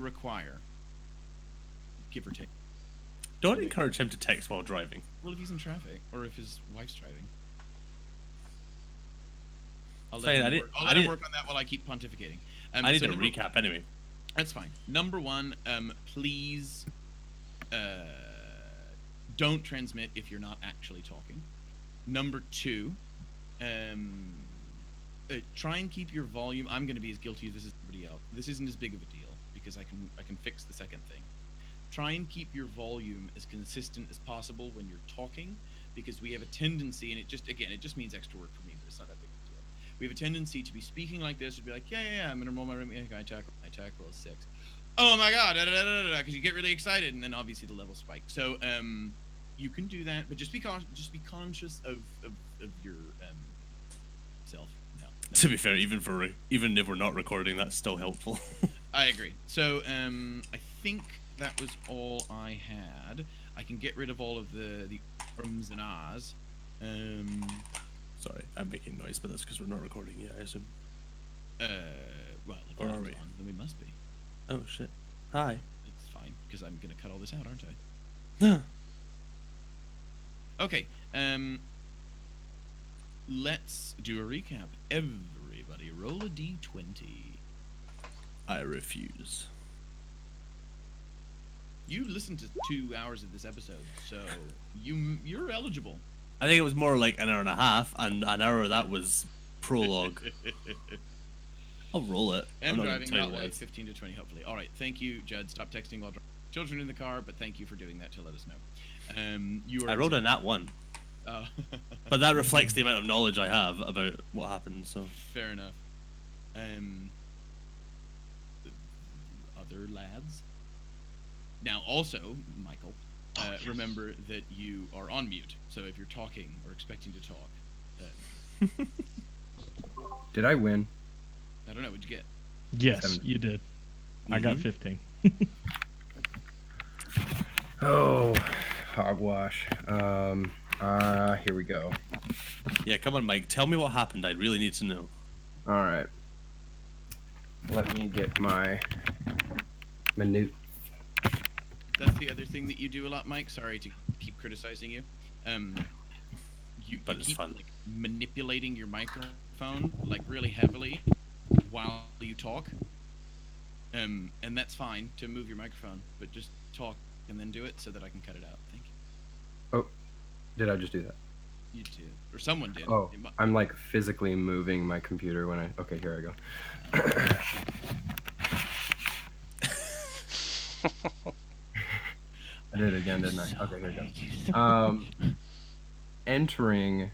require, give or take. Don't encourage him to text while driving. Well, if he's in traffic, or if his wife's driving. I'll Fine, let him work on that while I keep pontificating. I need a recap anyway. That's fine. Number one, please don't transmit if you're not actually talking. Number two, try and keep your volume. I'm going to be as guilty as this as everybody else. This isn't as big of a deal because I can fix the second thing. Try and keep your volume as consistent as possible when you're talking, because we have a tendency, and it just means extra work for me, but it's not that big of a deal. We have a tendency to be speaking like this, to be like, yeah, I'm gonna roll my attack roll is 6. Oh my god, because you get really excited, and then obviously the level spike. So you can do that, but just be conscious of your self. No. To be fair, even if we're not recording, that's still helpful. I agree. So I think that was all I had. I can get rid of all of the ums and ahs. Sorry, I'm making noise, but that's because we're not recording yet, I assume. Well, if or we're are on, we? then we must be. Oh shit. Hi. It's fine, because I'm gonna cut all this out, aren't I? Yeah. Okay. Let's do a recap. Everybody, roll a d20. I refuse. You listened to 2 hours of this episode, so you're eligible. I think it was more like an hour and a half, and an hour of that was prologue. I'll roll it. I'm driving, not like 15 to 20, hopefully. All right, thank you, Judd. Stop texting while driving. Children in the car, but thank you for doing that to let us know. I rolled a nat 1. But that reflects the amount of knowledge I have about what happened, so... Fair enough. Other lads? Now, also, Michael, remember that you are on mute, so if you're talking or expecting to talk... Did I win? I don't know, what'd you get? Yes, 7. you did. I got 15. Oh, hogwash. Here we go. Yeah, come on, Mike. Tell me what happened. I really need to know. All right. Let me get my minute. That's the other thing that you do a lot, Mike. Sorry to keep criticizing you. You keep fun. Like, manipulating your microphone like really heavily while you talk. And that's fine to move your microphone, but just talk and then do it so that I can cut it out. Thank you. Oh, did I just do that? You did, or someone did. Oh, I'm like physically moving my computer when I. Okay, here I go. I did it again, didn't I? Okay, here we go. Entering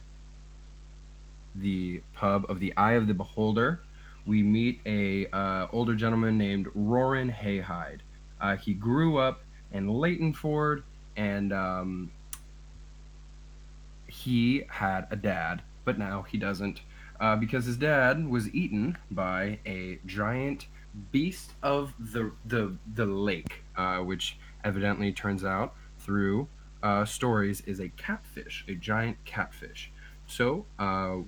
the pub of the Eye of the Beholder, we meet a older gentleman named Roran Hayhide. He grew up in Leightonford, and he had a dad, but now he doesn't, because his dad was eaten by a giant beast of the lake, which evidently turns out through stories is a catfish, a giant catfish. So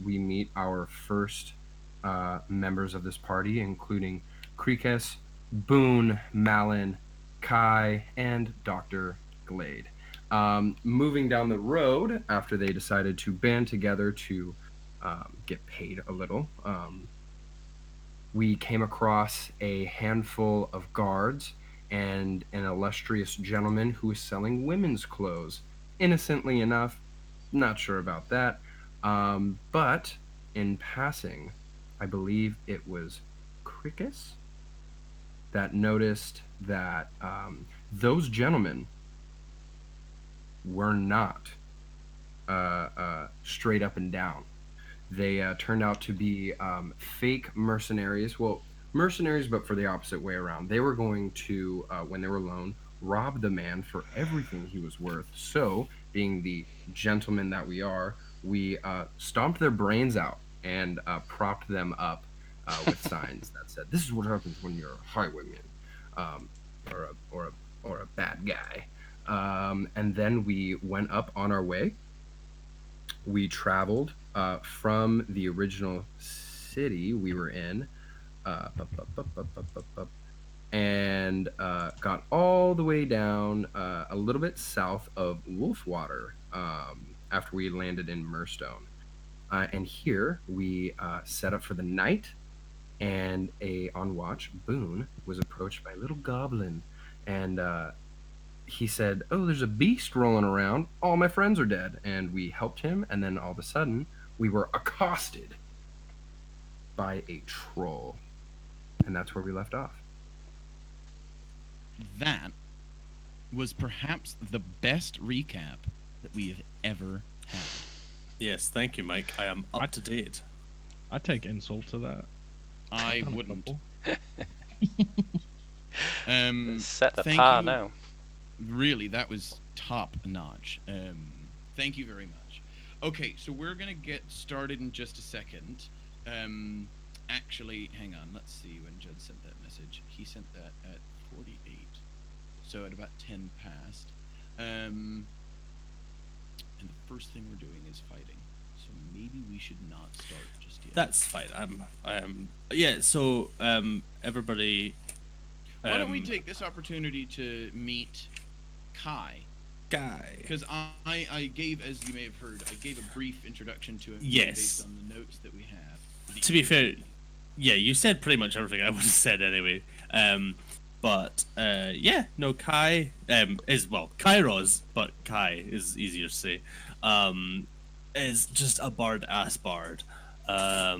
we meet our first members of this party, including Krikes, Boone, Malin, Kai, and Dr. Glade. Moving down the road, after they decided to band together to get paid a little, we came across a handful of guards and an illustrious gentleman who was selling women's clothes. Innocently enough, not sure about that. But in passing, I believe it was Krikes that noticed that those gentlemen were not straight up and down. They turned out to be fake mercenaries. Well, mercenaries, but for the opposite way around. They were going to, when they were alone, rob the man for everything he was worth. So, being the gentlemen that we are, we stomped their brains out and propped them up with signs that said, "This is what happens when you're a highwayman, or a bad guy." And then we went up on our way. We traveled from the original city we were in. and got all the way down a little bit south of Wolfwater after we landed in Murstone. And here we set up for the night, and on watch, Boone was approached by a little goblin, and he said, "Oh, there's a beast rolling around. All my friends are dead." And we helped him, and then all of a sudden, we were accosted by a troll. And that's where we left off. That was perhaps the best recap that we have ever had. Yes, thank you, Mike. I am up to date. I take insult to that. I I'm a wouldn't. couple. Set the thank par you. now. Really, that was top notch. Thank you very much. Okay, so we're gonna get started in just a second. Actually, hang on. Let's see when Judd sent that message. He sent that at 48, so at about 10 past. And the first thing we're doing is fighting. So maybe we should not start just yet. That's fine. Yeah. So everybody. Why don't we take this opportunity to meet Kai? Guy? Because I gave, as you may have heard, I gave a brief introduction to him Yes. based on the notes that we have. To be fair, yeah, you said pretty much everything I would have said anyway. But yeah, no, Kai is, well, Kairos, but Kai is easier to say. Is just a bard-ass bard. Yeah,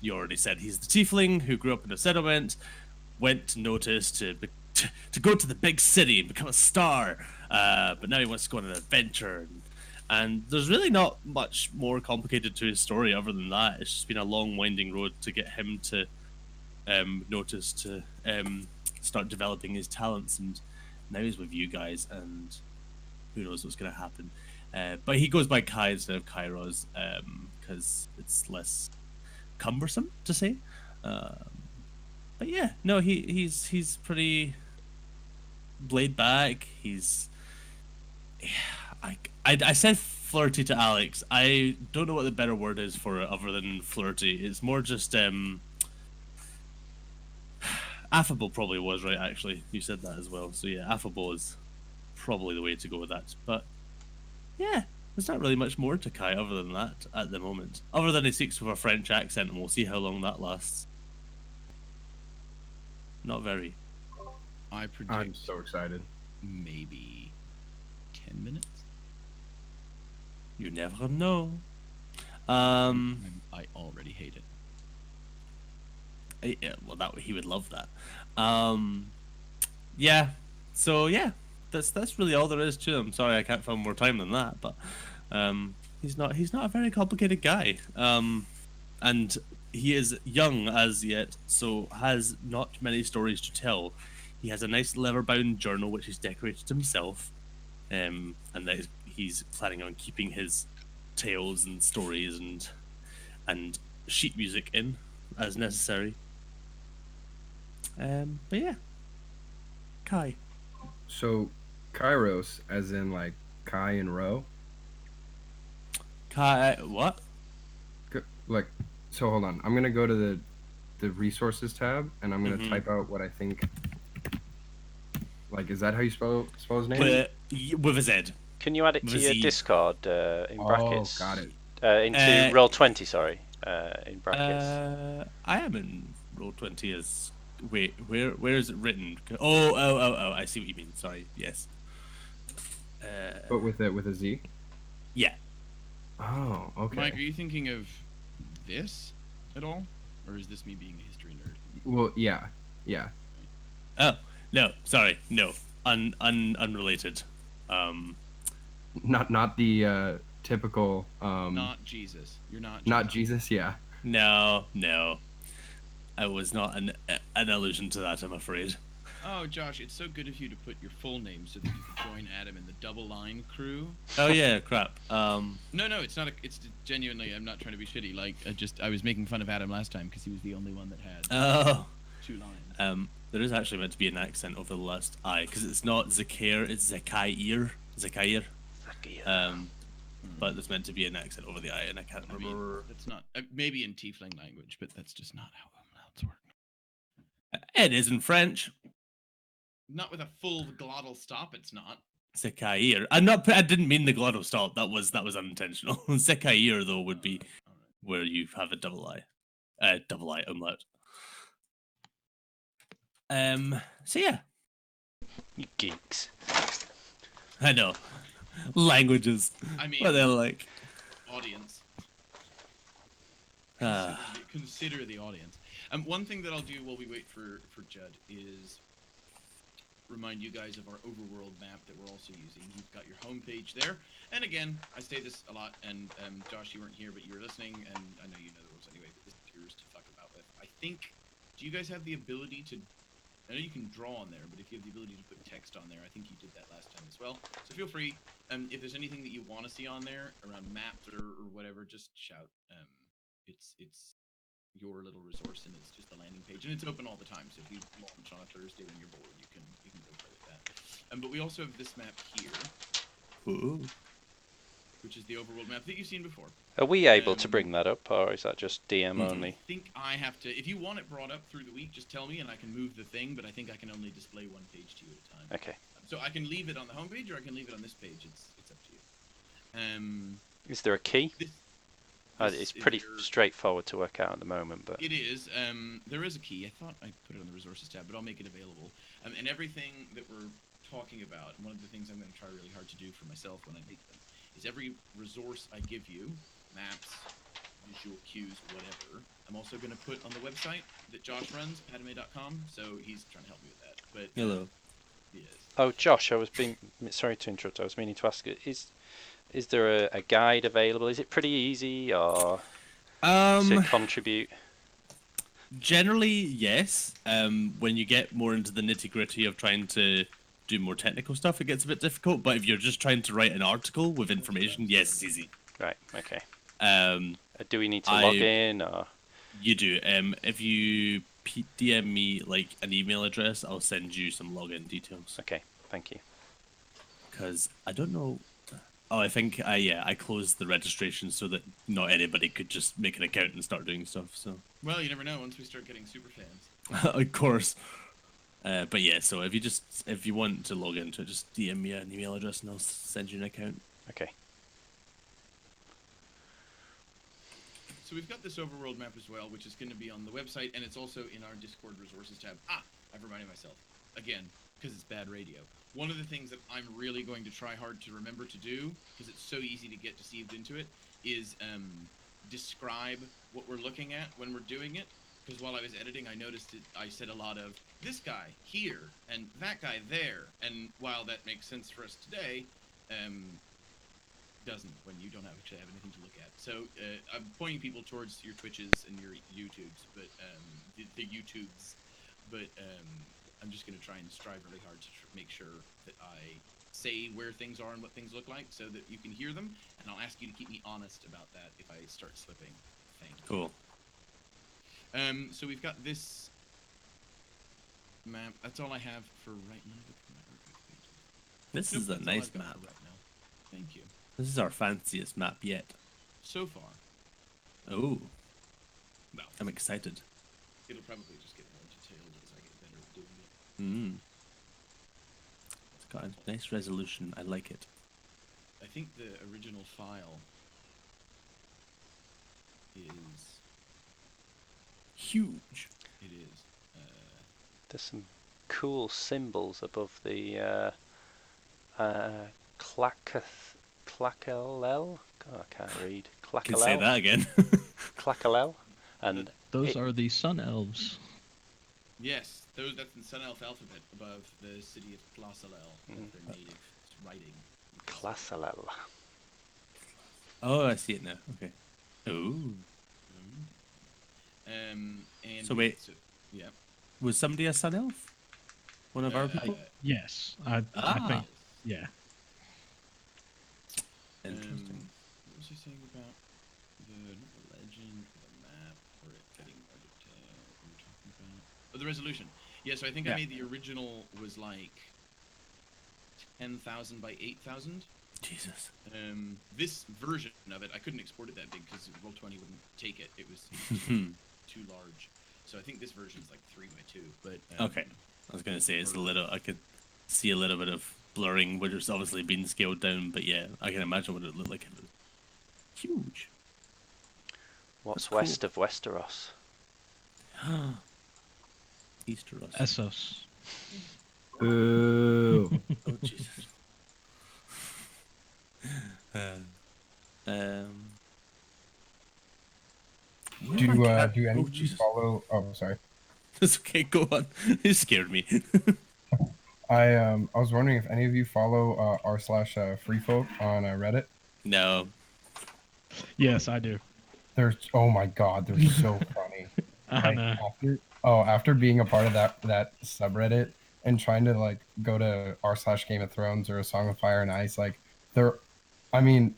you already said he's the tiefling who grew up in a settlement, went to Notice to go to the big city and become a star, but now he wants to go on an adventure. And there's really not much more complicated to his story other than that. It's just been a long, winding road to get him to Notice to start developing his talents, and now he's with you guys, and who knows what's going to happen. But he goes by Kai instead of Kairos because it's less cumbersome to say. But yeah, no, he's pretty laid back. I said flirty to Alex. I don't know what the better word is for it other than flirty. It's more just affable probably was right, actually. You said that as well. So yeah, affable is probably the way to go with that. But yeah, there's not really much more to Kai other than that at the moment. Other than he speaks with a French accent, and we'll see how long that lasts. Not very. I predict I'm so excited. maybe 10 minutes. You never know. I already hate it. Yeah, well, he would love that. Yeah. So yeah, that's really all there is to him. Sorry, I can't find more time than that, but he's not a very complicated guy. And he is young as yet, so has not many stories to tell. He has a nice leather-bound journal which he's decorated himself, and that he's planning on keeping his tales and stories and sheet music in as necessary. But yeah, Kai. So, Kairos, as in like Kai and Ro? Kai, what? Like, so hold on. I'm going to go to the resources tab, and I'm going to Mhm. type out what I think. Like, is that how you spell his name? With a Z. Can you add it With to a your Z. Discord in brackets? Oh, got it. Into Roll20, sorry. In brackets. I am in Roll20 as... Wait, where is it written? Oh, I see what you mean. Sorry, yes. But with a Z? Yeah. Oh, okay. Mike, are you thinking of this at all? Or is this me being a history nerd? Well, yeah. Oh, no, sorry, no. Unrelated. Not the typical. Not Jesus. You're not Jesus. Not Jesus. Yeah. No. I was not an allusion to that, I'm afraid. Oh, Josh, it's so good of you to put your full name so that you could join Adam in the double line crew. Oh yeah, crap. No, it's not. It's genuinely. I'm not trying to be shitty. Like, I was making fun of Adam last time because he was the only one that had Oh. 2 lines. There is actually meant to be an accent over the last I, because it's not Zakair, it's Zakair. But there's meant to be an accent over the I, and I can't remember. That's not maybe in Tiefling language, but that's just not how umlauts work. It is in French. Not with a full glottal stop, it's not. Sekair. I didn't mean the glottal stop. That was unintentional. Sekair though would be Alright. where you have a double I umlaut. So yeah, You geeks. I know. Languages. I mean, What they're like. audience. Ah. Consider the audience. One thing that I'll do while we wait for Judd is remind you guys of our overworld map that we're also using. You've got your homepage there. And again, I say this a lot, and Josh, you weren't here, but you were listening, and I know you know the rules anyway, but this is yours to fuck about with. I think, do you guys have the ability to, I know you can draw on there, but if you have the ability to put text on there, I think you did that last time as well. So feel free, if there's anything that you want to see on there, around maps or whatever, just shout. It's your little resource, and it's just the landing page, and it's open all the time. So if you launch on a Thursday when you're bored, you can go play with that. But we also have this map here, Ooh. which is the overworld map that you've seen before. Are we able to bring that up, or is that just DM only? I think I have to. If you want it brought up through the week, just tell me, and I can move the thing. But I think I can only display one page to you at a time. Okay. So I can leave it on the homepage, or I can leave it on this page. It's up to you. Is there a key? This It's pretty straightforward to work out at the moment, but It is. There is a key. I thought I put it on the resources tab, but I'll make it available. And everything that we're talking about, and one of the things I'm going to try really hard to do for myself when I make them, is every resource I give you, maps, visual cues, whatever, I'm also going to put on the website that Josh runs, patemei.com, so he's trying to help me with that. But Hello. Yes. oh, Josh, sorry to interrupt. I was meaning to ask you, is there a guide available? Is it pretty easy, or to contribute? Generally, yes. When you get more into the nitty-gritty of trying to do more technical stuff, it gets a bit difficult. But if you're just trying to write an article with information, yes, it's easy. Right. Okay. Um, Do we need to log in, or? You do. If you DM me like an email address, I'll send you some login details. Okay. Thank you. Because I don't know. Oh, I think I closed the registration so that not anybody could just make an account and start doing stuff. So. Well, you never know once we start getting super fans. Of course. But yeah, so if you want to log into it, just DM me an email address and I'll send you an account. Okay. So we've got this overworld map as well, which is going to be on the website, and it's also in our Discord resources tab. I've reminded myself. Again, because it's bad radio. One of the things that I'm really going to try hard to remember to do, because it's so easy to get deceived into it, is describe what we're looking at when we're doing it. Because while I was editing, I noticed I said a lot of this guy here and that guy there. And while that makes sense for us today, doesn't when you don't actually have anything to look at. So I'm pointing people towards your Twitches and your YouTubes, but the YouTubes. But I'm just going to try and strive really hard to make sure that I say where things are and what things look like so that you can hear them. And I'll ask you to keep me honest about that if I start slipping. Cool. So we've got this map. That's all I have for right now. This is a nice map. Right now. Thank you. This is our fanciest map yet. So far. Oh. Well, I'm excited. it'll probably just get more detailed as I get better at doing it. It's got a nice resolution. I like it. I think the original file is Huge. It is. There's some cool symbols above the Clackalel. God, I can't read. Can say that again. Clackalel. And Those are the sun elves. Yes, that's in Sun Elf alphabet above the city of Clasalel. That's their native writing. Classalel. Oh, I see it now. Okay. Ooh. And So wait. Yeah. Was somebody a sun elf? One of our people? Yes, I think. Yeah. Interesting. What was he saying about not the legend, the map, or it getting more detail? What were we talking about? Oh, the resolution. Yeah, so I think I made the original was like 10,000 by 8,000. Jesus. This version of it, I couldn't export it that big because Roll20 wouldn't take it. It was too large. So I think this version's like 3x2. But Okay. I was gonna say it's a little. I could see a little bit of blurring, which is obviously been scaled down. But yeah, I can imagine what it looked like if it was huge. What's That's cool. west of Westeros? Easteros. Essos. Boo. Oh Jesus. Do any Oh of you Jesus. follow? Oh, sorry. It's okay. Go on. You scared me. I was wondering if any of you follow r/freefolk on Reddit. No. Yes, I do. Oh my god, they're so funny. I know. After being a part of that subreddit and trying to like go to r/Game of Thrones or A Song of Fire and Ice, like I mean,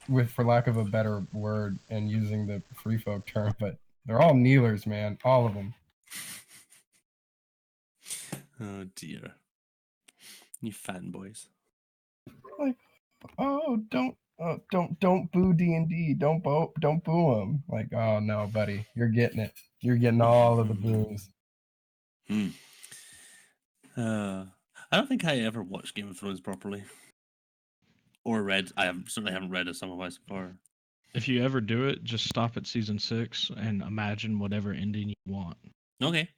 with for lack of a better word and using the free folk term, but they're all kneelers, man, all of them. Oh dear. You fanboys. Like, oh, don't boo D&D, don't boo them. Like, oh no, buddy, you're getting it. You're getting all of the boos. Hmm. I don't think I ever watched Game of Thrones properly, or read. Certainly haven't read A Song of Ice so far. If you ever do it, just stop at season 6 and imagine whatever ending you want. Okay.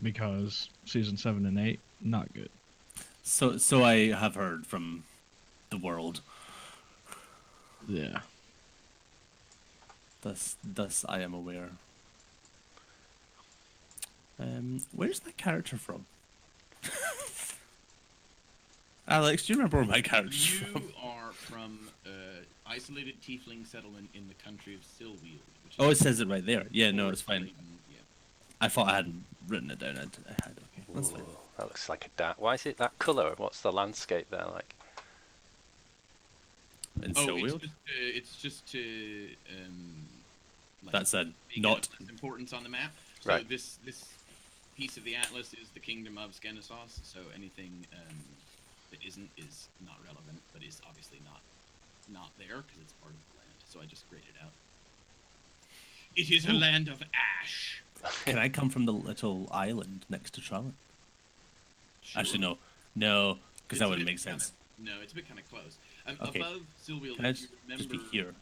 Because season 7 and 8, not good. So I have heard from the world. Yeah. Thus I am aware. Where's that character from? Alex, do you remember where my character's from? you are from isolated tiefling settlement in the country of Silweald. Oh, it says it right there. Yeah, no, it's fine. Yeah. I thought I hadn't written it down. I had. Okay, that's fine. Ooh, that looks like a Why is it that colour? What's the landscape there like? In Oh, Silweald? it's just to like, That's a make not. its importance on the map. So Right. this piece of the atlas is the kingdom of Skenesos. So anything that isn't is not relevant, but is obviously not there because it's part of the land. So I just graded out. It is a land of ash. Can I come from the little island next to Trallin? Sure. Actually, no, because that It's a wouldn't bit make sense. No, it's a bit kind of close. Okay. Above Silweald, Can I if you remember just be here?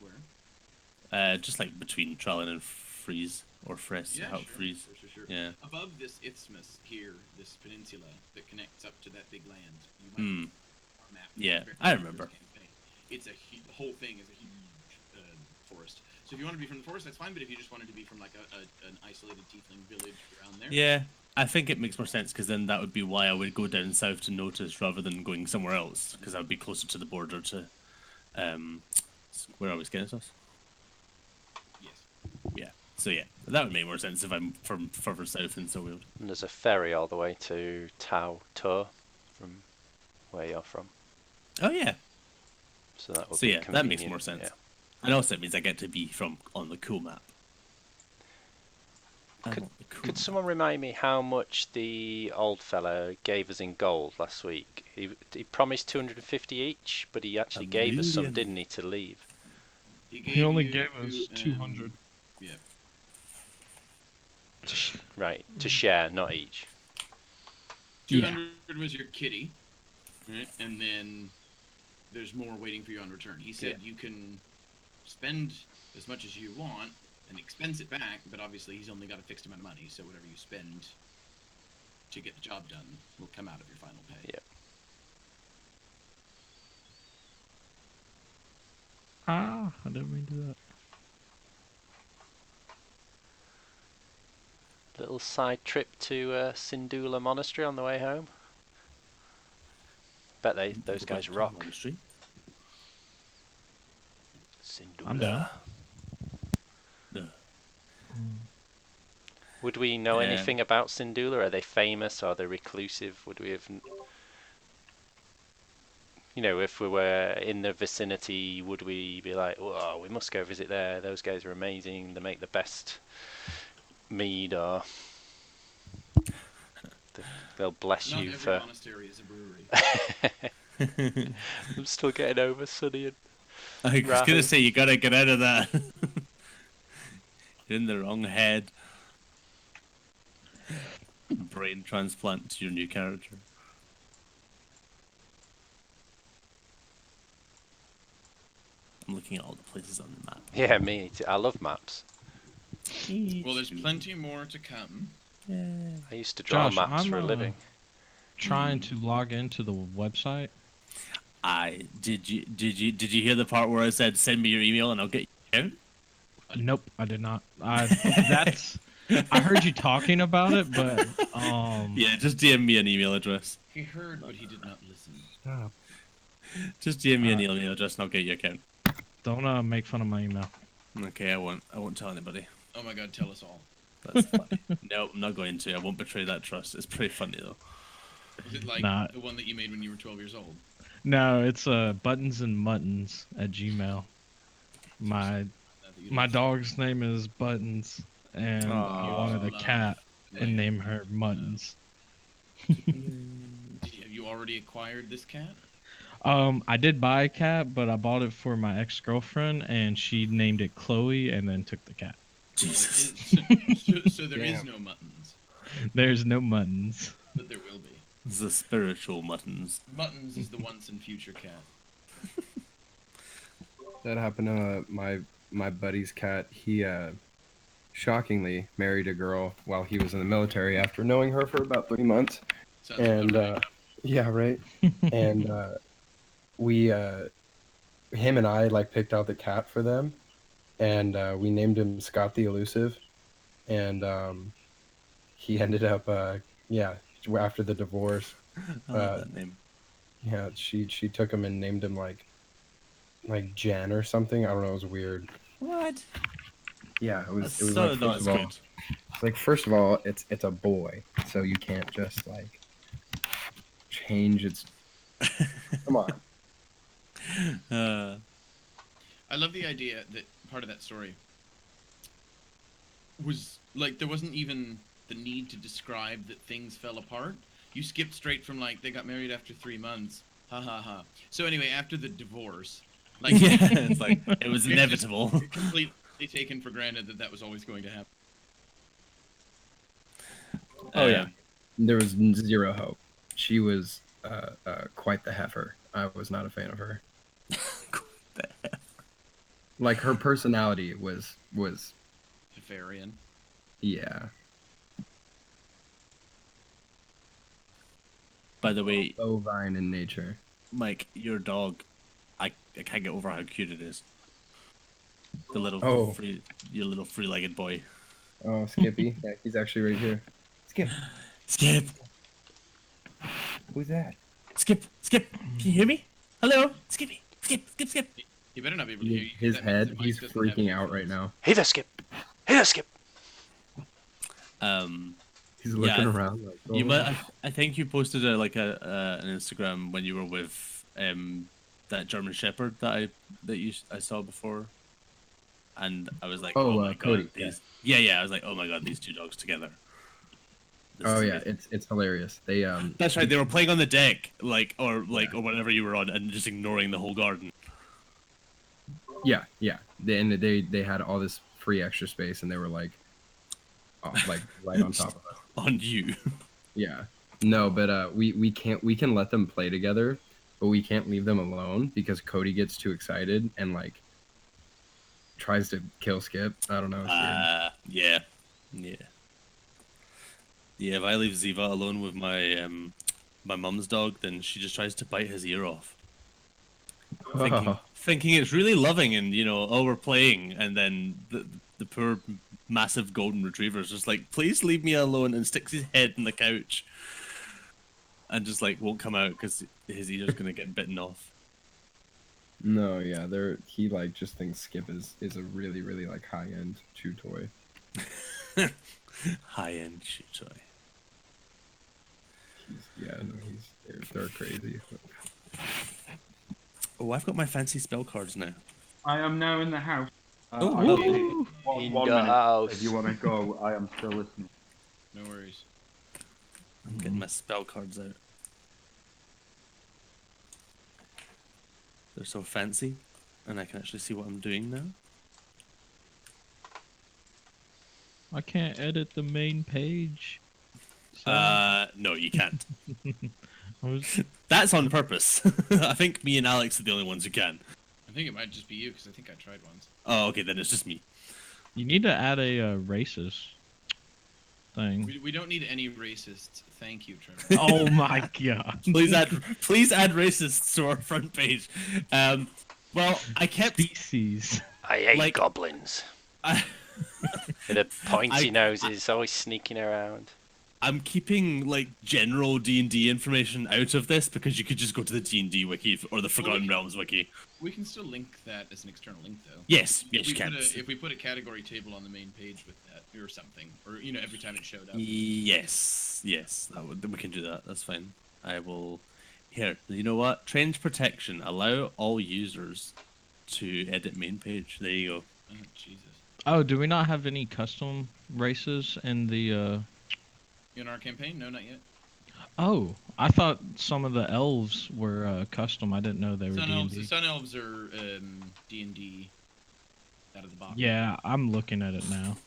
where? Just like between Trallin and Freeze, or Fress, Yeah, how sure, Freeze. sure. Yeah. Above this isthmus here, this peninsula that connects up to that big land, you might Hmm. our map. Yeah, Very I first remember. campaign. It's the whole thing is a huge forest. So if you want to be from the forest, that's fine. But if you just wanted to be from like an isolated tiefling village around there, Yeah, I think it makes more sense because then that would be why I would go down south to Notice rather than going somewhere else because I would be closer to the border to, where are we, Skenesos? yes. Yeah. So yeah, that would make more sense if I'm from further south in Silweald. And there's a ferry all the way to Tau Tur from where you're from. Oh yeah. So that would So be yeah, that makes convenient, more sense. Yeah. And also it means I get to be from on the cool map. Could someone remind me how much the old fellow gave us in gold last week? He promised 250 each, but he actually gave us some, didn't he, to leave? He only gave us 200. Yeah. Right, to share, not each. 200 was your kitty, right? And then there's more waiting for you on return. He said you can spend as much as you want and expense it back, but obviously he's only got a fixed amount of money, so whatever you spend to get the job done will come out of your final pay. Yeah. I didn't mean to do that. Little side trip to Sindula Monastery on the way home. Bet those guys rock. Sindula. I'm down. No. Would we know anything about Sindula? Are they famous? Are they reclusive? Would we have... You know, if we were in the vicinity, would we be like, "Whoa, we must go visit there. Those guys are amazing. They make the best mead," or they'll bless Not you every for... monastery is a brewery. I'm still getting over Sunny and I was Rahu. gonna say you gotta get out of that. You're in the wrong head. Brain transplant to your new character. I'm looking at all the places on the map. Yeah, me too. I love maps. Well, there's plenty more to come. I used to draw Josh, maps for a I'm living. trying to log into the website. Did you hear the part where I said send me your email and I'll get you out? Nope, I did not. That's I heard you talking about it, but Yeah, just DM me an email address. He heard, but he did not listen. Stop. Just DM me an email address and I'll get you account. don't make fun of my email. Okay, I won't tell anybody. Oh my god, tell us all. That's funny. No, I'm not going to. I won't betray that trust. It's pretty funny though. Was it like Nah. the one that you made when you were 12 years old? No, it's buttonsandmuttons@gmail. My dog's name is Buttons, and he wanted a cat and name her Muttons. Have you already acquired this cat? I did buy a cat, but I bought it for my ex-girlfriend, and she named it Chloe, and then took the cat. Jesus. So there is no muttons, There's no Muttons. but there will be. The spiritual muttons. Muttons is the once and future cat. That happened to my buddy's cat. He shockingly married a girl while he was in the military after knowing her for about 3 months. Sounds And about right. yeah, right. And we him and I like picked out the cat for them, and we named him Scott the Elusive, and he ended up after the divorce, I love that name. yeah, she took him and named him like Jen or something. I don't know, it was weird. What? Yeah, it was So like, not first of all, good. first of all, it's a boy, so you can't just like change its. Come on. I love the idea that part of that story was like there wasn't even the need to describe that things fell apart. You skipped straight from like they got married after 3 months. Ha ha ha. So anyway, after the divorce, like Yeah, it's like it was inevitable. completely taken for granted that that was always going to happen. Oh yeah, there was zero hope. She was quite the heifer. I was not a fan of her. Like her personality was Nefarian. yeah. By the way, Bovine in nature. Mike, your dog, I can't get over how cute it is. The little your little free-legged boy. Oh, Skippy. Yeah, he's actually right here. Skip. Skip, Who's that? Skip. Can you hear me? Hello, Skippy. Skip. He better not be able to hear you. His That means head. the mic He's doesn't have freaking out headphones. right now. Hey there, Skip. Hey there, Skip. He's looking Yeah, around like. You "Oh." might. I think you posted an Instagram when you were with that German Shepherd that I saw before, and I was like, Oh, oh my Cody, god, these. Yeah, I was like, oh my god, these two dogs together. This Oh is yeah, amazing. it's hilarious. They That's right. They were playing on the deck, or whatever you were on, and just ignoring the whole garden. yeah. They had all this free extra space, and they were like right on top of us. On you. Yeah. No, but we can let them play together, but we can't leave them alone because Cody gets too excited and like tries to kill Skip. I don't know. It's weird. Yeah. If I leave Ziva alone with my my mum's dog, then she just tries to bite his ear off. Thinking it's really loving and oh, we're playing, and then the poor massive golden retriever is just like, please leave me alone, and sticks his head in the couch and just like won't come out because his ear's gonna get bitten off. No, yeah, he like just thinks Skip is a really really like high end chew toy. High end chew toy. They're crazy. Oh, I've got my fancy spell cards now. I am now in the house. Oh, I lovely. need In one the minute. house. If you want to go, I am still listening. No worries. I'm getting my spell cards out. They're so fancy, and I can actually see what I'm doing now. I can't edit the main page. No, you can't. I was- That's on purpose. I think me and Alex are the only ones who can. I think it might just be you because I think I tried once. Oh, okay, then it's just me. You need to add a racist thing. We don't need any racists. Thank you, Trevor. Oh my god. Please add racists to our front page. Well, I kept Species. I hate Like- goblins. I, With a pointy I- noses, always sneaking around. I'm keeping like general D&D information out of this because you could just go to the D&D wiki or the Forgotten Realms wiki. We can still link that as an external link, though. Yes, If yes, you we can. if we put a category table on the main page with that or something, or every time it showed up. Yes, we can do that. That's fine. I will. Here, you know what? Change protection. Allow all users to edit main page. There you go. Oh, Jesus. Oh, do we not have any custom races in the In our campaign? No, not yet. Oh, I thought some of the elves were custom. I didn't know they were Sun elves. D&D. Sun elves are D&D out of the box. Yeah, I'm looking at it now.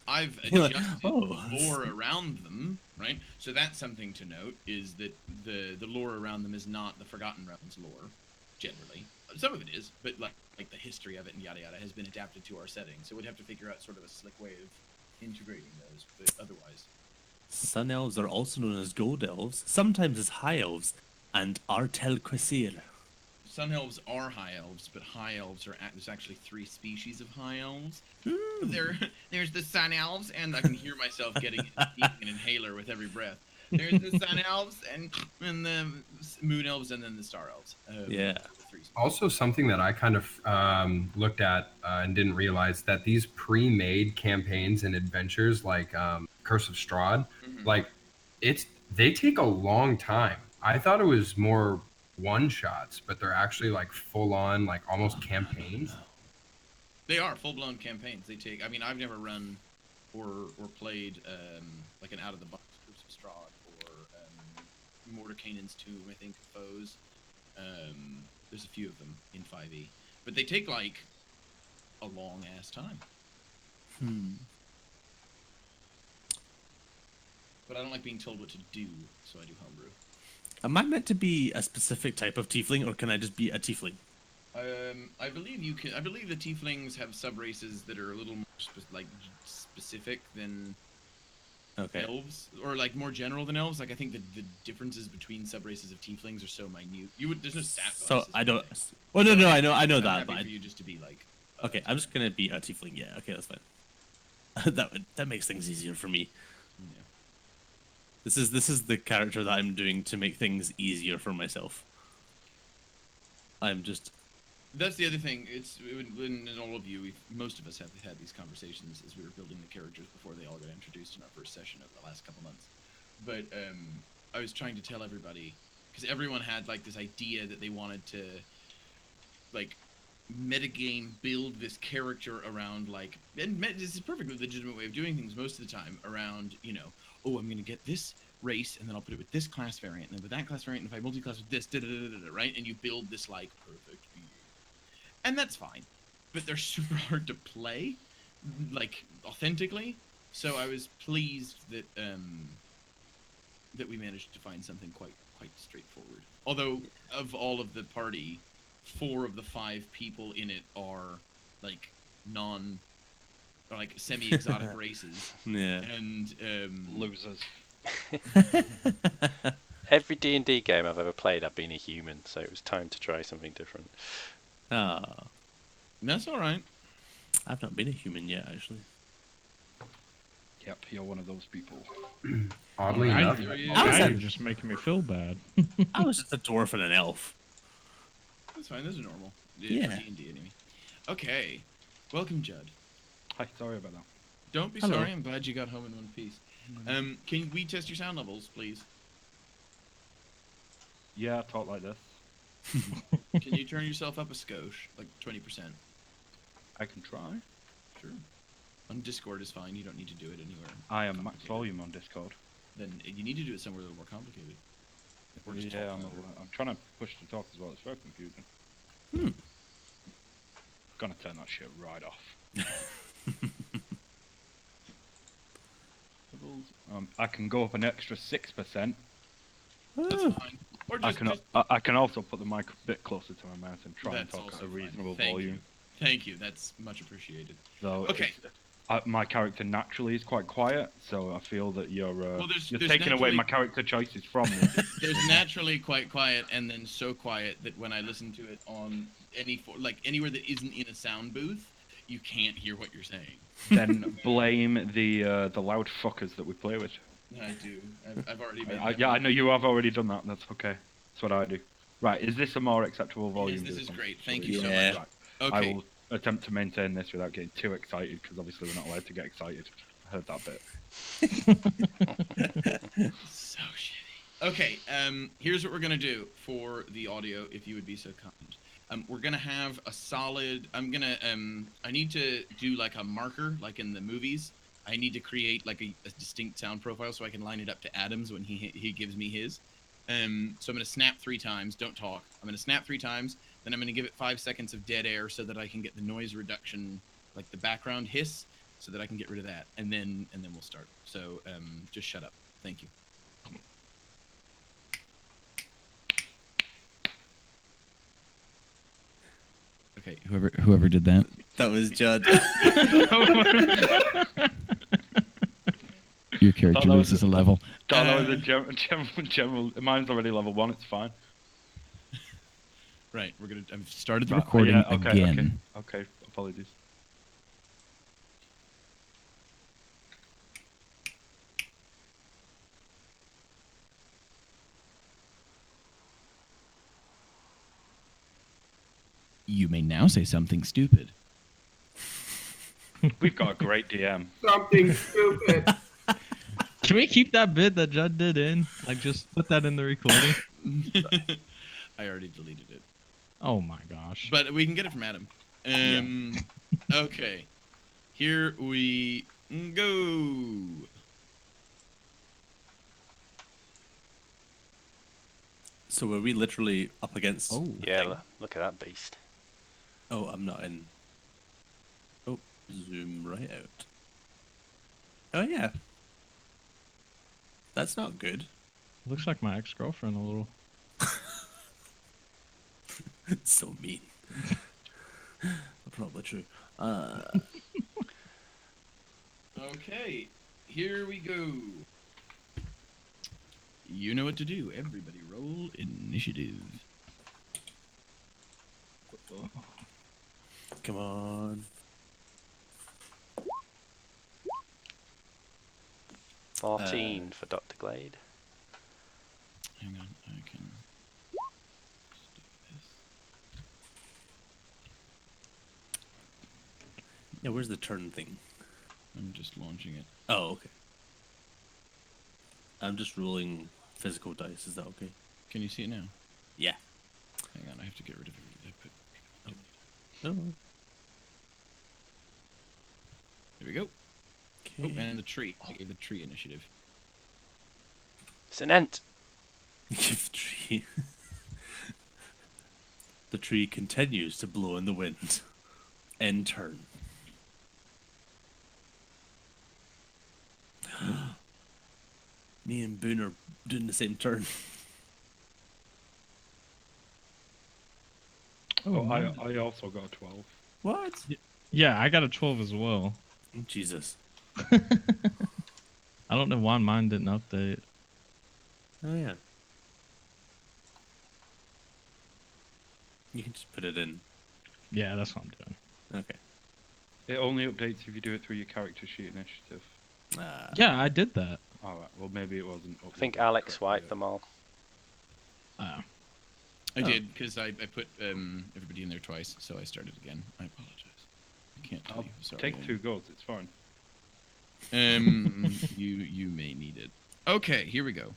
I've You're like, adjusted "Oh, the lore around them, right? So that's something to note, is that the lore around them is not the Forgotten Realms lore, generally. Some of it is, but like the history of it and yada yada has been adapted to our setting. So we'd have to figure out sort of a slick way of integrating those, but otherwise. Sun elves are also known as gold elves, sometimes as high elves, and Artel Quasir. Sun elves are high elves, but high elves are there's actually 3 species of high elves. There's the sun elves, and I can hear myself getting an inhaler with every breath. There's the sun elves and the moon elves, and then the star elves. Yeah. The 3 species. Also, something that I kind of looked at and didn't realize that these pre-made campaigns and adventures, like Curse of Strahd, Mhm. like they take a long time. I thought it was more one shots, but they're actually like full on, like almost campaigns. They are full-blown campaigns. They take. I mean, I've never run or played like an out-of-the-box Curse of Strahd or Mordekainen's Tomb. I think foes. There's a few of them in 5e, but they take like a long ass time. But I don't like being told what to do, so I do homebrew. Am I meant to be a specific type of tiefling, or can I just be a tiefling? I believe you can. I believe the tieflings have sub races that are a little more specific than Okay. elves, or like more general than elves. Like I think the differences between sub races of tieflings are so minute. There's no stat. So bonuses I for don't. things. Well, no, I know I'm that, happy but for you just to be like. okay, I'm just gonna be a tiefling. Yeah, okay, that's fine. that makes things easier for me. Yeah. This is the character that I'm doing to make things easier for myself. I'm just. That's the other thing. And all of you, most of us have had these conversations as we were building the characters before they all got introduced in our first session over the last couple months. But I was trying to tell everybody, because everyone had like this idea that they wanted to, like, metagame build this character around like, and this is a perfectly legitimate way of doing things most of the time around, oh, I'm gonna get this race and then I'll put it with this class variant and then with that class variant, and if I multi-class with this, right? And you build this like perfect being. And that's fine, but they're super hard to play, like authentically. So I was pleased that that we managed to find something quite straightforward. Although of all of the party, 4 of the 5 people in it are like semi-exotic races, Yeah. and Losers. Every D&D game I've ever played, I've been a human, so it was time to try something different. Ah, that's all right. I've not been a human yet, actually. Yep, you're one of those people. Oddly I- enough, There he is. I was Now at- you're just making me feel bad. I was just a dwarf and an elf. That's fine. Those are normal. Yeah. For D&D anyway. Okay, welcome, Judd. Hi, sorry about that. Don't be Hello. sorry. I'm glad you got home in one piece. Can we test your sound levels, please? Yeah, I talk like this. Can you turn yourself up a skosh, like 20%? I can try. Sure. On Discord is fine. You don't need to do it anywhere. I am max volume on Discord. Then you need to do it somewhere a little more complicated. Or just Yeah, talk I'm louder. trying to push to talk as well. It's very confusing. Gonna turn that shit right off. decibels. I can go up an extra 6%. That's fine. Or I just, can just I can also put the mic a bit closer to my mouth and try and that's talk also at a fine. reasonable Thank volume. you. Thank you. That's much appreciated. Though Okay. my character naturally is quite quiet, so I feel that you're there's taking away naturally- my character choices from me. There's naturally quite quiet, and then so quiet that when I listen to it on anywhere that isn't in a sound booth, you can't hear what you're saying. Then blame the loud fuckers that we play with. I do. I've already made. I know you have already done that. That's okay. That's what I do. Right, is this a more acceptable volume? Yes, this is Jason? great. Shall Thank we- you so Yeah. much. Right. Okay. I will attempt to maintain this without getting too excited, because obviously we're not allowed to get excited. I heard that bit. So shitty. Okay, here's what we're gonna do for the audio, if you would be so kind. We're gonna have a solid. I need to do like a marker, like in the movies. I need to create like a distinct sound profile so I can line it up to Adam's when he gives me his. So I'm gonna snap 3 times. Don't talk. I'm gonna snap 3 times. Then I'm gonna give it 5 seconds of dead air so that I can get the noise reduction, like the background hiss, so that I can get rid of that, and then we'll start. So just shut up. Thank you. Okay, whoever did that. That was Judd. Your character That was loses a level. That was a general. Mine's already level 1. It's fine. Right, I've started the Right, recording yeah, okay, again. Okay. Apologies. You may now say something stupid. We've got a great DM. Something stupid. Can we keep that bit that Judd did in? Like, just put that in the recording. I already deleted it, Oh my gosh. but we can get it from Adam. Okay, here we go. So were we literally up against? Oh. Yeah, look at that beast. Oh, I'm not in. Oh, zoom right out. Oh yeah. That's not good. Looks like my ex-girlfriend a little. So mean. Probably true. Okay, here we go. You know what to do. Everybody roll initiative. Come on. 14 for Dr. Glade. Hang on, I can. Just do this. Yeah, where's the turn thing? I'm just launching it. Oh, okay. I'm just rolling physical dice. Is that okay? Can you see it now? Yeah. Hang on, I have to get rid of everything. No. There we go. Oh, Okay. and the tree. I gave the tree initiative. It's an ent. Give the tree. The tree continues to blow in the wind. End turn. Me and Boone are doing the same turn. Oh, man. I also got a 12. What? Yeah, I got a 12 as well. Jesus. I don't know why mine didn't update. Oh yeah. You can just put it in. Yeah, that's what I'm doing. Okay. It only updates if you do it through your character sheet initiative. Yeah, I did that. Alright, well maybe it wasn't. I think updated Alex correctly wiped yet. them all. I Oh. did, because I put everybody in there twice, so I started again. I apologize. I can't tell I'll you. Sorry. take 2 goes, it's fine. You may need it. Okay, here we go.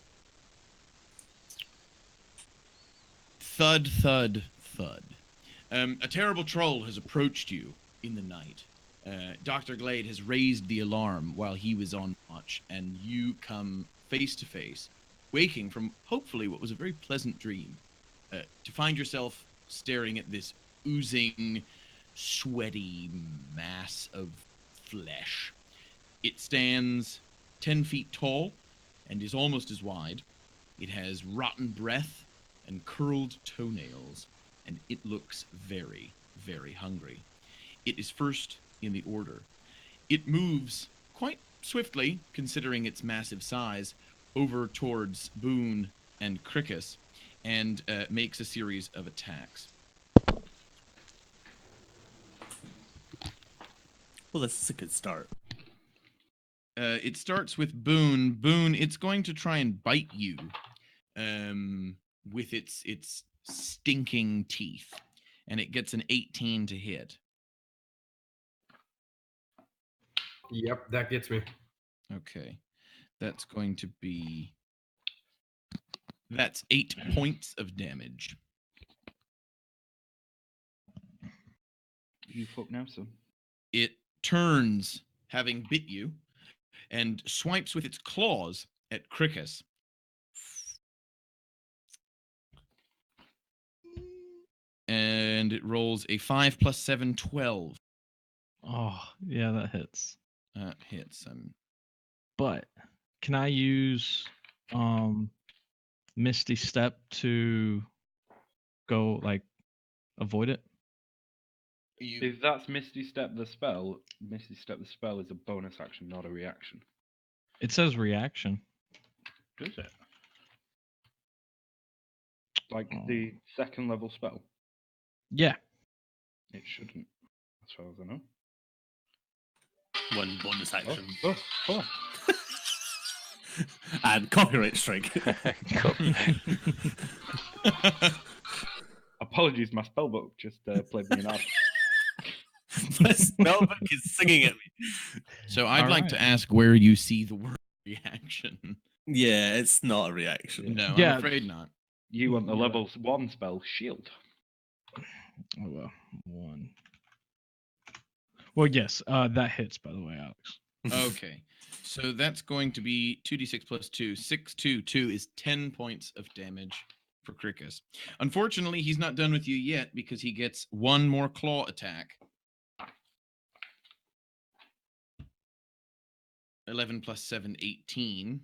Thud, thud, thud. A terrible troll has approached you in the night. Dr. Glade has raised the alarm while he was on watch, and you come face to face, waking from hopefully what was a very pleasant dream, to find yourself staring at this oozing, sweaty mass of flesh. It stands 10 feet tall and is almost as wide. It has rotten breath and curled toenails, and it looks very, very hungry. It is first in the order. It moves quite swiftly, considering its massive size, over towards Boone and Crickus, and makes a series of attacks. Well, this is a good start. It starts with Boone. Boone, it's going to try and bite you with its stinking teeth, and it gets an 18 to hit. Yep, that gets me. Okay, that's going to be... That's 8 points of damage. You fuck now, son. It turns, having bit you, and swipes with its claws at Crickus. And it rolls a 5 plus 7, 12. Oh, yeah, that hits. Hits. But can I use Misty Step to go like avoid it? If that's Misty Step the spell, Misty Step the spell is a bonus action, not a reaction. It says reaction. Does it? Like the second level spell? Yeah. It shouldn't, as far as I know. One bonus action. Oh. And copyright strike. Apologies, my spellbook just played me an ad. My spellbook is singing at me. So I'd All like right. to ask where you see the word reaction. Yeah, it's not a reaction. No, Yeah. I'm afraid not. You want the Yeah. level 1 spell, Shield. Oh well, 1. Well, yes, that hits. By the way, Alex. Okay, so that's going to be 2d6 plus 2. 6, 2, 2 is 10 points of damage for Crickus. Unfortunately, he's not done with you yet because he gets one more claw attack. 11 plus 7, 18.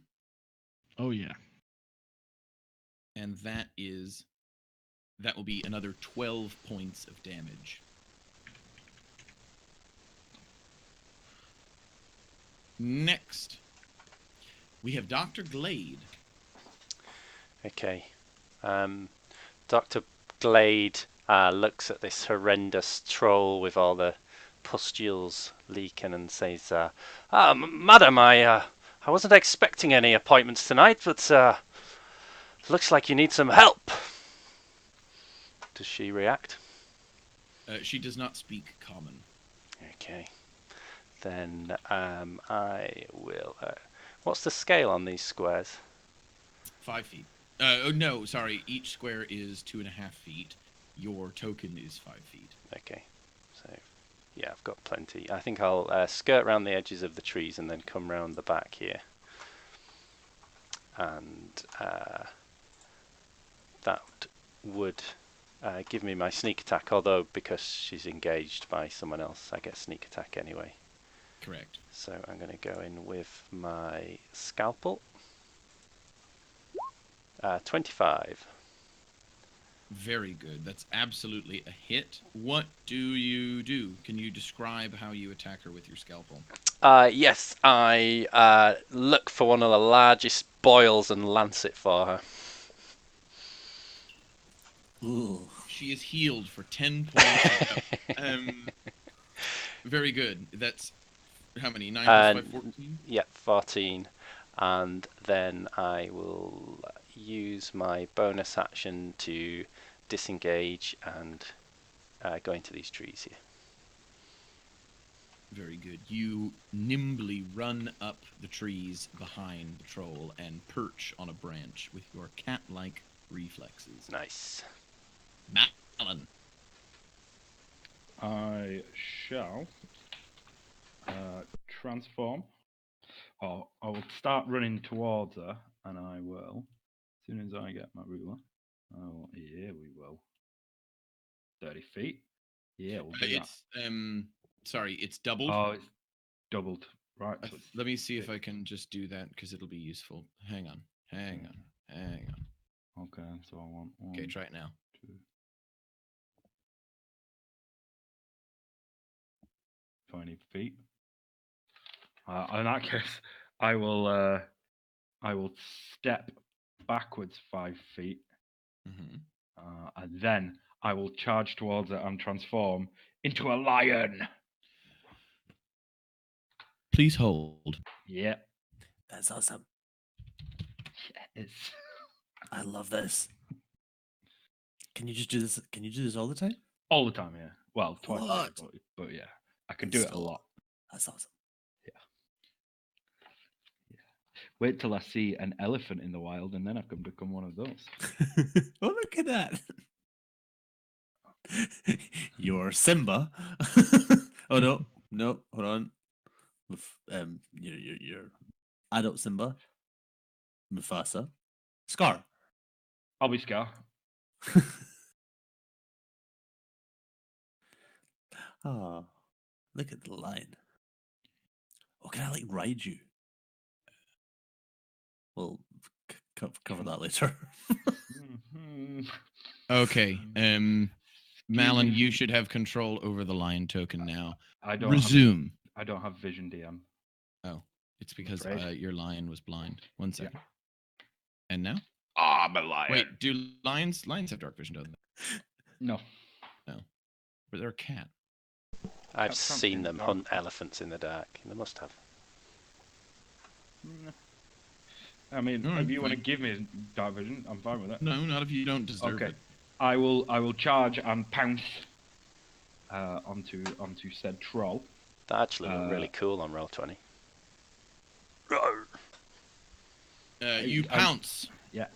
Oh yeah. And that will be another 12 points of damage. Next, we have Dr. Glade. Okay. Dr. Glade looks at this horrendous troll with all the pustules leaking and says, Madam, I wasn't expecting any appointments tonight, but looks like you need some help. Does she react? She does not speak common. Okay. Then I will... what's the scale on these squares? 5 feet. Oh, no, sorry. Each square is 2.5 feet. Your token is 5 feet. Okay. So, yeah, I've got plenty. I think I'll skirt around the edges of the trees and then come round the back here. And that would give me my sneak attack, although because she's engaged by someone else, I get sneak attack anyway. Correct. So I'm going to go in with my scalpel. 25. Very good. That's absolutely a hit. What do you do? Can you describe how you attack her with your scalpel? Yes, I look for one of the largest boils and lance it for her. Ooh. She is healed for 10 points. Very good. That's how many? 9 plus 5, 14? Yeah, 14. And then I will use my bonus action to disengage and go into these trees here. Very good. You nimbly run up the trees behind the troll and perch on a branch with your cat-like reflexes. Nice. Malin. I shall transform. I will start running towards her, and I will, as soon as I get my ruler, here we will. 30 feet. Yeah, we'll do that. It's, sorry, it's doubled. Oh, it's doubled. Right. So Let me see if I can just do that because it'll be useful. Hang on. okay, so I want one, Okay, try it now. 2, 20 feet. In that case, I will step backwards 5 feet, Hmm. and then I will charge towards it and transform into a lion. Please hold. Yeah, That's awesome. yes. I love this. Can you just do this? Can you do this all the time? All the time, yeah. Well, twice a day, What? but yeah, I can do it a lot. That's awesome. Wait till I see an elephant in the wild, and then I can become one of those. Oh, look at that. You're Simba. Oh no, hold on. You're adult Simba, Mufasa, Scar. I'll be Scar. Oh, look at the line. Oh, can I like ride you? We'll cover that later. Mhm. Okay. Malin, me. you should have control over the lion token now. I don't Resume. I don't have vision, DM. Oh, it's because afraid. your lion was blind. 1 second. And now? Ah, I'm a lion. Wait, do lions have dark vision, don't they? No. But they're a cat. I've Cats can't see seen in the them dark. hunt elephants in the dark. They must have. I mean, Alright, if you want to fine. give me dark vision, I'm fine with it. No, not if you don't deserve Okay. it. I will charge and pounce onto said troll. That actually looked really cool on Roll20. You pounce. Yeah.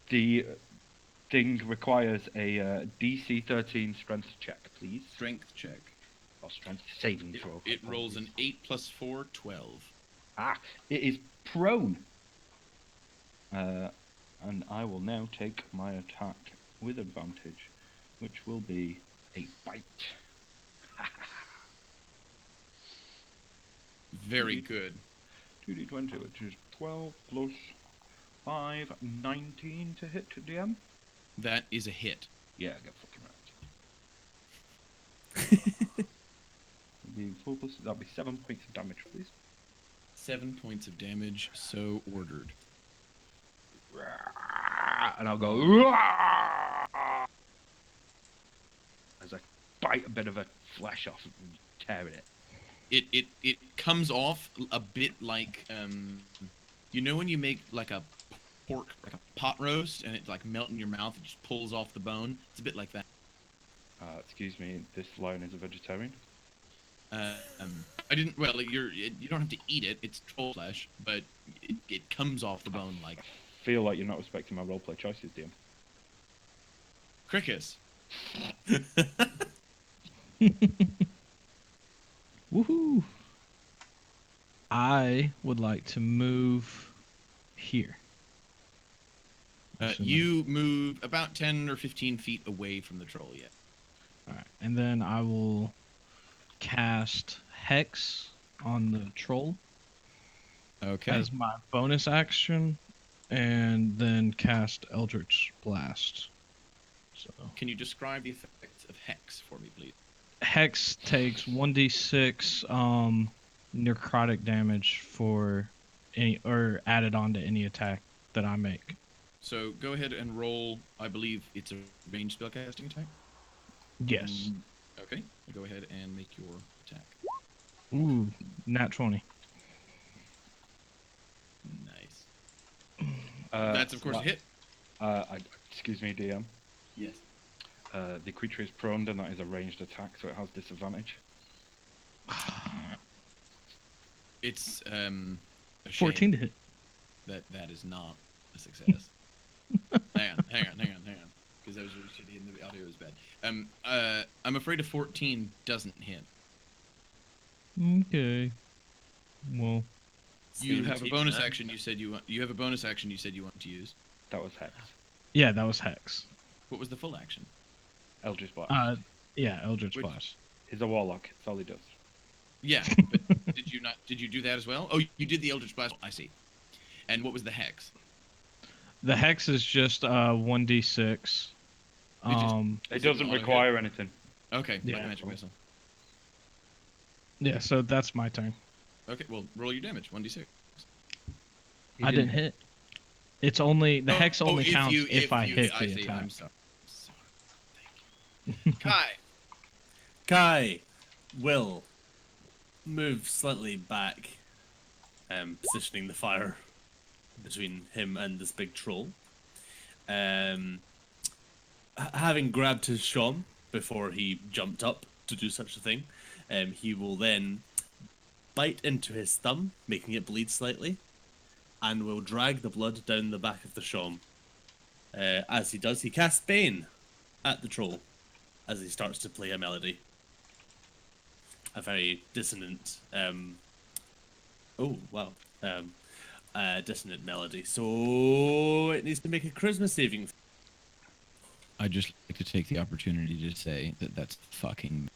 The thing requires a DC 13 strength check, please. Strength check. Or strength saving throw. It rolls an 8 plus 4, 12. Ah, it is prone. And I will now take my attack with advantage, which will be a bite. Very good. 2d20, which is 12 plus 5, 19 to hit DM. That is a hit. Yeah, get fucking right. Be 4 plus, that'll be 7 points of damage, please. 7 points of damage, so ordered. And I'll go as I bite a bit of a flesh off and tear it. It comes off a bit like you know when you make like a pork, like a pot roast, and it like melt in your mouth, it just pulls off the bone. It's a bit like that. Excuse me, this lion is a vegetarian. I didn't. Well, you don't have to eat it. It's troll flesh, but it comes off the bone like. Feel like you're not respecting my roleplay choices, DM. Cricus. Woohoo! I would like to move here. You move about 10 or 15 feet away from the troll yet. Alright, and then I will cast Hex on the troll Okay. as my bonus action, and then cast Eldritch Blast. So Can you describe the effects of Hex for me, please? Hex takes 1d6 necrotic damage for any, or added on to any attack that I make. So go ahead and roll. I believe it's a ranged spellcasting attack. Yes. Okay. Go ahead and make your attack. Ooh, nat 20. Nice. That's of course a hit. Excuse me, DM. Yes. The creature is prone, and that is a ranged attack, so it has disadvantage. It's a shame 14 to hit. that is not a success. hang on, because that was really shitty and the audio was bad. I'm afraid a 14 doesn't hit. Okay. Well, You have a bonus action. You said you want. You have a bonus action. You said you want to use. That was Hex. yeah, that was Hex. What was the full action? Eldritch Blast. Yeah, Eldritch Which- Blast. He's a warlock. That's all he does. Yeah, but did you not? Did you do that as well? Oh, you did the Eldritch Blast. I see. And what was the hex? The hex is just 1d6. It just- It Is it doesn't an auto require anything. Okay, like Yeah. a magic missile. Yeah, so that's my turn. Okay, well, roll your damage. 1d6. I didn't hit. It's only the hex only if counts you, if I you, hit I the see. attack. I'm sorry. Thank you. Kai. Kai will move slightly back, positioning the fire between him and this big troll. Having grabbed his shom before he jumped up to do such a thing, he will then bite into his thumb, making it bleed slightly, and will drag the blood down the back of the shom. As he does, he casts Bane at the troll as he starts to play a melody. A very dissonant, dissonant melody. So it needs to make a charisma saving. I'd just like to take the opportunity to say that that's fucking.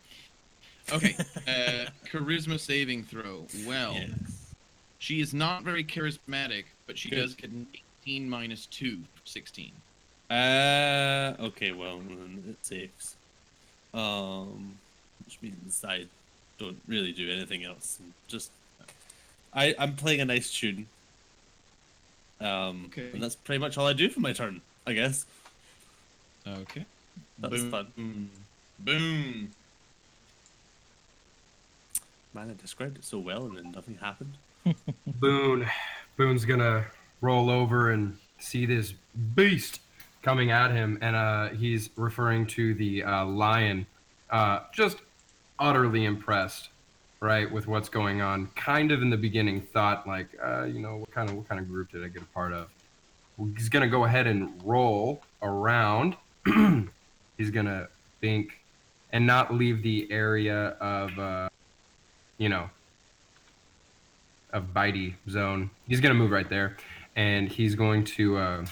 Okay, charisma saving throw. Well, Yes. she is not very charismatic, but she Good. does get an 18 minus 2, 16. Okay, well, then it saves. Which means I don't really do anything else. I'm playing a nice tune. Okay. And that's pretty much all I do for my turn, I guess. Okay. That's Boom. fun. Boom. Man, I described it so well and then nothing happened. Boone's gonna roll over and see this beast coming at him, and he's referring to the lion. Just utterly impressed, right, with what's going on. Kind of in the beginning thought like, what kind of group did I get a part of? He's gonna go ahead and roll around. He's gonna think and not leave the area of of bitey zone. He's gonna move right there, and he's going to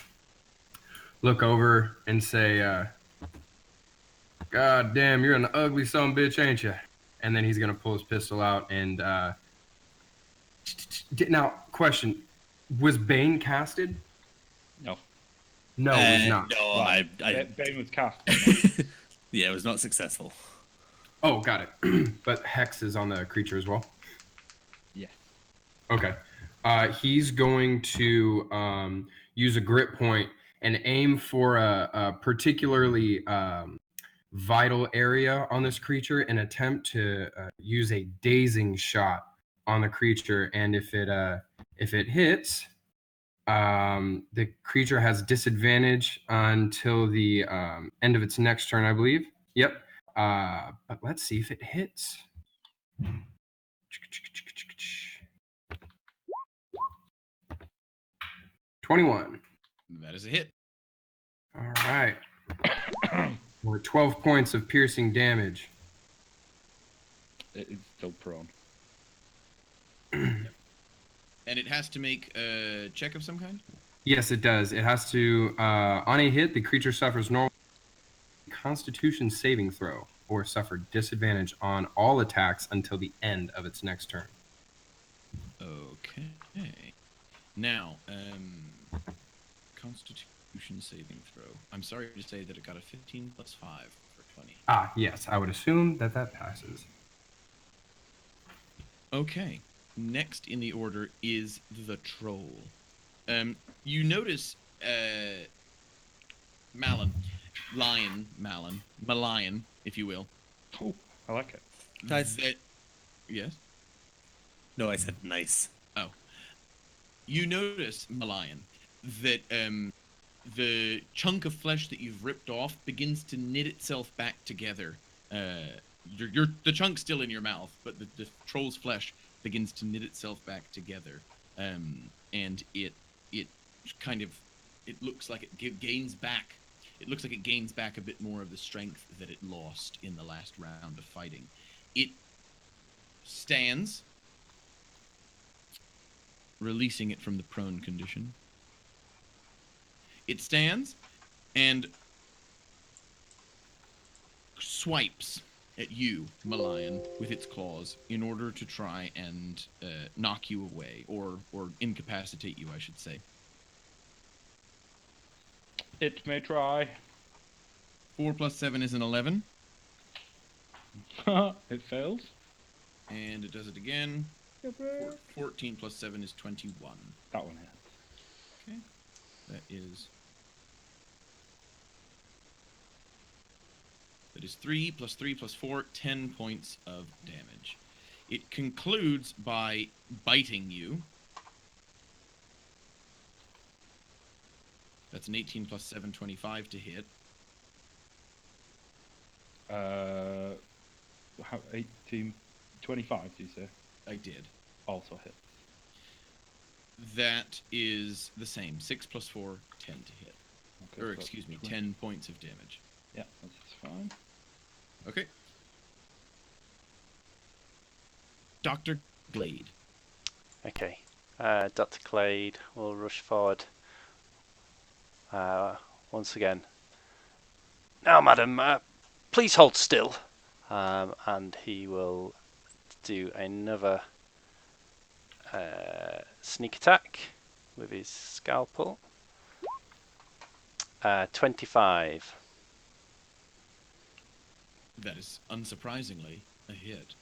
look over and say, "God damn, you're an ugly son of a bitch, ain't you?" And then he's gonna pull his pistol out and now question: was Bane casted? No. No, it was not. No, Well, I Bane was cast. yeah, it was not successful. Oh, got it. But Hex is on the creature as well. Yeah. Okay. He's going to use a grip point and aim for a particularly vital area on this creature and attempt to use a dazing shot on the creature. And if it hits, the creature has disadvantage until the end of its next turn, I believe. Yep. But let's see if it hits. 21. That is a hit. All right. We're at 12 points of piercing damage. It is still prone. And it has to make a check of some kind? Yes, it does. It has to, on a hit, the creature suffers normal Constitution saving throw or suffer disadvantage on all attacks until the end of its next turn. Okay. Now, Constitution saving throw. I'm sorry to say that it got a 15 plus 5 for 20. Ah, yes, I would assume that passes. Okay. Next in the order is the troll. You notice Malin, if you will. Oh, I like it. Nice. Yes? No, I said nice. Oh. You notice, Malayan, that the chunk of flesh that you've ripped off begins to knit itself back together. The chunk's still in your mouth, but the troll's flesh begins to knit itself back together. And it kind of, it looks like it gains back. It looks like it gains back a bit more of the strength that it lost in the last round of fighting. It stands, releasing it from the prone condition. It stands and swipes at you, Malayan, with its claws in order to try and knock you away, or incapacitate you, I should say. It may try. 4 plus 7 is an 11, It fails. and it does it again. 14 plus 7 is 21. That one hits. Okay, that is 3 plus 3 plus 4, 10 points of damage. It concludes by biting you. That's an 18 plus 7, 25 to hit. How 18, 25? Do you say? I did. Also hit. That is the same. 6 plus 4, 10 to hit. Okay, Or so excuse me, 20. 10 points of damage. Yeah, that's fine. Okay. Dr. Glade. Okay. Dr. Glade will rush forward once again. Now, madam, please hold still. And he will do another sneak attack with his scalpel. 25. That is unsurprisingly a hit.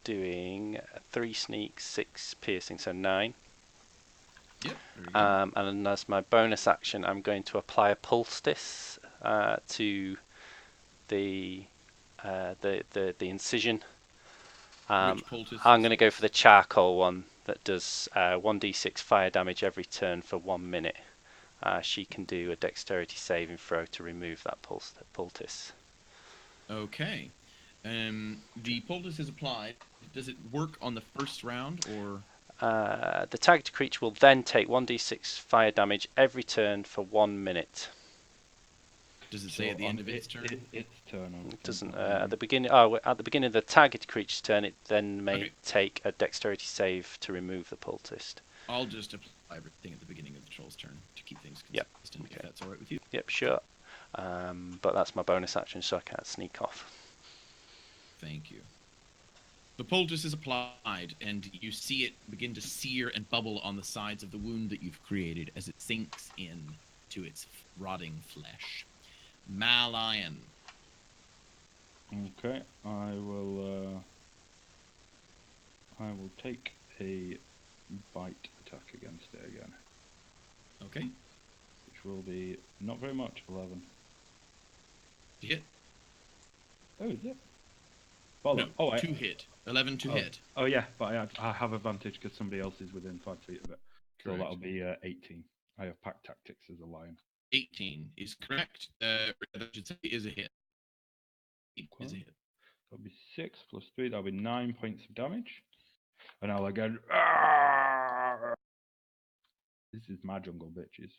Doing 3 sneak, 6 piercing, so 9. Yep. Very good. And as my bonus action, I'm going to apply a poultice to the incision. Which poultice? I'm going to go for the charcoal one that does 1d6 fire damage every turn for 1 minute. She can do a dexterity saving throw to remove that poultice. Okay. The poultice is applied. Does it work on the first round, or? The targeted creature will then take 1d6 fire damage every turn for 1 minute. Does it say at the end of its turn? Its turn. It doesn't. At the beginning of the targeted creature's turn, it then may Okay. take a dexterity save to remove the poultice. I'll just apply everything at the beginning of the troll's turn to keep things Yep. consistent, Okay. if that's all right with you. Yep, sure. But that's my bonus action, so I can't sneak off. Thank you. The poultice is applied, and you see it begin to sear and bubble on the sides of the wound that you've created as it sinks in to its rotting flesh. Malayan. Okay, I will take a bite attack against it again, Okay. which will be not very much. 11. To hit. Oh, is it? Well, No, to hit. 11 to hit. Oh yeah, but I have advantage because somebody else is within 5 feet of it. So Correct. that'll be 18. I have pack tactics as a lion. 18 is correct. I should say is a hit. Is a hit. That'll be 6 plus 3. That'll be 9 points of damage. And I'll again. Arrgh! This is my jungle, bitches.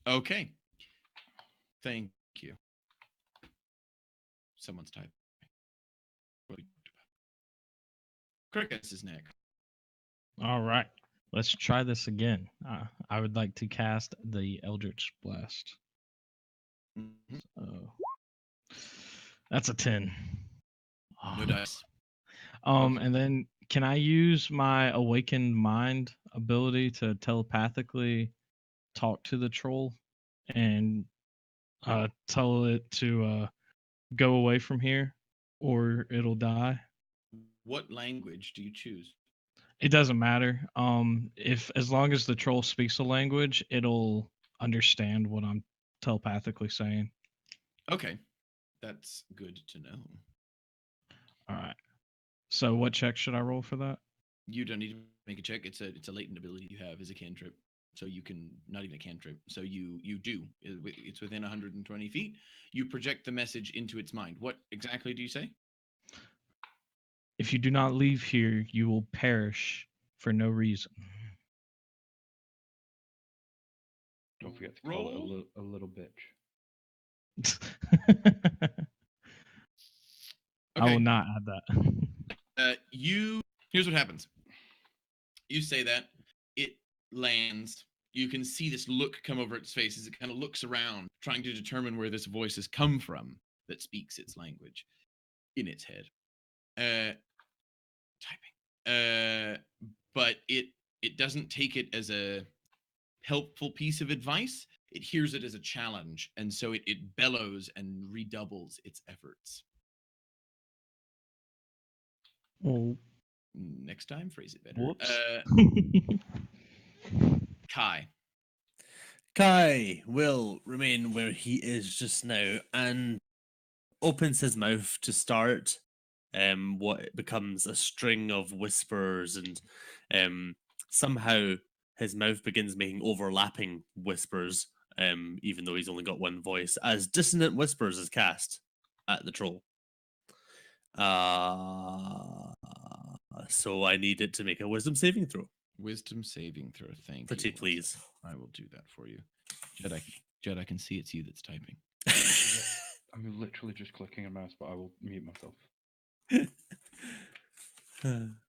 Okay. Thank you. Someone's typing. Crickets is next. All right. Let's try this again. I would like to cast the Eldritch Blast. Mhm. Oh, that's a 10. No dice. And then can I use my Awakened Mind ability to telepathically talk to the troll and tell it to go away from here or it'll die? What language do you choose? It doesn't matter. If as long as the troll speaks a language, it'll understand what I'm telepathically saying. Okay. That's good to know. All right. So what check should I roll for that? You don't need to make a check. It's a latent ability you have as a cantrip. So you can, not even a cantrip. So you do. It's within 120 feet. You project the message into its mind. What exactly do you say? If you do not leave here, you will perish for no reason. Don't forget to call it a little bitch. I will Okay. not add that. Here's what happens. You say that, it lands. you can see this look come over its face as it kind of looks around, trying to determine where this voice has come from that speaks its language in its head. Typing. But it doesn't take it as a helpful piece of advice. It hears it as a challenge, and so it bellows and redoubles its efforts. Oh, Next time, phrase it better. whoops. Kai. Kai will remain where he is just now and opens his mouth to start what becomes a string of whispers, and somehow his mouth begins making overlapping whispers, even though he's only got one voice, as dissonant whispers is cast at the troll. So I need it to make a wisdom saving throw. Wisdom saving throw. Thank you. Pretty please. I will do that for you. Jed, I can see it's you that's typing. I'm literally just clicking a mouse, but I will mute myself.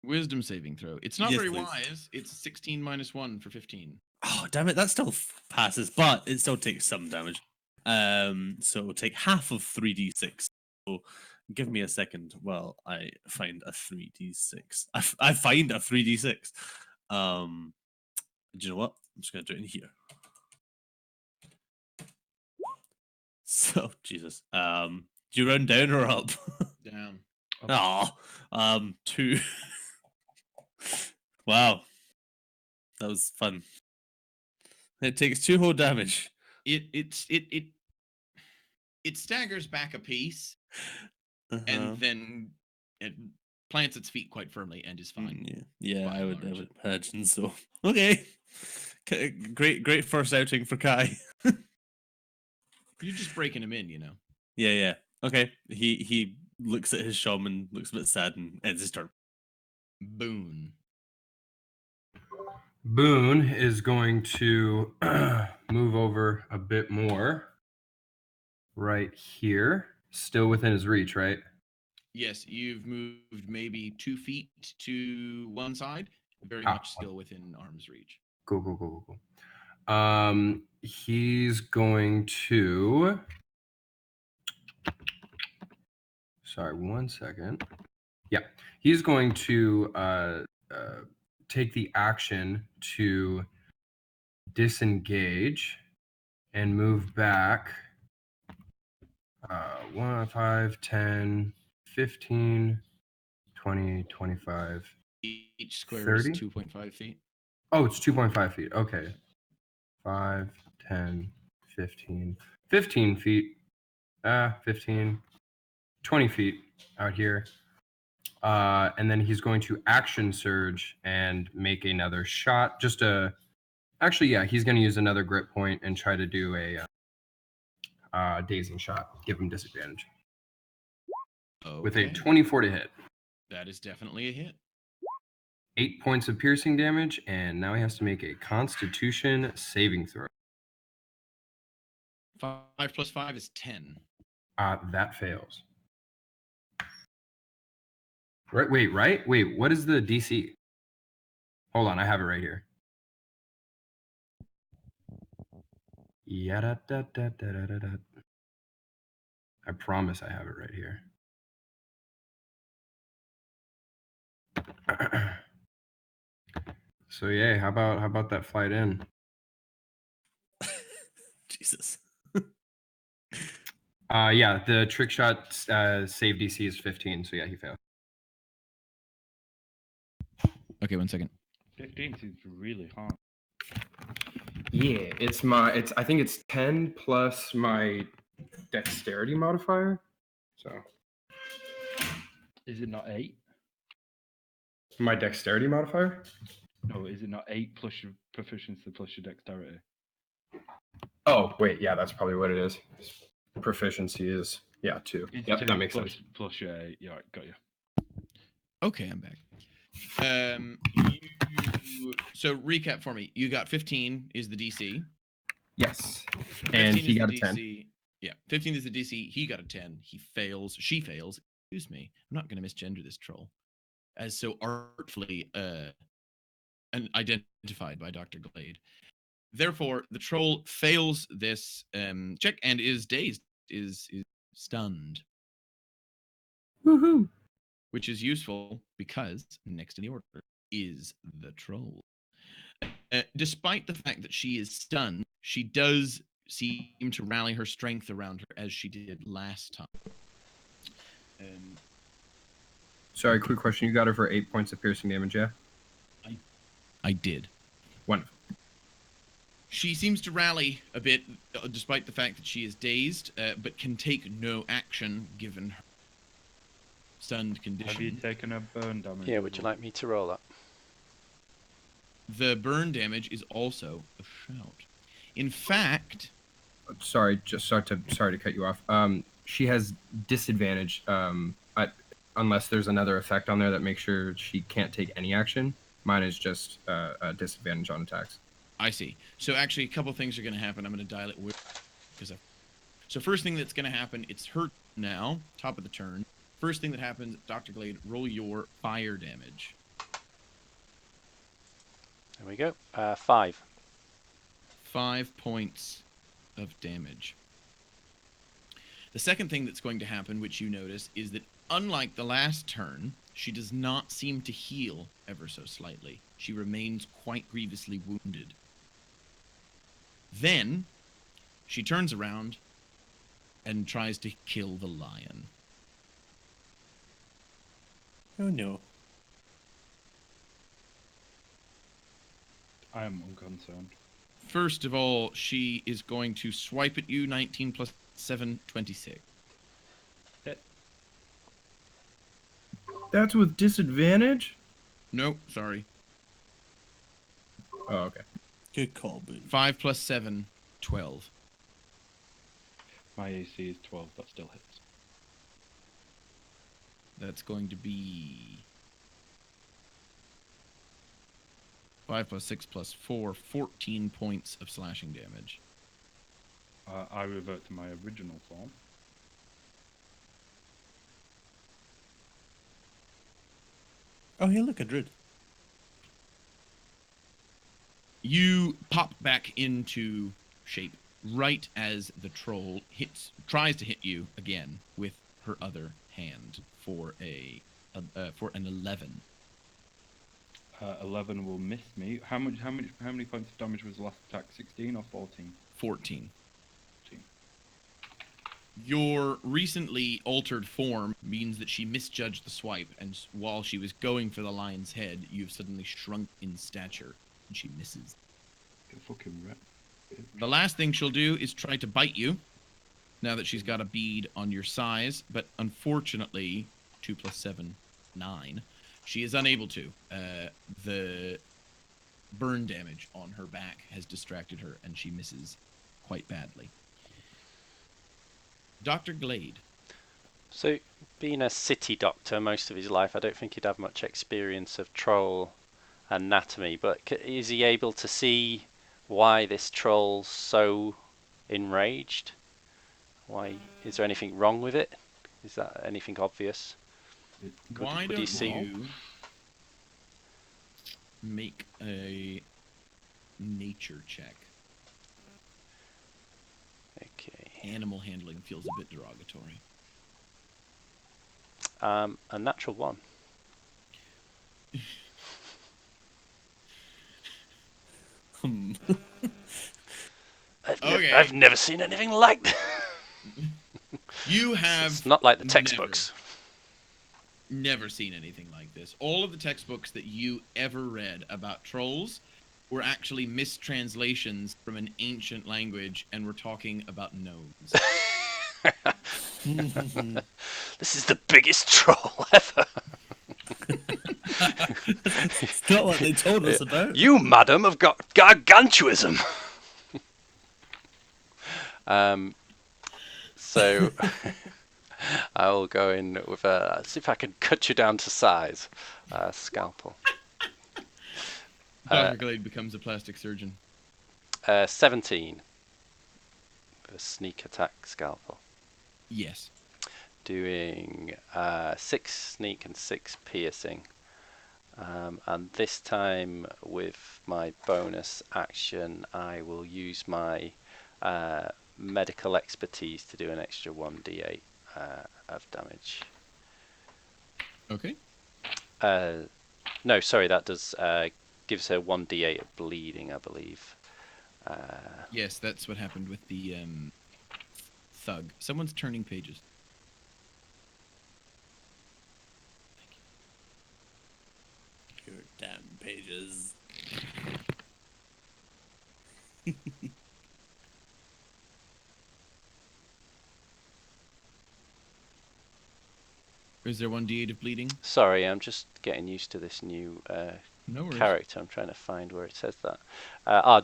Wisdom saving throw. It's not Yes, very please. wise. It's 16 minus 1 for 15. Oh, damn it. That still passes, but it still takes some damage. So it'll take half of 3d6. So give me a second while I find a 3d6. I find a 3d6. Do you know what? I'm just going to do it in here. So, Jesus. Do you round down or up? Down. Oh, 2. Wow. That was fun. It takes 2 whole damage. It staggers back a piece and then it plants its feet quite firmly and is fine. Yeah, by I and would large. imagine so. Okay. Great first outing for Kai. You're just breaking him in, you know. Yeah. Okay. He looks at his shaman, looks a bit sad, and ends his turn. Boone. Boone is going to move over a bit more right here, still within his reach, right? Yes, you've moved maybe 2 feet to one side, very Ah. much still within arm's reach. Cool. He's going to. Sorry, 1 second. Yeah, he's going to take the action to disengage and move back 1, 5, 10, 15, 20, 25. Each square 30? is 2.5 feet. Oh, it's 2.5 feet. Okay. 5, 10, 15. 15 feet. 15. 20 feet out here. And then he's going to action surge and make another shot. Actually, yeah, he's going to use another grit point and try to do a dazing shot. Give him disadvantage. Okay. With a 24 to hit. That is definitely a hit. 8 points of piercing damage, and now he has to make a Constitution saving throw. 5 plus 5 is 10. That fails. Right? Wait, what is the DC? Hold on, I have it right here. Yada-da-da-da-da-da. I promise I have it right here. So yeah, how about that flight in? Jesus. Yeah, the trick shot save DC is 15, so yeah, he failed. Okay, 1 second. 15 seems really hard. Yeah, I think it's 10 plus my dexterity modifier. So Is it not 8? my dexterity modifier? No, is it not 8 plus your proficiency plus your dexterity? Oh, wait, yeah, that's probably what it is. Proficiency is 2. It's Yep, 2 that makes plus, sense. plus your 8. Yeah, got you. Okay, I'm back. So recap for me. You got 15 is the DC. Yes. And he got a 10. DC. Yeah, 15 is the DC. He got a 10. He fails. She fails. Excuse me. I'm not going to misgender this troll. As so artfully and identified by Dr. Glade. Therefore, the troll fails this check and is dazed, is stunned, Woohoo! which is useful because next in the order is the troll. Despite the fact that she is stunned, she does seem to rally her strength around her as she did last time. Sorry, quick question. You got her for 8 points of piercing damage, yeah? I did. Wonderful. She seems to rally a bit, despite the fact that she is dazed, but can take no action given her stunned condition. Have you taken a burn damage? Yeah, would you like me to roll that? The burn damage is also a shout. In fact, Sorry, sorry to cut you off. She has disadvantage. Unless there's another effect on there that makes sure she can't take any action. Mine is just a disadvantage on attacks. I see. So actually, a couple things are going to happen. I'm going to dial it with because So first thing that's going to happen, it's her now, top of the turn. First thing that happens, Dr. Glade, roll your fire damage. There we go. 5. 5 points of damage. The second thing that's going to happen, which you notice, is that unlike the last turn, she does not seem to heal ever so slightly. She remains quite grievously wounded. Then, she turns around and tries to kill the lion. Oh no. I am unconcerned. First of all, she is going to swipe at you. 19 plus 7, 26. That's with disadvantage? Nope, sorry. Oh, okay. Good call, Boone. 5 plus 7, 12. My AC is 12. That still hits. That's going to be 5 plus 6 plus 4, 14 points of slashing damage. I revert to my original form. Oh, hey, look, a druid. You pop back into shape right as the troll tries to hit you again with her other hand for an 11. 11 will miss me. How many points of damage was the last attack? 16 or 14? 14. 14. Your recently altered form means that she misjudged the swipe, and while she was going for the lion's head, you've suddenly shrunk in stature, and she misses. Get fucking wrecked. The last thing she'll do is try to bite you, now that she's got a bead on your size, but unfortunately, 2 plus 7, 9, she is unable to. The burn damage on her back has distracted her, and she misses quite badly. Dr. Glade. So, being a city doctor most of his life, I don't think he'd have much experience of troll anatomy, but is he able to see why this troll's so enraged? Why is there anything wrong with it? Is that anything obvious? Why would you don't see- you make a nature check? Okay. Animal handling feels a bit derogatory. A natural 1. Hmm. Okay. I've never seen anything like that. You have It's not like the textbooks. never seen anything like this. All of the textbooks that you ever read about trolls were actually mistranslations from an ancient language, and we're talking about gnomes. This is the biggest troll ever. It's not what they told us about. You, madam, have got gargantuism. So I will go in with see if I can cut you down to size. Scalpel. Dr. Glade becomes a plastic surgeon. 17. With a sneak attack scalpel. Yes. Doing 6 sneak and 6 piercing. And this time, with my bonus action, I will use my medical expertise to do an extra 1d8 of damage. Okay. No, sorry, that does gives her 1d8 of bleeding, I believe. Yes, that's what happened with the thug. Someone's turning pages. Your damn pages. Is there 1d8 of bleeding? Sorry, I'm just getting used to this new No worries. character. I'm trying to find where it says that.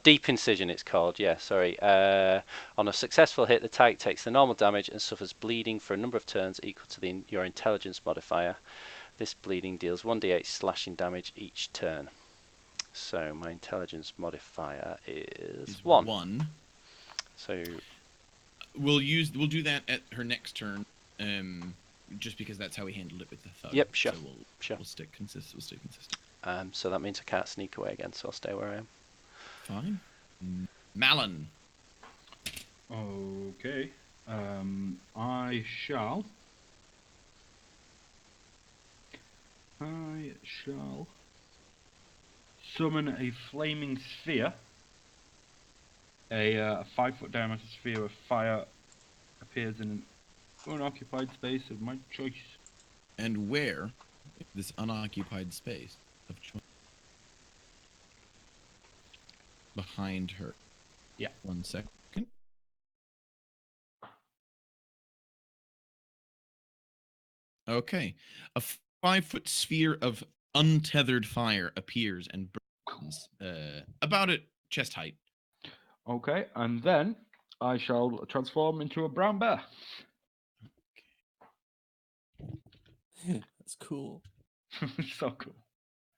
Deep Incision it's called. Yeah, sorry. On a successful hit, the target takes the normal damage and suffers bleeding for a number of turns equal to your intelligence modifier. This bleeding deals 1d8 slashing damage each turn. So my intelligence modifier is 1. 1. So We'll do that at her next turn. Just because that's how we handled it with the thug. Yep, sure. So Sure. we'll stay consistent. so that means I can't sneak away again, so I'll stay where I am. Fine. Malin. Okay. I shall summon a flaming sphere. A 5-foot diameter sphere of fire appears in an unoccupied space of my choice. And where this unoccupied space of choice? Behind her. Yeah. 1 second. Okay. A 5-foot sphere of untethered fire appears and burns about at chest height. Okay, and then I shall transform into a brown bear. That's cool. It's so cool.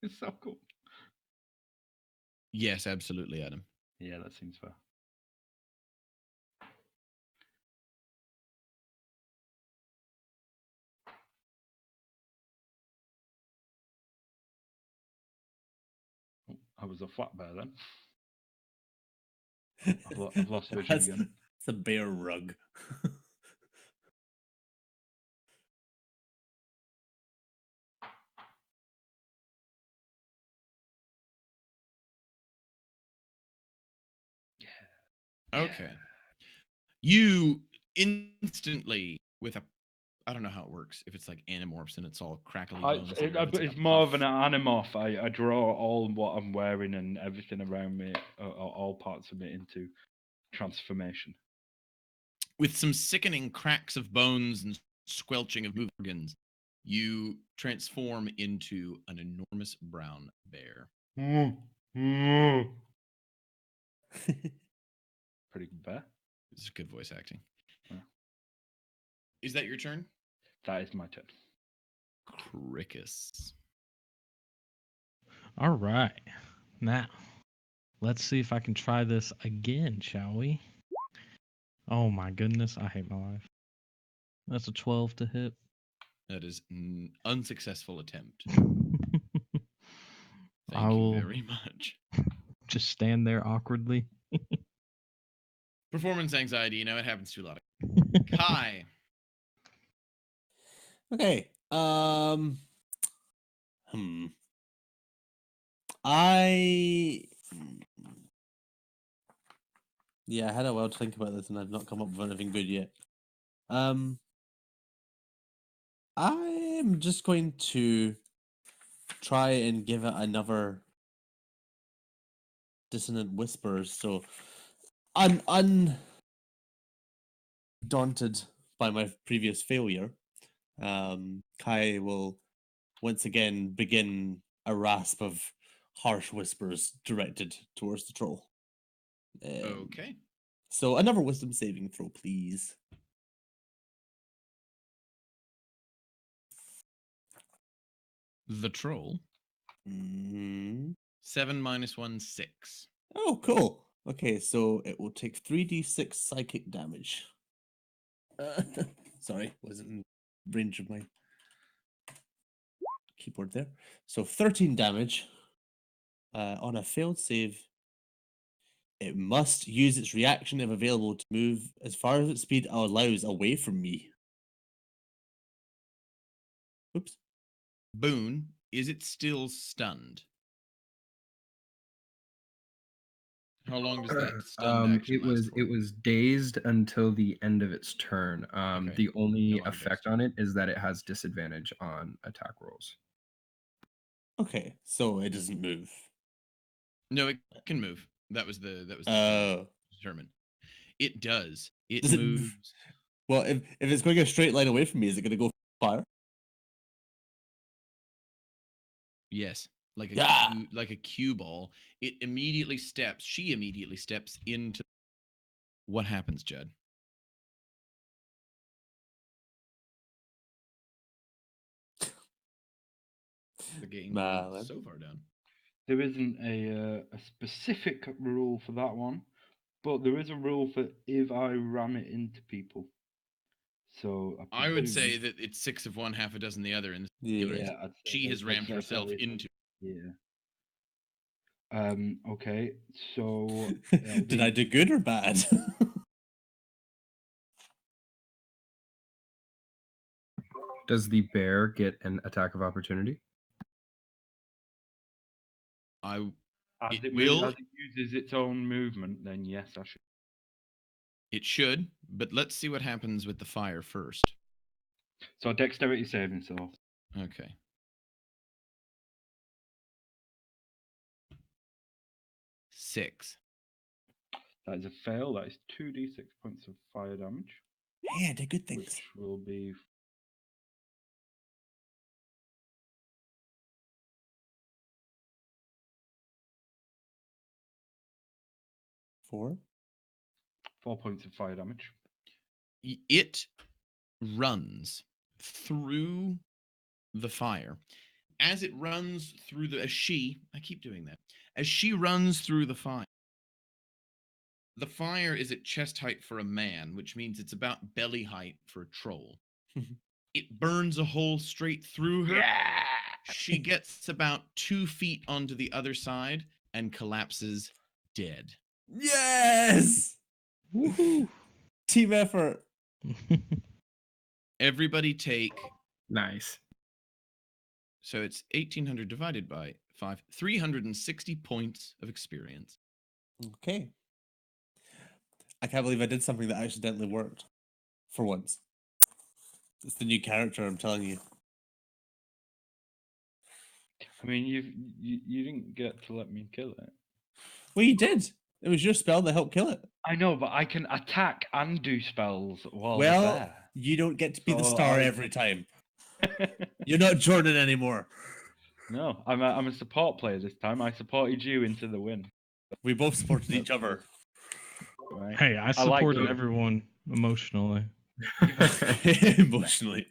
It's so cool. Yes, absolutely, Adam. Yeah, that seems fair. I was a flat bear then. I've lost vision That's, again. it's a bear rug. Okay. You instantly, with a, I don't know how it works. If it's like Animorphs and it's all crackly bones. or if it's like It's a more of puff. an animorph. I draw all what I'm wearing and everything around me, all parts of it, into transformation. With some sickening cracks of bones and squelching of moving organs, you transform into an enormous brown bear. Pretty good bear. This is good voice acting. Yeah. Is that your turn? That is my turn. Cricus. All right. Now, let's see if I can try this again, shall we? Oh my goodness, I hate my life. That's a 12 to hit. That is an unsuccessful attempt. I Thank you will very much. just stand there awkwardly. Performance anxiety, it happens to a lot of Kai. Okay. I Yeah, I had a while to think about this and I've not come up with anything good yet. I'm just going to try and give it another dissonant whispers. So I'm undaunted by my previous failure. Kai will once again begin a rasp of harsh whispers directed towards the troll. Okay. So another wisdom saving throw, please. The troll. 7 minus 1, 6. Oh, cool. Okay, so it will take 3d6 psychic damage. Sorry, wasn't in range of my. keyboard there. So 13 damage. On a failed save, it must use its reaction if available to move as far as its speed allows away from me. Oops. Boone, is it still stunned? How long does that stunned action last for? It was dazed until the end of its turn. Okay. The only No longer effect dazed. on it is that it has disadvantage on attack rolls. Okay, so it doesn't move. No, it can move. That was the thing Oh. determined. It does. It Does it moves. Well, if it's going a straight line away from me, is it going to go fire? Yes, like a Yeah. like a cue ball. It immediately steps. She immediately steps into. What happens, Judd? The game Man. is so far down. There isn't a specific rule for that one, but there is a rule for if I ram it into people. So I would say that it's 6 of one, half a dozen the other. In this particular Yeah. instance. I'd say She has rammed herself into. Yeah. Okay. So Did I do good or bad? Does the bear get an attack of opportunity? as It it will. as it uses its own movement, then yes, I should. It should, but let's see what happens with the fire first. So dexterity saving throw. Okay. Six. That is a fail. That is 2d6 points of fire damage, Yeah, I did good things. which will be 4. 4 points of fire damage. It runs through the fire. As it runs through the I keep doing that. As she runs through the fire is at chest height for a man, which means it's about belly height for a troll. It burns a hole straight through her. Yeah. She gets about 2 feet onto the other side and collapses dead. Yes! Woohoo! Team effort. Everybody take, Nice. so it's 1800 divided by 5, 360 points of experience. Okay. I can't believe I did something that accidentally worked. For once. It's the new character, I'm telling you. I mean, you didn't get to let me kill it. Well, you did. It was your spell that helped kill it. I know, but I can attack and do spells while Well, they're you don't get to be the So star I- every time. there. You're not Jordan anymore. No, I'm a support player this time. I supported you into the win. We both supported each other. Right. Hey, I like supported those. everyone emotionally. Emotionally.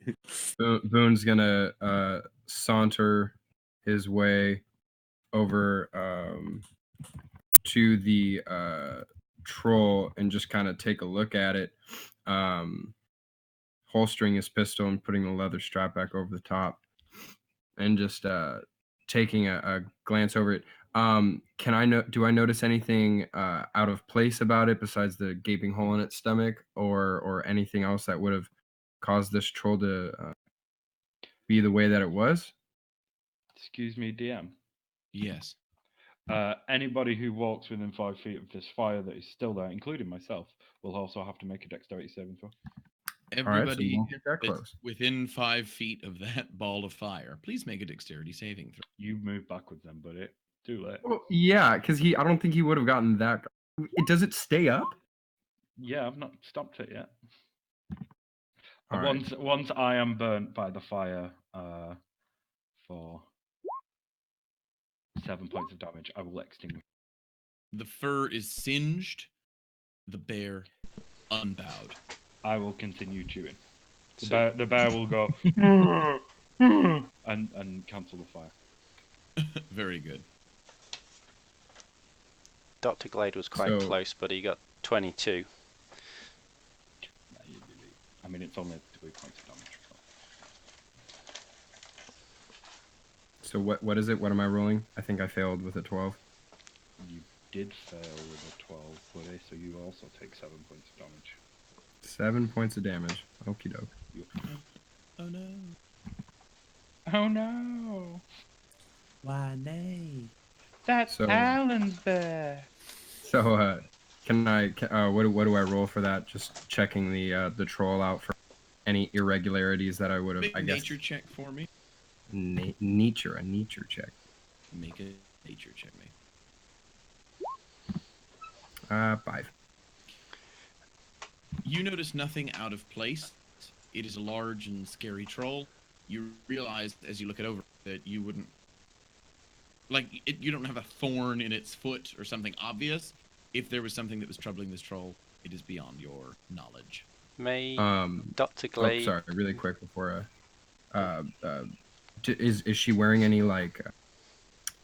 Boone's gonna saunter his way over to the troll and just kind of take a look at it, holstering his pistol and putting the leather strap back over the top, and just taking a glance over it. Do I notice anything out of place about it besides the gaping hole in its stomach, or anything else that would have caused this troll to be the way that it was? Excuse me, DM. Yes. Anybody who walks within 5 feet of this fire that is still there, including myself, will also have to make a dexterity saving throw. Everybody won't get that that's close. within 5 feet of that ball of fire, please make a dexterity saving throw. You move backwards then, buddy. Too late. Well, yeah, because I don't think he would have gotten that. Does it stay up? Yeah, I've not stopped it yet. All right. Once I am burnt by the fire for 7 points of damage, I will extinguish. The fur is singed, the bear unbowed. I will continue chewing. So- The bear will go and cancel the fire. Very good. Dr. Glade was quite So- close, but he got 22. I mean, it's only 3 points of damage. So. So what is it? What am I rolling? I think I failed with a 12. You did fail with a 12, buddy, so you also take 7 points of damage. 7 points of damage. Okie doke. Oh no. Oh no! Why nay? That's So- Alan's bear! So what do I roll for that? Just checking the troll out for any irregularities that I would have. Make I a guess nature check for me. nature check. Make a nature check, mate. 5. You notice nothing out of place. It is a large and scary troll. You realize as you look it over that you wouldn't you don't have a thorn in its foot or something obvious. If there was something that was troubling this troll, it is beyond your knowledge. May Dr. Oh, Glade. sorry. Really quick before. Is she wearing any like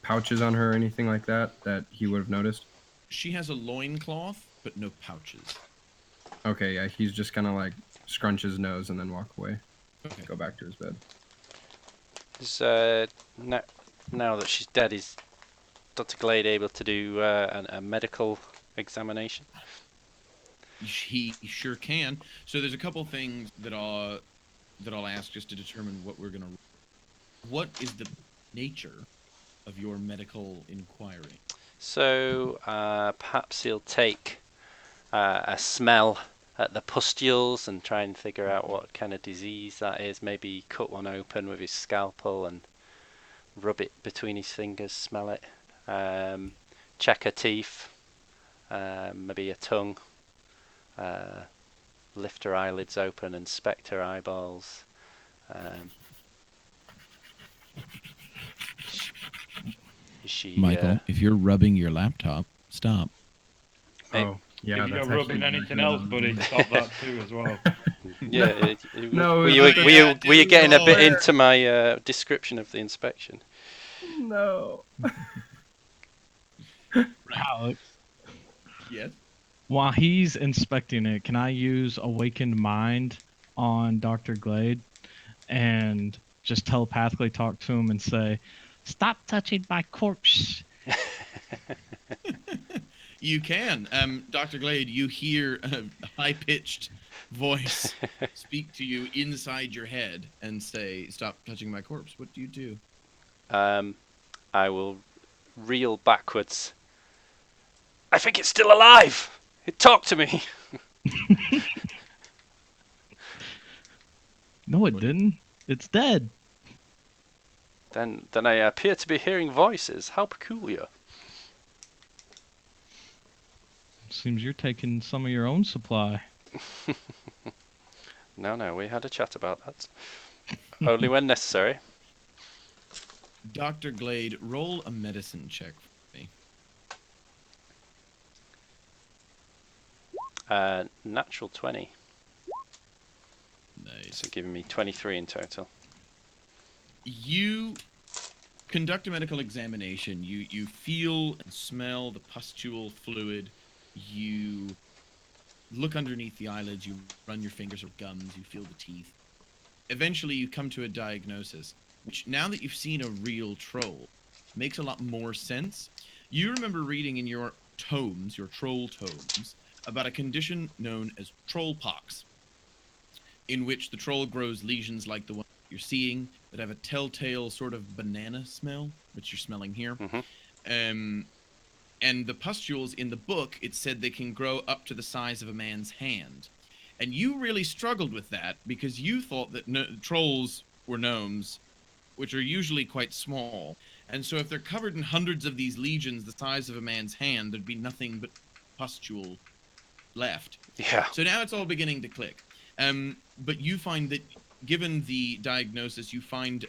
pouches on her or anything like that he would have noticed? She has a loincloth, but no pouches. Okay, yeah, he's just gonna like scrunch his nose and then walk away. Okay. Go back to his bed. Is, now that she's dead, is Dr. Glade able to do a medical examination? He sure can. So there's a couple things that I'll ask just to determine what we're gonna. What is the nature of your medical inquiry? So perhaps he'll take a smell at the pustules and try and figure out what kind of disease that is. Maybe cut one open with his scalpel and rub it between his fingers, smell it. Check her teeth, maybe her tongue. Lift her eyelids open, inspect her eyeballs. Is she Michael, if you're rubbing your laptop, stop. Hey, Oh, yeah. if you're that's rubbing actually anything exactly else, what buddy, I'm stop that too as well. yeah, No, were it's you like were you getting a bit no. into my description of the inspection? doing. No. Alex, Yes. while he's inspecting it, can I use Awakened Mind on Dr. Glade and just telepathically talk to him and say, "Stop touching my corpse"? You can. Dr. Glade, you hear a high-pitched voice speak to you inside your head and say, "Stop touching my corpse." What do you do? I will reel backwards. I think it's still alive. It talked to me. No, it didn't. It's dead. Then I appear to be hearing voices. How peculiar. Seems you're taking some of your own supply. No, we had a chat about that. Only when necessary. Dr. Glade, roll a medicine check for me. Natural 20. Nice. So giving me 23 in total. You conduct a medical examination. You feel and smell the pustule fluid. You look underneath the eyelids. You run your fingers or gums. You feel the teeth. Eventually, you come to a diagnosis, which now that you've seen a real troll, makes a lot more sense. You remember reading in your tomes, your troll tomes, about a condition known as troll pox, in which the troll grows lesions like the one you're seeing that have a telltale sort of banana smell, which you're smelling here. Mhm. And the pustules in the book, it said they can grow up to the size of a man's hand. And you really struggled with that because you thought that trolls were gnomes, which are usually quite small. And so if they're covered in hundreds of these legions the size of a man's hand, there'd be nothing but pustule left. Yeah. So now it's all beginning to click. But you find that, given the diagnosis, you find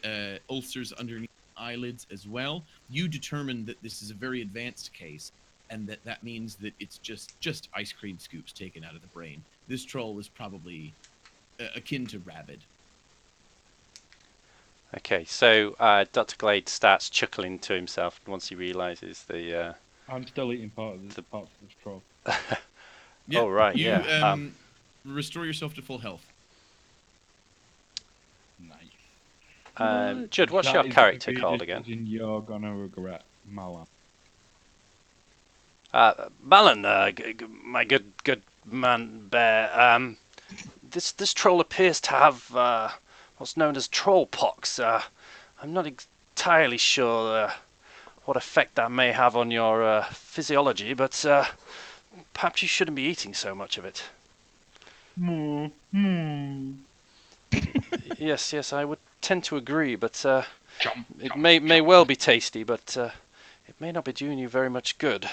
ulcers underneath the eyelids as well. You determine that this is a very advanced case, and that means that it's just ice cream scoops taken out of the brain. This troll is probably akin to rabid. Okay, so Dr. Glade starts chuckling to himself once he realizes the. I'm still eating part of this troll. Oh, right, You yeah. restore yourself to full health. Nice. Judd, what's That your is character gonna be a called again? decision you're gonna regret, Malan. Balan, my good man bear. This troll appears to have what's known as troll pox. I'm not entirely sure what effect that may have on your physiology, but perhaps you shouldn't be eating so much of it. Yes, I would tend to agree, but it may well be tasty, but it may not be doing you very much good.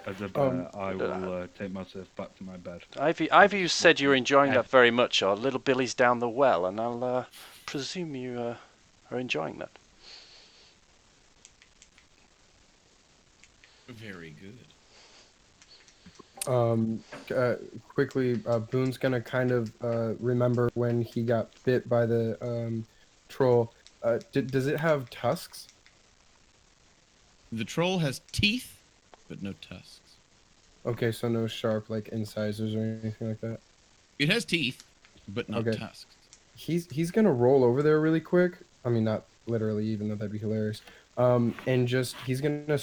As a bear, I will take myself back to my bed. Either you said you were enjoying that very much, or little Billy's down the well, and I'll presume you are enjoying that. Very good. Quickly, Boone's gonna kind of remember when he got bit by the troll. Does it have tusks? The troll has teeth, but no tusks. Okay, so no sharp like incisors or anything like that. It has teeth, but not Okay. tusks. He's gonna roll over there really quick. I mean, not literally, even though that'd be hilarious. And just he's gonna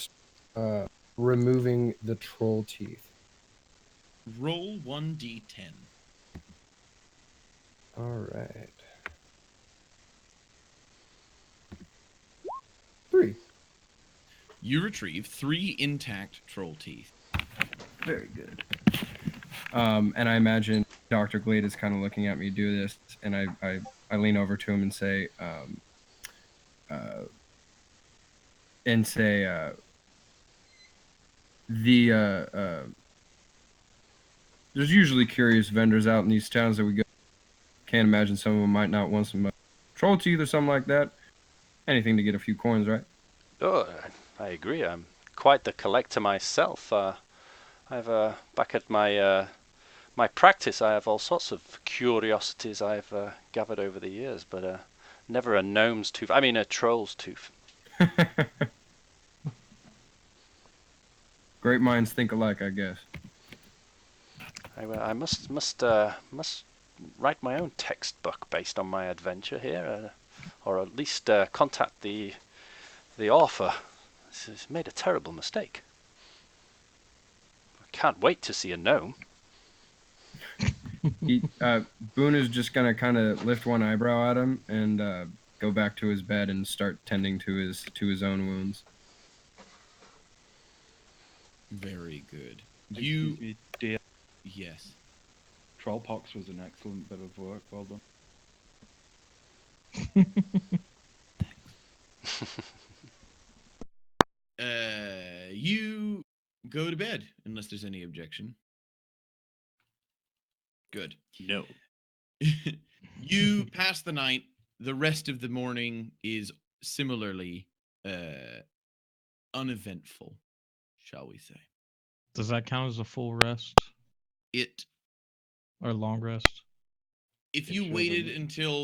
removing the troll teeth. Roll 1d10. All right. 3. You retrieve 3 intact troll teeth. Very good. And I imagine Dr. Glade is kind of looking at me do this, and I lean over to him and say, there's usually curious vendors out in these towns that we go. Can't imagine some of them might not want some troll teeth or something like that. Anything to get a few coins, right? Oh, I agree. I'm quite the collector myself. I've back at my my practice, I have all sorts of curiosities I've gathered over the years, but never a gnome's tooth. I mean, a troll's tooth. Great minds think alike, I guess. I must write my own textbook based on my adventure here, or at least contact the author. He's made a terrible mistake. I can't wait to see a gnome. Boone is just gonna kind of lift one eyebrow at him and go back to his bed and start tending to his own wounds. Very good. Excuse me, dear. Yes. Trollpox was an excellent bit of work. Well done. You go to bed unless there's any objection. Good. No. You pass the night. The rest of the morning is similarly uneventful, shall we say. Does that count as a full rest It or long rest? if It you should, waited doesn't it? until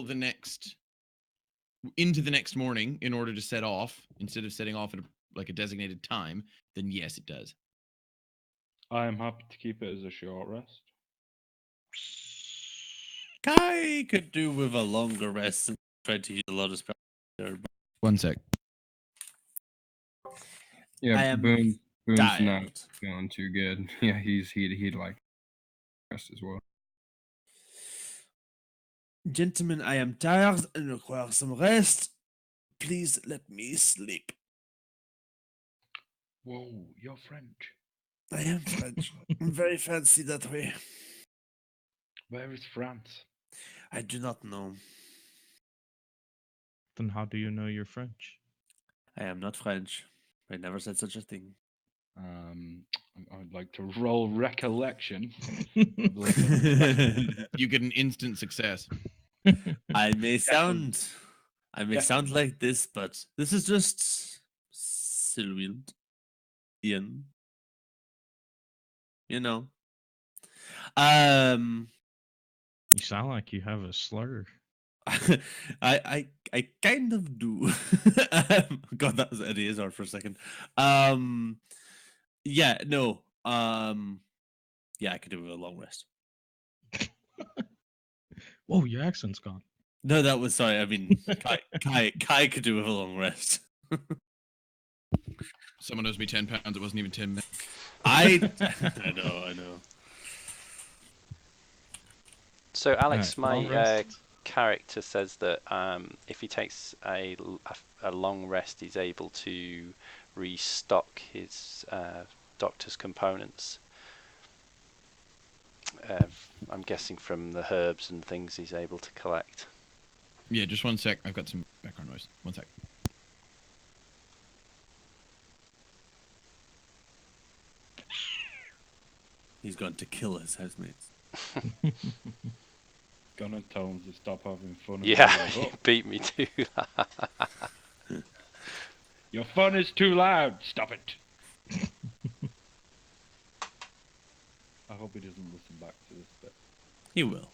into the next morning in order to set off instead of setting off at a designated time, then yes, it does. I am happy to keep it as a short rest. I could do with a longer rest and try to use a lot of spells there, but 1 sec. Yeah, I am Boone's tired. not feeling too good. Yeah, he'd like rest as well. Gentlemen, I am tired and require some rest. Please let me sleep. Whoa, you're French. I am French. I'm very fancy that way. Where is France? I do not know. Then how do you know you're French? I am not French. I never said such a thing. I would like to roll recollection. You get an instant success. I may sound like this, but this is just Sylwild. Ian. You know. You sound like you have a slur. I kind of do. God, that was Eddie Izzard for a second. Yeah, no. Yeah, I could do with a long rest. Whoa, your accent's gone. No, that was sorry. I mean, Kai could do with a long rest. Someone owes me 10 pounds. It wasn't even 10 minutes. I know. So, Alex, Alright, long my rest. character says that if he takes a long rest, he's able to restock his doctor's components. I'm guessing from the herbs and things he's able to collect. Yeah, just one sec. I've got some background noise. One sec. He's going to kill his housemates. Gonna tell him to stop having fun. and Yeah, be like, he "Oh, beat me to that. your fun is too loud. Stop it. I hope he doesn't listen back to this bit. He will.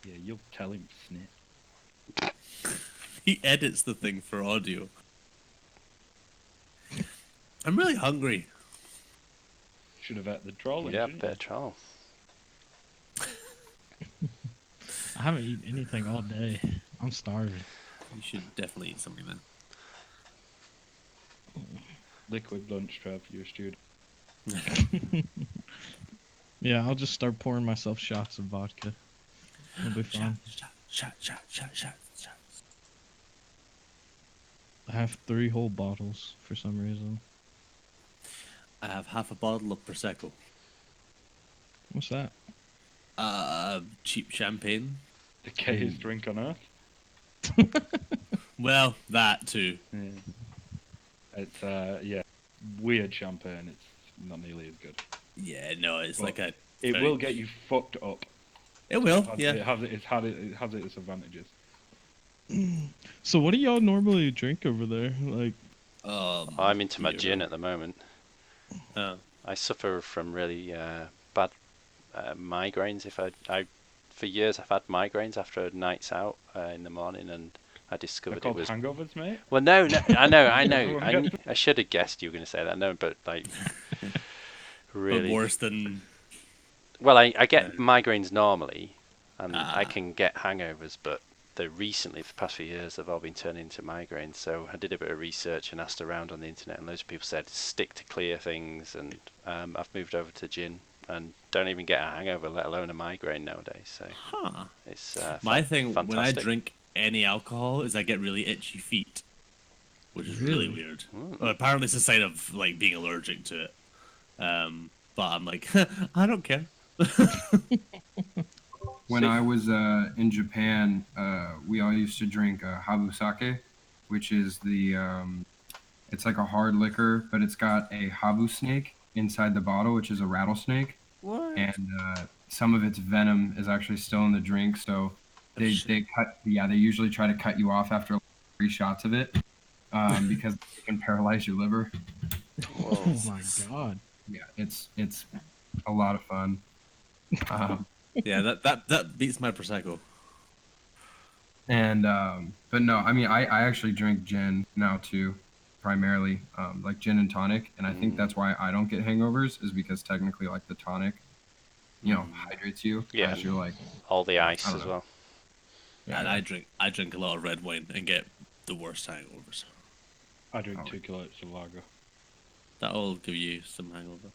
Yeah, you'll tell him, Snit. He edits the thing for audio. I'm really hungry. Should have ate the troll. Yeah, better troll. I haven't eaten anything all day. I'm starving. You should definitely eat something then. Liquid lunch, Trev. You're a student. Yeah, I'll just start pouring myself shots of vodka. It'll be fine. Shot. I have 3 whole bottles for some reason. I have half a bottle of Prosecco. What's that? Cheap champagne. The gayest drink on earth. Well, that too. Yeah. It's weird champagne. It's not nearly as good. Yeah, no, it's Well, like a. It will get you fucked up. It will, It yeah. has its advantages. So what do y'all normally drink over there? Like, I'm into my beer. gin at the moment. Oh. I suffer from really bad migraines. For years I've had migraines after nights out in the morning, and I They're discovered called it was. hangovers, mate. Well, no, I know. Everyone gets I should have guessed you were going to say that. No, but like, really. But worse than. Well, I get migraines normally, and I can get hangovers, but recently, for the past few years, they've all been turning into migraines. So I did a bit of research and asked around on the internet, and loads of people said stick to clear things, and I've moved over to gin and don't even get a hangover, let alone a migraine nowadays. So it's My thing when I fantastic. drink any alcohol is I get really itchy feet, which is really weird. Mm. Well, apparently it's a sign of like being allergic to it. But I'm like, I don't care. When I was in Japan, we all used to drink habusake, which is it's like a hard liquor, but it's got a habu snake inside the bottle, which is a rattlesnake. What? And some of its venom is actually still in the drink, so they usually try to cut you off after 3 shots of it because it can paralyze your liver. oh my god. Yeah, it's a lot of fun. Yeah, that beats my Prosecco. And but no, I mean I actually drink gin now too, primarily like gin and tonic, and I think that's why I don't get hangovers is because technically like the tonic, hydrates you as you're like all the ice don't as know. well. Yeah, and I drink a lot of red wine and get the worst hangovers. I drink 2 kilos of lager. That'll give you some hangover.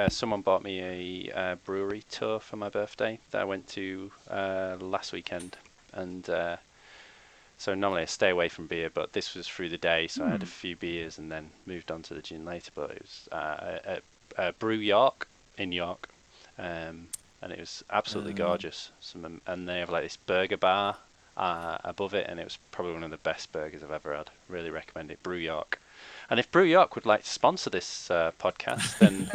Someone bought me a brewery tour for my birthday that I went to last weekend, and so normally I stay away from beer, but this was through the day, so I had a few beers and then moved on to the gin later. But it was at Brew York in York, and it was absolutely gorgeous. And they have like this burger bar above it, and it was probably one of the best burgers I've ever had. Really recommend it, Brew York. And if Brew York would like to sponsor this podcast, then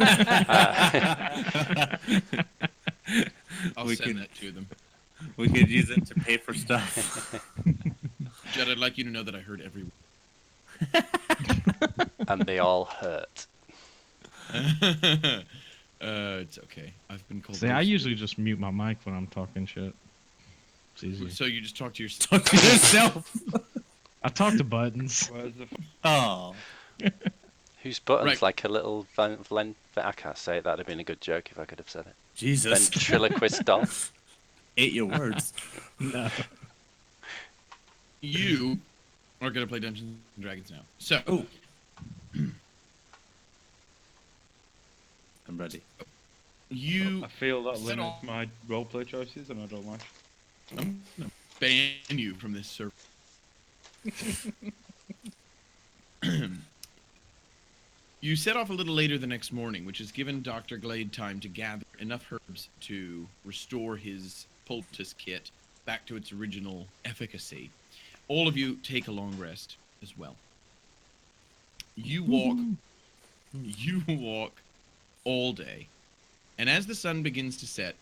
I'll send that to them. We could use it to pay for stuff. Jed, I'd like you to know that I heard every word. and they all hurt. It's okay. I've been called. See, I usually just mute my mic when I'm talking shit. It's easy. So you just talk to yourself. Talk to yourself. I talk to buttons. Where's the? Oh, Whose button's Right. like a little I can't say it. That'd have been a good joke if I could have said it. Jesus. Ventriloquist doll. Ate your words. No. You are going to play Dungeons and Dragons now. So, Oh. I'm ready. you I feel that set limits off- my roleplay choices, and I don't like. I'm going to ban you from this server. You set off a little later the next morning, which has given Dr. Glade time to gather enough herbs to restore his poultice kit back to its original efficacy. All of you take a long rest as well. You walk all day. And as the sun begins to set,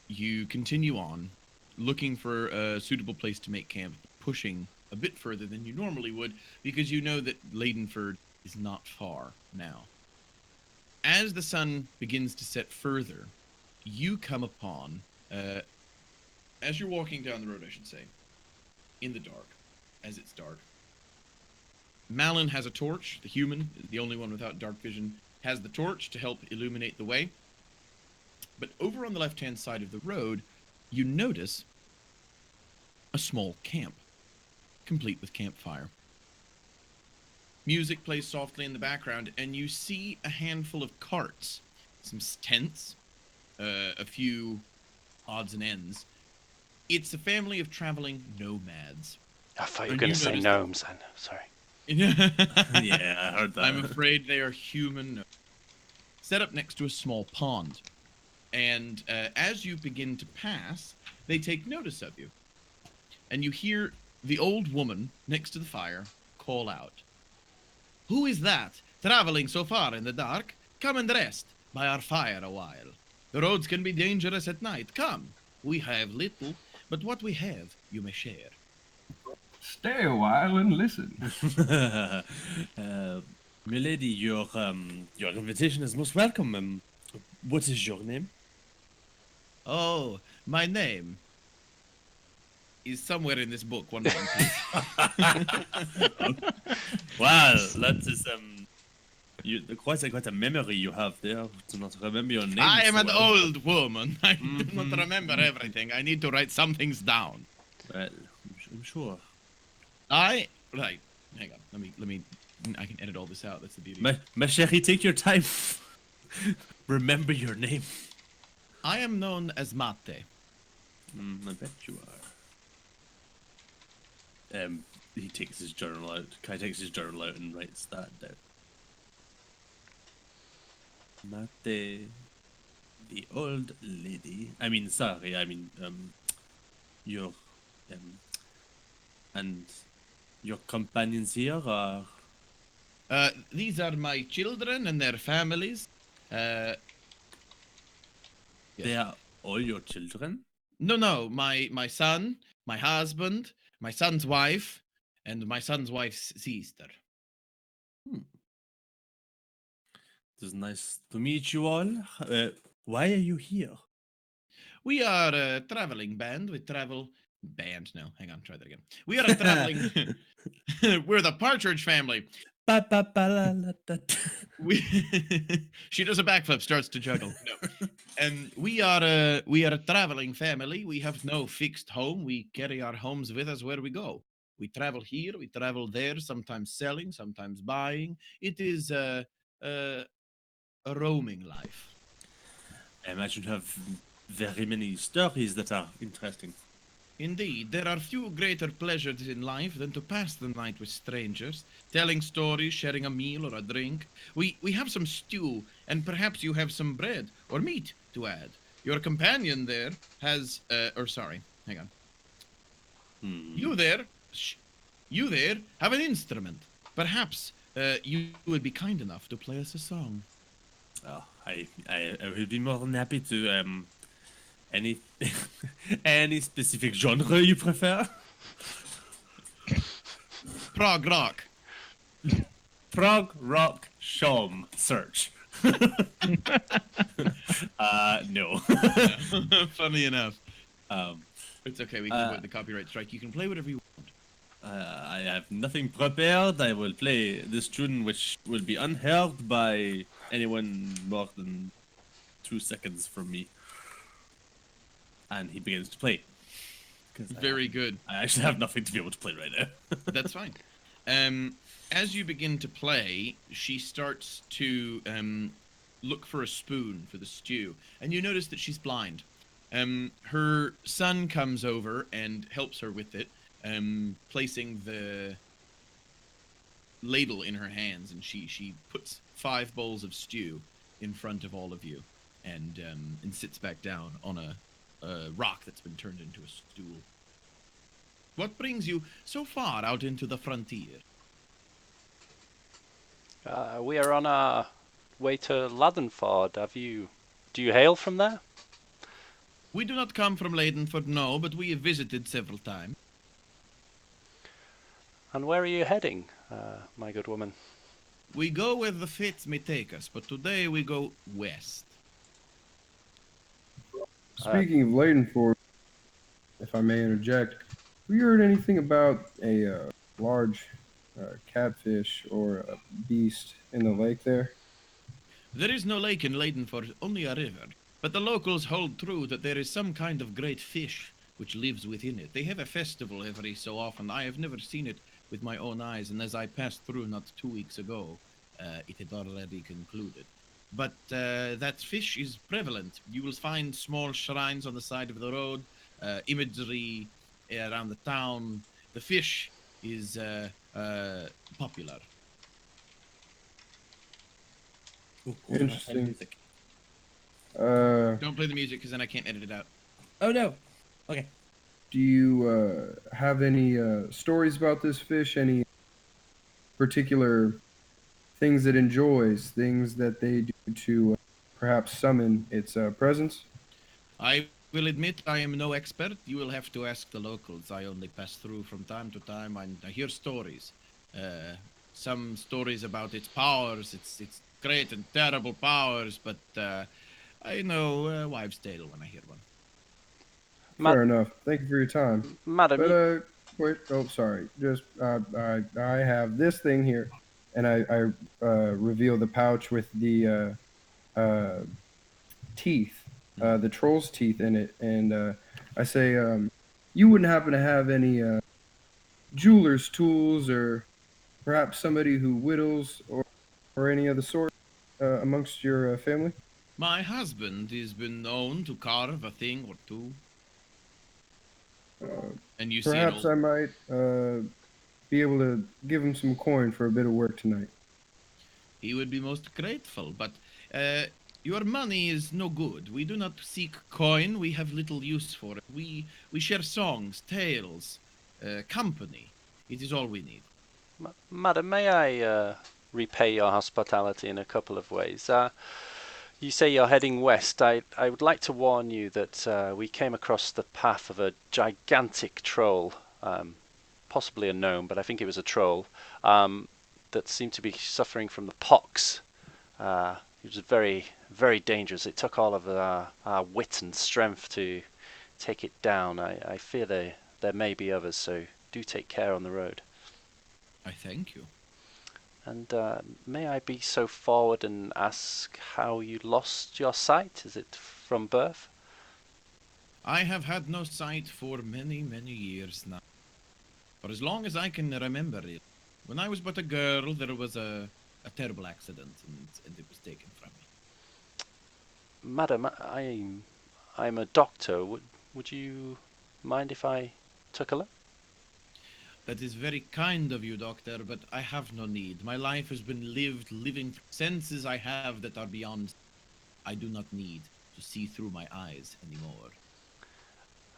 you continue on, looking for a suitable place to make camp, pushing a bit further than you normally would, because you know that Leidenford is not far now. As the sun begins to set further, you come upon, as you're walking down the road, I should say, in the dark, as it's dark. Malin has a torch. The human, the only one without dark vision, has the torch to help illuminate the way. But over on the left-hand side of the road, you notice a small camp, complete with campfire. Music plays softly in the background, and you see a handful of carts, some tents, a few odds and ends. It's a family of traveling nomads. I thought you were And going you to say noticed- gnomes then. Sorry. Yeah, I heard that. I'm afraid they are human. Set up next to a small pond. And as you begin to pass, they take notice of you. And you hear the old woman next to the fire call out, "Who is that, traveling so far in the dark? Come and rest by our fire a while. The roads can be dangerous at night. Come, we have little, but what we have you may share." Stay a while and listen. Milady, your invitation is most welcome. What is your name? Oh, my name is somewhere in this book. One moment, please. Well, that is quite a memory you have there to not remember your name. I am so an well. old woman. I do not Mhm. remember everything. I need to write some things down. Well, I'm sure. Right. Hang on. Let me. I can edit all this out. That's the beauty. Ma chérie, take your time. Remember your name. I am known as Mate. I bet you are. He takes his journal out. Kai takes his journal out and writes that down. Mate, the old lady. Your, and your companions here are. These are my children and their families. Yes. They are all your children. No. My son, my husband, my son's wife, and my son's wife's sister. It is nice to meet you all. Why are you here? We are a traveling band. We travel. Band? No, hang on. Try that again. We are a traveling. We're the Partridge Family. Ba, ba, ba, la, la, da, da. We. She does a backflip, starts to juggle. No, and we are a traveling family. We have no fixed home. We carry our homes with us where we go. We travel here. We travel there. Sometimes selling, sometimes buying. It is a roaming life. I imagine you have very many stories that are interesting. Indeed, there are few greater pleasures in life than to pass the night with strangers, telling stories, sharing a meal or a drink. We have some stew, and perhaps you have some bread or meat to add. Your companion there has, hang on. You there have an instrument. Perhaps you would be kind enough to play us a song. Oh, I would be more than happy to any any specific genre you prefer? Prog rock. Prog rock shom search. No. Funny enough. Um, It's okay, we can avoid the copyright strike. You can play whatever you want. I have nothing prepared. I will play this tune, which will be unheard by anyone more than 2 seconds from me. And he begins to play. 'Cause Very good. I actually have nothing to be able to play right now. That's fine. As you begin to play, she starts to look for a spoon for the stew, and you notice that she's blind. Her son comes over and helps her with it, placing the ladle in her hands, and she puts 5 bowls of stew in front of all of you, and sits back down on a rock that's been turned into a stool. What brings you so far out into the frontier? We are on our way to Ladenford. Do you hail from there? We do not come from Leidenford, no, but we have visited several times. And where are you heading, my good woman? We go where the fates may take us, but today we go west. Speaking of Leidenford, if I may interject, have you heard anything about a large catfish or a beast in the lake there? There is no lake in Leidenford, only a river. But the locals hold true that there is some kind of great fish which lives within it. They have a festival every so often. I have never seen it with my own eyes, and as I passed through not 2 weeks ago, it had already concluded. But that fish is prevalent. You will find small shrines on the side of the road, imagery around the town. The fish is popular. Interesting. Music. Don't play the music because then I can't edit it out. Oh no. Okay. Do you have any stories about this fish? Any particular things it enjoys? Things that they do to perhaps summon its presence? I will admit I am no expert. You will have to ask the locals. I only pass through from time to time. I hear stories. Some stories about its powers, its great and terrible powers, but I know a wives' tale when I hear one. Fair enough. Thank you for your time. Madam, But wait. Oh, sorry. Just I have this thing here, and I reveal the pouch with the teeth, the troll's teeth in it, and I say, you wouldn't happen to have any jeweler's tools, or perhaps somebody who whittles, or any other sort amongst your family? My husband has been known to carve a thing or two. And you see an Perhaps I might be able to give him some coin for a bit of work tonight. He would be most grateful, but your money is no good. We do not seek coin. We have little use for it. We share songs, tales, company. It is all we need. Madam, may I repay your hospitality in a couple of ways? You say you're heading west. I would like to warn you that we came across the path of a gigantic troll, possibly a gnome, but I think it was a troll, that seemed to be suffering from the pox. It was very, very dangerous. It took all of our wit and strength to take it down. I fear there may be others, so do take care on the road. I thank you. And may I be so forward and ask how you lost your sight? Is it from birth? I have had no sight for many, many years now. For as long as I can remember it. When I was but a girl, there was a terrible accident, and it was taken from me. Madam, I'm a doctor. Would you mind if I took a look? That is very kind of you, Doctor, but I have no need. My life has been living through senses I have that are beyond. I do not need to see through my eyes anymore.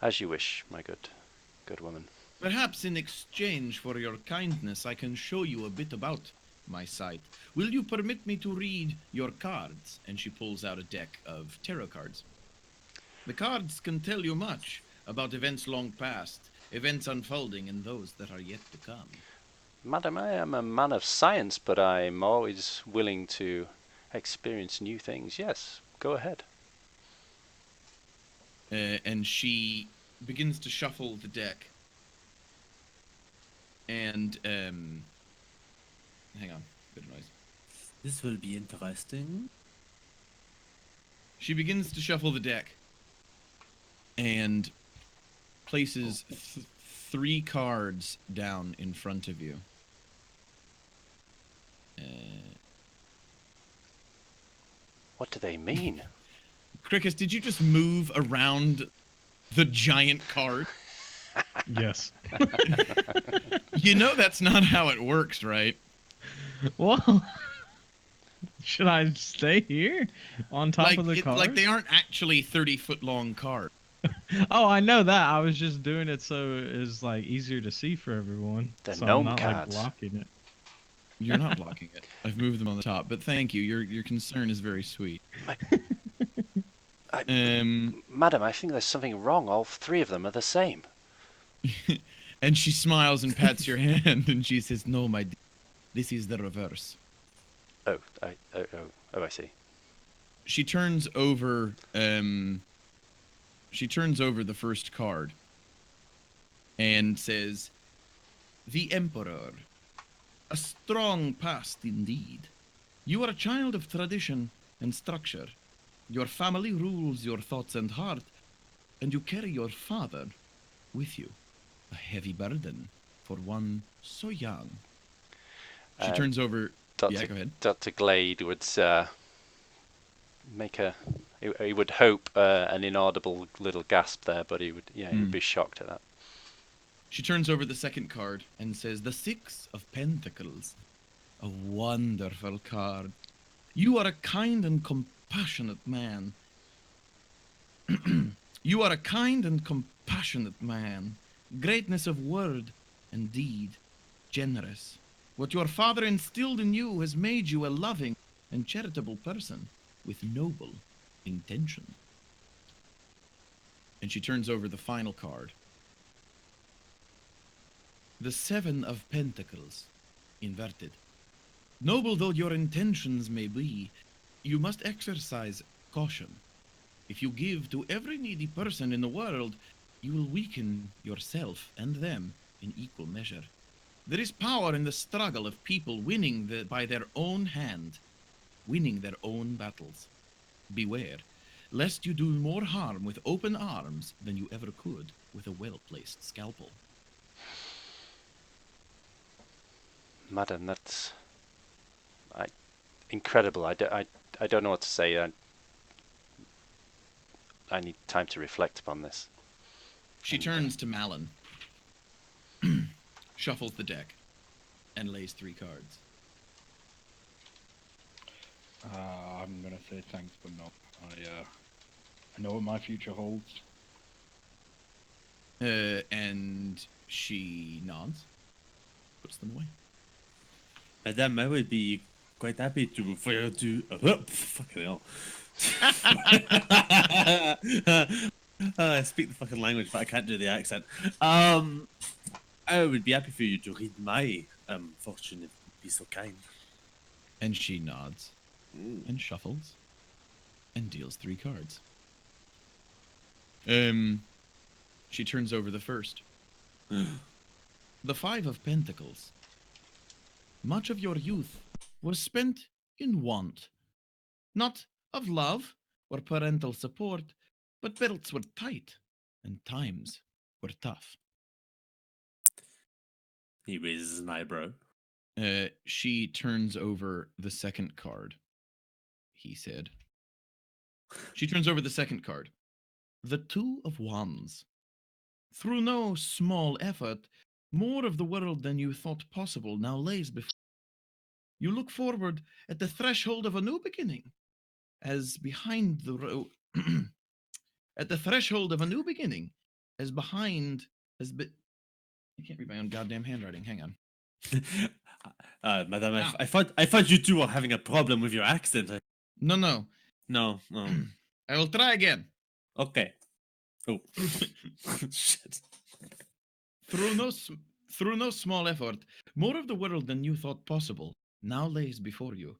As you wish, my good woman. Perhaps in exchange for your kindness, I can show you a bit about my sight. Will you permit me to read your cards? And she pulls out a deck of tarot cards. The cards can tell you much about events long past, events unfolding, and those that are yet to come. Madam, I am a man of science, but I'm always willing to experience new things. Yes, go ahead. And she begins to shuffle the deck. And hang on, bit of noise. This will be interesting. She begins to shuffle the deck and places 3 cards down in front of you. What do they mean? Crickus, did you just move around the giant card? Yes. You know that's not how it works, right? Well, should I stay here on top Like of the car? like they aren't actually 30-foot long cards. Oh, I know that. I was just doing it so it's like easier to see for everyone. They're So gnome I'm not like cards. blocking it. You're not blocking it. I've moved them on the top, but thank you. Your concern is very sweet. Madam, I think there's something wrong. All 3 of them are the same. And she smiles and pats your hand, and she says, "No, my dear, this is the reverse." Oh, I see. She turns over. She turns over the first card, and says, "The Emperor, a strong past indeed. You are a child of tradition and structure. Your family rules your thoughts and heart, and you carry your father with you. A heavy burden for one so young." She turns over. Yeah, go ahead. Dr. Glade would make a. He would hope an inaudible little gasp there, but he would be shocked at that. She turns over the second card and says, "The 6 of Pentacles. A wonderful card. You are a kind and compassionate man. You are a kind and compassionate man. Greatness of word and deed. Generous. What your father instilled in you has made you a loving and charitable person with noble intention." And she turns over the final card. The 7 of Pentacles. Inverted. Noble though your intentions may be, you must exercise caution. If you give to every needy person in the world, you will weaken yourself and them in equal measure. There is power in the struggle of people winning by their own hand, winning their own battles. Beware, lest you do more harm with open arms than you ever could with a well-placed scalpel. Madam, that's incredible. I don't know what to say. I need time to reflect upon this. She turns to Malin, shuffles the deck, and lays 3 cards. I'm gonna say thanks, but no. I know what my future holds. And she nods, puts them away. Madame, I would be quite happy to for you to. Fucking hell. I speak the fucking language, but I can't do the accent. I would be happy for you to read my fortune if you'd be so kind. And she nods, and shuffles, and deals 3 cards. She turns over the first. The 5 of Pentacles. Much of your youth was spent in want, not of love or parental support, but belts were tight and times were tough. He raises an eyebrow. She turns over the second card. He said. She turns over the second card. The 2 of Wands. Through no small effort, more of the world than you thought possible now lays before you. Look forward at the threshold of a new beginning, as behind the road. At the threshold of a new beginning, as behind, as I can't read my own goddamn handwriting. Hang on. Madame, I thought you two were having a problem with your accent. No. No. I will try again. Okay. Oh. Shit. Through no small effort, more of the world than you thought possible now lays before you.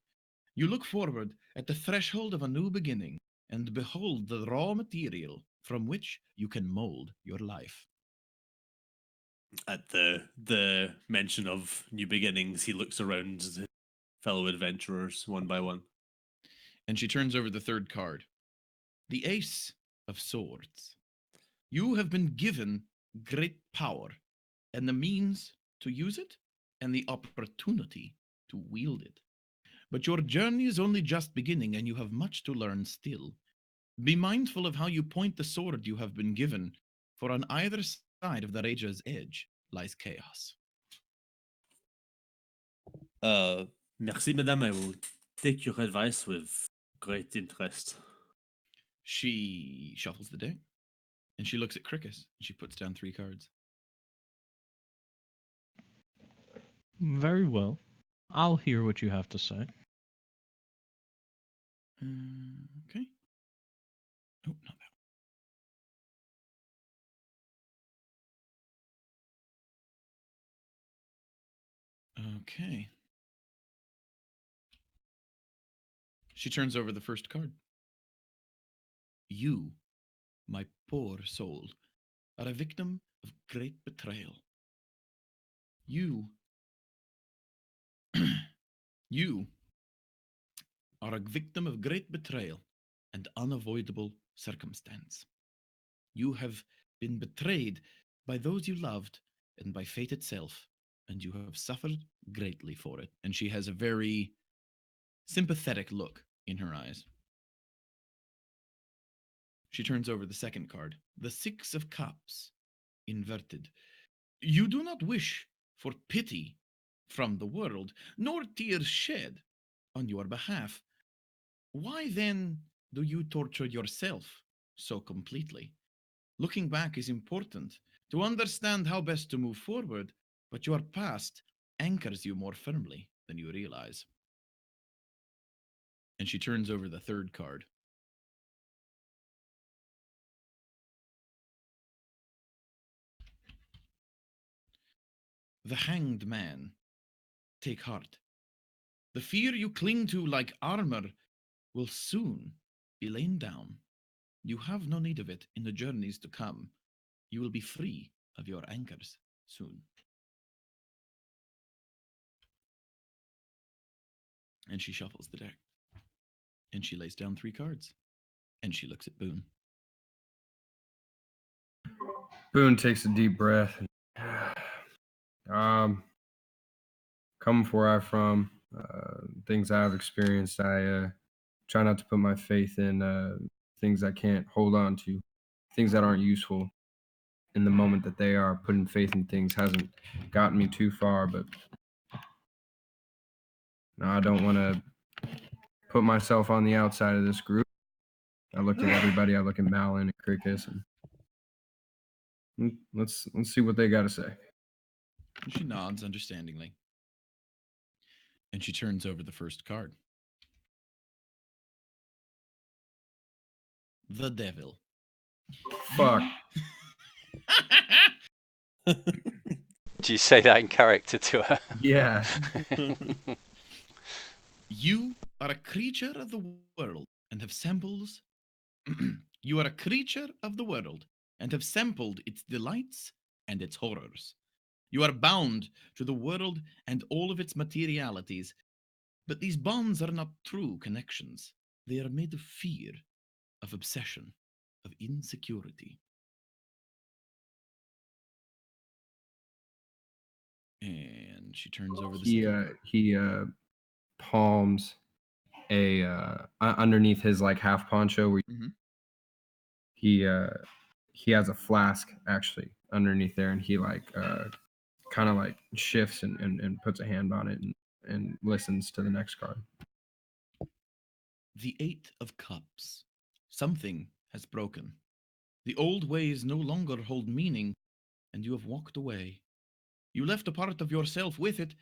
You look forward at the threshold of a new beginning and behold the raw material from which you can mold your life. At the mention of new beginnings, he looks around his fellow adventurers one by one. And she turns over the third card. The Ace of Swords. You have been given great power and the means to use it and the opportunity to wield it. But your journey is only just beginning and you have much to learn still. Be mindful of how you point the sword you have been given, for on either side of the Raja's edge lies chaos. Merci, madame. I will take your advice with great interest. She shuffles the deck and she looks at Cricus and she puts down 3 cards. Very well. I'll hear what you have to say. Okay. Oh, not that. Okay. She turns over the first card. You, my poor soul, are a victim of great betrayal. You, you are a victim of great betrayal and unavoidable circumstance. You have been betrayed by those you loved and by fate itself, and you have suffered greatly for it. And she has a very sympathetic look in her eyes. She turns over the second card, the 6 of Cups, inverted. You do not wish for pity from the world, nor tears shed on your behalf. Why then do you torture yourself so completely? Looking back is important to understand how best to move forward, but your past anchors you more firmly than you realize. And she turns over the third card. The Hanged Man. Take heart. The fear you cling to like armor will soon be lain down. You have no need of it in the journeys to come. You will be free of your anchors soon. And she shuffles the deck. And she lays down 3 cards. And she looks at Boone. Boone takes a deep breath. Coming from where I'm from, things I've experienced, I try not to put my faith in things I can't hold on to, things that aren't useful in the moment that they are. Putting faith in things hasn't gotten me too far, but no, I don't want to put myself on the outside of this group. I look at everybody. I look at Malin and Cricus, and let's see what they got to say. And she nods understandingly. And she turns over the first card. The Devil. Fuck. Do you say that in character to her? Yeah. You are a creature of the world and have samples. You are a creature of the world and have sampled its delights and its horrors. You are bound to the world and all of its materialities, but these bonds are not true connections. They are made of fear, of obsession, of insecurity. And she turns over the second. He palms a underneath his like half poncho where Mhm. he has a flask actually underneath there, and he like kind of like shifts and puts a hand on it and listens to the next card. The 8 of Cups. Something has broken. The old ways no longer hold meaning, and you have walked away. You left a part of yourself with it,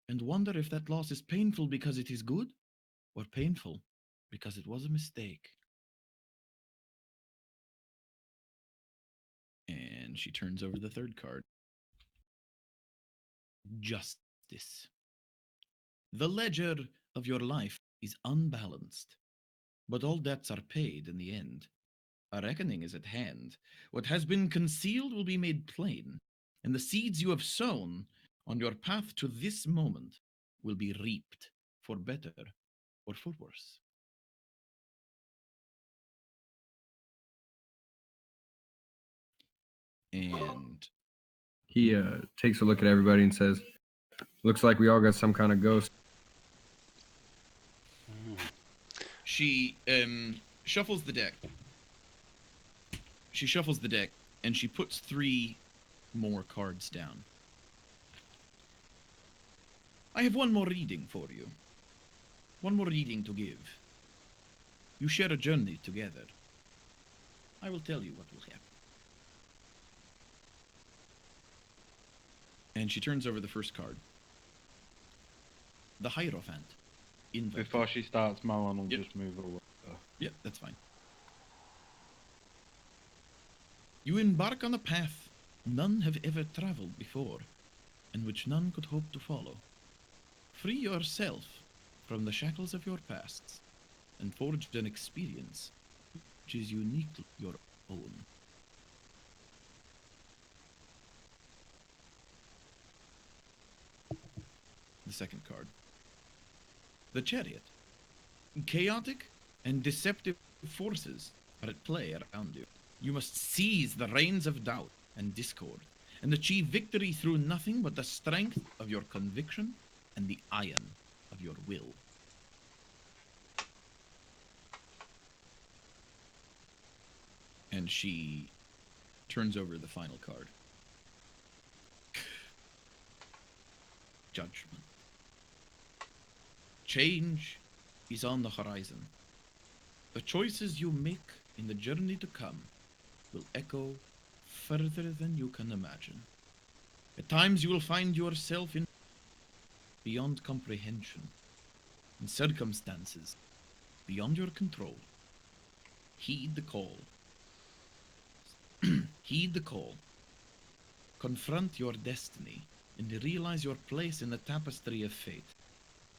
and wonder if that loss is painful because it is good, or painful because it was a mistake. And she turns over the third card. Justice. The ledger of your life is unbalanced, but all debts are paid in the end. A reckoning is at hand. What has been concealed will be made plain, and the seeds you have sown on your path to this moment will be reaped, for better or for worse. And He takes a look at everybody and says, "Looks like we all got some kind of ghost." she shuffles the deck. She shuffles the deck, and she puts 3 more cards down. I have one more reading for you. One more reading to give. You share a journey together. I will tell you what will happen. And she turns over the first card. The Hierophant. Inverted. Before she starts, Malon will Yep. just move away. Yep, that's fine. You embark on a path none have ever traveled before, and which none could hope to follow. Free yourself from the shackles of your pasts, and forge an experience which is uniquely your own. The second card. The Chariot. Chaotic and deceptive forces are at play around you. You must seize the reins of doubt and discord, and achieve victory through nothing but the strength of your conviction and the iron of your will. And she turns over the final card. Judgment. Change is on the horizon. The choices you make in the journey to come will echo further than you can imagine. At times you will find yourself in beyond comprehension, in circumstances beyond your control. Heed the call. Heed the call. Confront your destiny and realize your place in the tapestry of fate.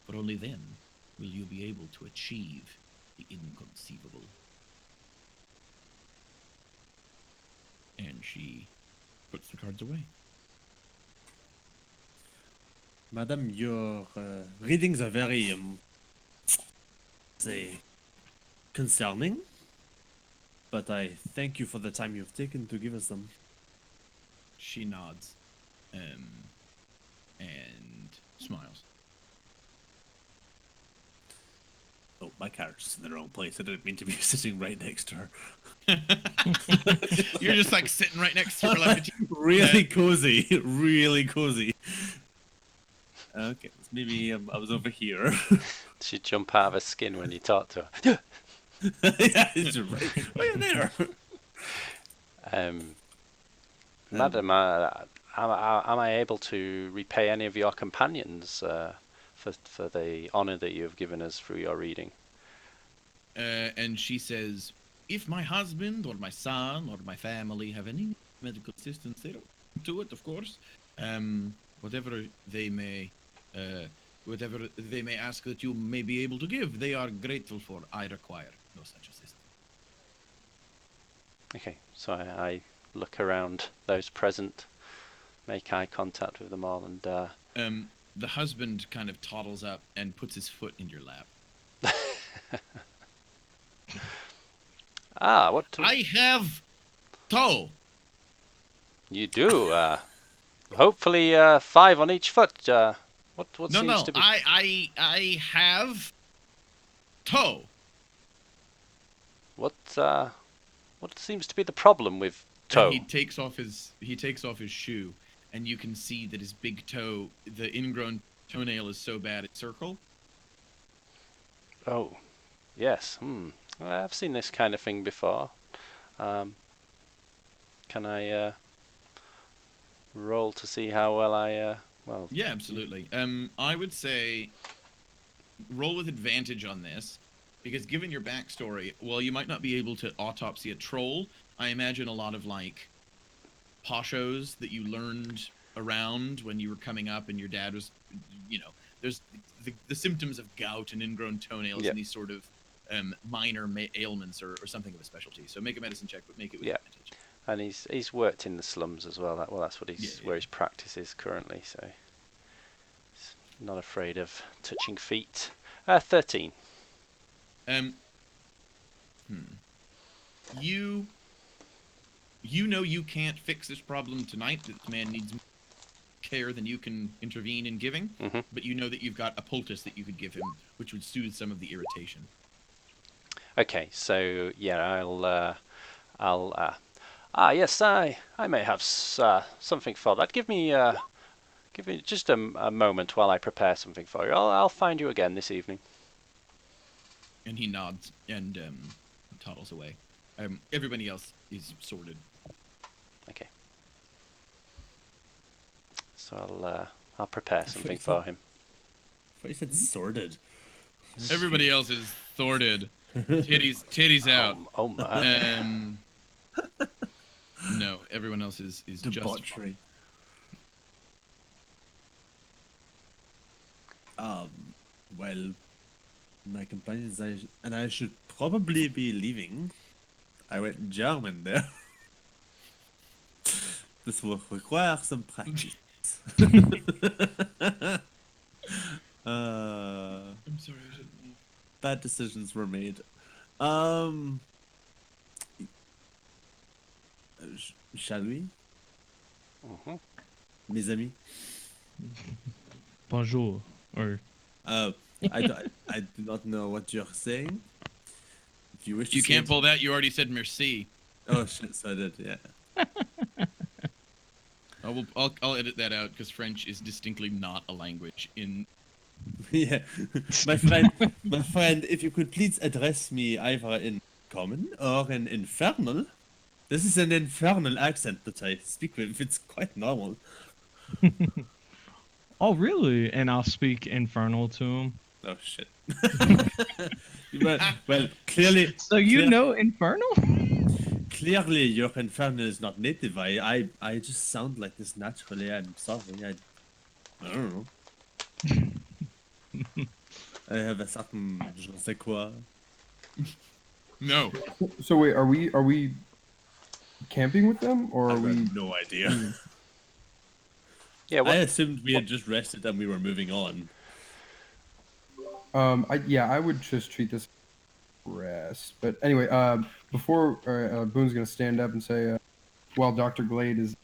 For only then will you be able to achieve the inconceivable. And she puts the cards away. Madam, your readings are very, say, concerning. But I thank you for the time you've taken to give us them. She nods, and smiles. Oh, my character's in the wrong place. I didn't mean to be sitting right next to her. You're just like sitting right next to her, like Really cozy, really cozy. Okay, maybe I was over here. She'd jump out of her skin when you talk to her. Yeah, it's right there. Madam, am I able to repay any of your companions for the honor that you have given us through your reading? And she says, if my husband or my son or my family have any medical assistance, they're open to it, of course. Whatever they may ask that you may be able to give, they are grateful for. I require no such assistance. Okay, so I look around those present, make eye contact with them all, and The husband kind of toddles up and puts his foot in your lap. what I have toe. you do? Hopefully 5 on each foot. What No, seems to be? I have toe. What seems to be the problem with toe? And he takes off his shoe, and you can see that his big toe, the ingrown toenail, is so bad it's circle. Oh, yes. I've seen this kind of thing before. Can I roll to see how well I? Well, Yeah, absolutely. I would say roll with advantage on this, because given your backstory, well, you might not be able to autopsy a troll. I imagine a lot of like poshos that you learned around when you were coming up, and your dad was, there's the symptoms of gout and ingrown toenails Yeah. and these sort of minor ailments or something of a specialty. So make a medicine check, but make it with Yeah. advantage. And he's worked in the slums as well. That's what where his practice is currently. So he's not afraid of touching feet. 13. You know you can't fix this problem tonight. That this man needs more care than you can intervene in giving. Mm-hmm. But you know that you've got a poultice that you could give him, which would soothe some of the irritation. Okay, so yeah, yes, I may have something for that. Give me just a moment while I prepare something for you. I'll find you again this evening. And he nods and toddles away. Everybody else is sorted. Okay. So I'll prepare something for him. I thought you said sorted. Everybody else is sorted. Titties out. Oh my. No, everyone else is just Debauchery. Well, my companions and I should probably be leaving. I went German there. This will require some practice. I'm sorry, I shouldn't know. Bad decisions were made. Shall we? Mm-hmm. Mes amis? Bonjour. Or I do not know what you're saying. If you wish to You say can't it- pull that. You already said merci. Oh shit! So I did, yeah. I'll edit that out because French is distinctly not a language. Yeah, my friend, if you could please address me either in common or in infernal. This is an infernal accent that I speak with. It's quite normal. oh, really? And I'll speak infernal to him. Oh shit. well, clearly. So you know infernal? Clearly, your infernal is not native. I just sound like this naturally. I'm sorry. I don't know. I have a certain je ne sais quoi. No. So wait, are we camping with them, or I are we? have no idea. Yeah. I assumed we had just rested and we were moving on. I would just treat this rest. But anyway, before Boone's gonna stand up and say, while Dr. Glade is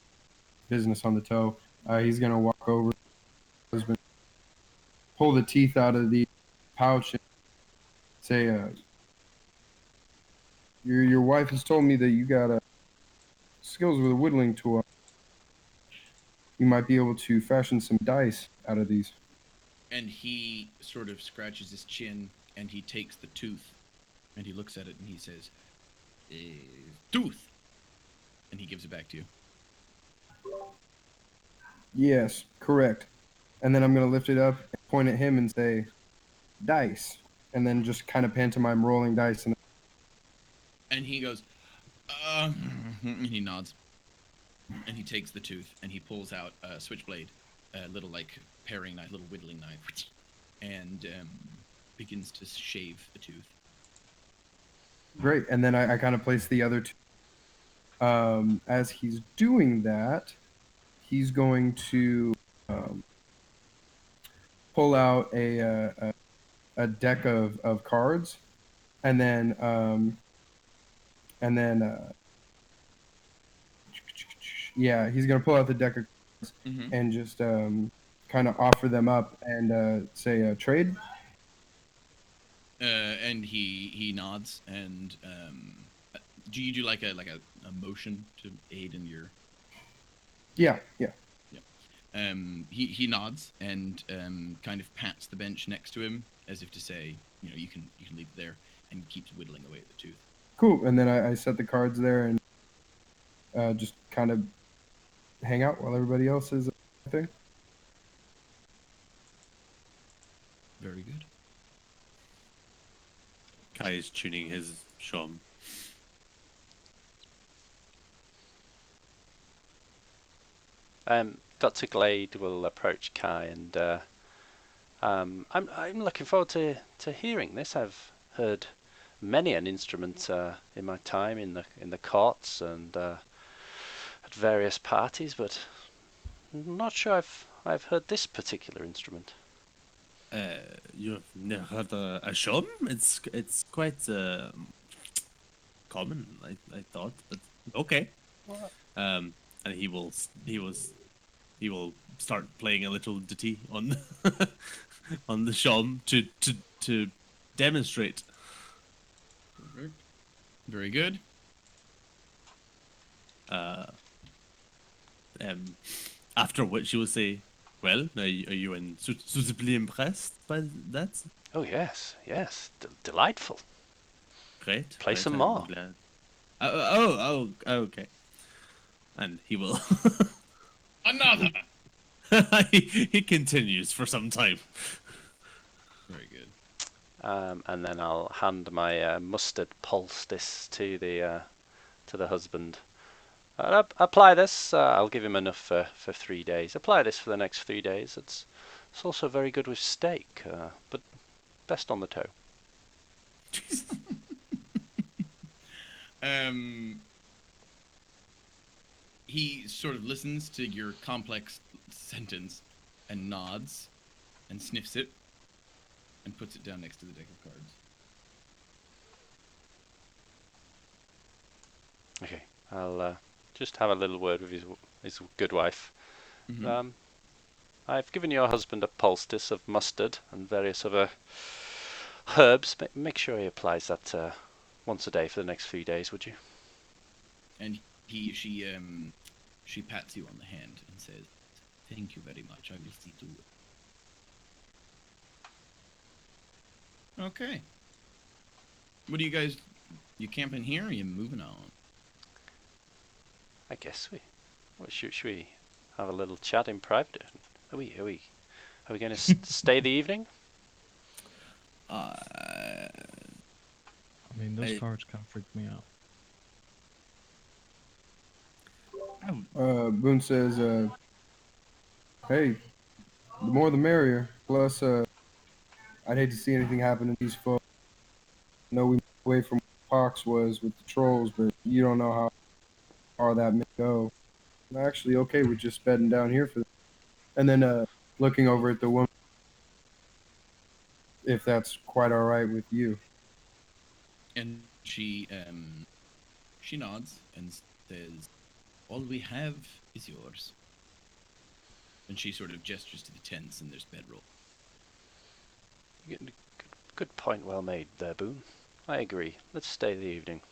business on the toe, he's gonna walk over, husband, pull the teeth out of the pouch, and say, your wife has told me that you got skills with a whittling tool. You might be able to fashion some dice out of these. And he sort of scratches his chin and he takes the tooth and he looks at it and he says, tooth. And he gives it back to you. Yes, correct. And then I'm gonna lift it up, and point at him, and say, dice. And then just kind of pantomime rolling dice. And he goes, and he nods. And he takes the tooth and he pulls out a switchblade, a little like paring knife, little whittling knife, and begins to shave the tooth. Great. And then I kind of place the other two. As he's doing that, he's going to pull out a deck of cards, and then he's gonna pull out the deck of cards and just kind of offer them up and say trade. And he nods and do you do like a motion to aid in your? Yeah. He nods and kind of pats the bench next to him as if to say, you can leave it there, and keeps whittling away at the tooth. Cool. And then I set the cards there and just kind of hang out while everybody else is thing. Very good. Kai is tuning his shom. Dr. Glade will approach Kai and I'm looking forward to hearing this. I've heard many an instrument in my time in the courts, and at various parties, but I'm not sure I've heard this particular instrument. You've never heard a shum? It's quite common, I thought, but okay. And he will start playing a little ditty on on the shum to demonstrate. Perfect. Very good. After which you will say, "Well, are you suitably impressed by that? Oh yes, delightful. Great. Play great, some I'm more." glad. Okay. And he will. Another. he continues for some time. Very good. And then I'll hand my mustard poultice to the husband. Apply this. I'll give him enough for 3 days. Apply this for the next 3 days. It's also very good with steak, but best on the toe. He sort of listens to your complex sentence and nods and sniffs it and puts it down next to the deck of cards. Okay, I'll just have a little word with his good wife. Mm-hmm. I've given your husband a poultice of mustard and various other herbs. Make sure he applies that once a day for the next few days, would you? And she pats you on the hand and says, "Thank you very much. I will see to it." Okay. What do you guys? You camping here? Or are you moving on? I guess should we have a little chat in private? Are we going to stay the evening? I mean, those cards kind of freaked me out. Boone says, "Hey, the more the merrier. Plus, I'd hate to see anything happen to these folks. I know we moved away from where Pox was with the trolls, but you don't know how far that may go. I'm actually okay with just bedding down here for them." And then looking over at the woman, if that's quite all right with you. And she nods and says, "All we have is yours." And she sort of gestures to the tents and there's bedroll. Good point, well made there, Boone. I agree. Let's stay the evening.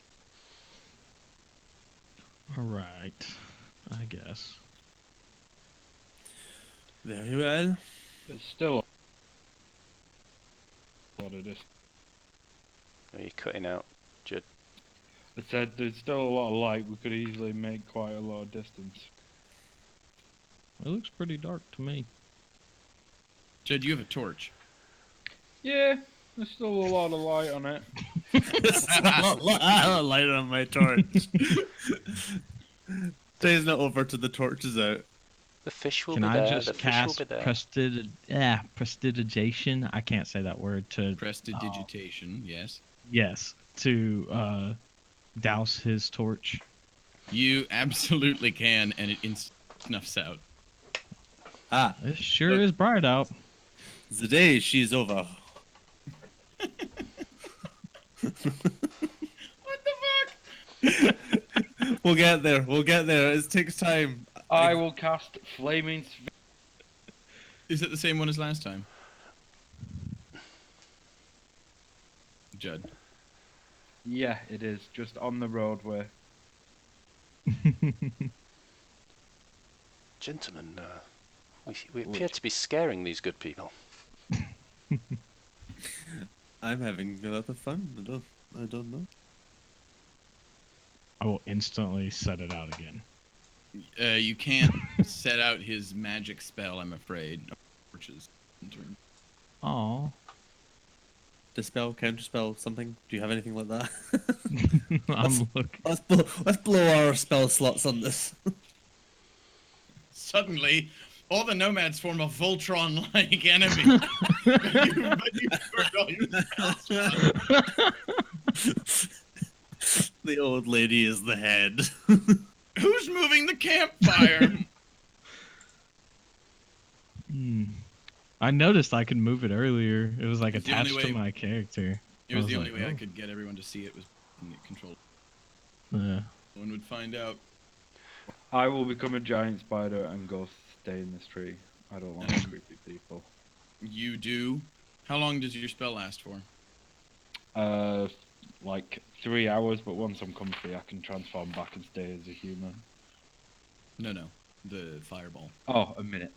All right, I guess. Very well. It's still a lot of this. Are you cutting out, Judd? I said there's still a lot of light. We could easily make quite a lot of distance. It looks pretty dark to me. Judd, you have a torch. Yeah, there's still a lot of light on it. Light on my torch. Days not over till the torch is out. The fish will Can be I there. just The fish will cast be there. prestidigitation? I can't say that word. Prestidigitation, yes. Yes, to douse his torch. You absolutely can, and it snuffs out. Ah, It sure is bright out. the day she's over. What the fuck? We'll get there. It takes time. I will cast Flaming Sphere. Is it the same one as last time? Judd. Yeah, it is. Just on the roadway. Gentlemen, we appear to be scaring these good people. I'm having a lot of fun. I don't know. I will instantly set it out again. You can't set out his magic spell, I'm afraid. Torches. Aw. Dispel, counterspell, something. Do you have anything like that? I'm looking. Let's blow our spell slots on this. Suddenly, all the nomads form a Voltron-like enemy. But you burned all your spells. The old lady is the head. Who's moving the campfire? I noticed I could move it earlier. It was like It's the only attached to way- my character. It I was the like, only way I "Oh." could get everyone to see it was making it controlled. Yeah. No one would find out. I will become a giant spider and go stay in this tree. I don't like Um, creepy people. You do. How long does your spell last for? Like 3 hours, but once I'm comfy, I can transform back and stay as a human. No, the fireball. Oh, a minute.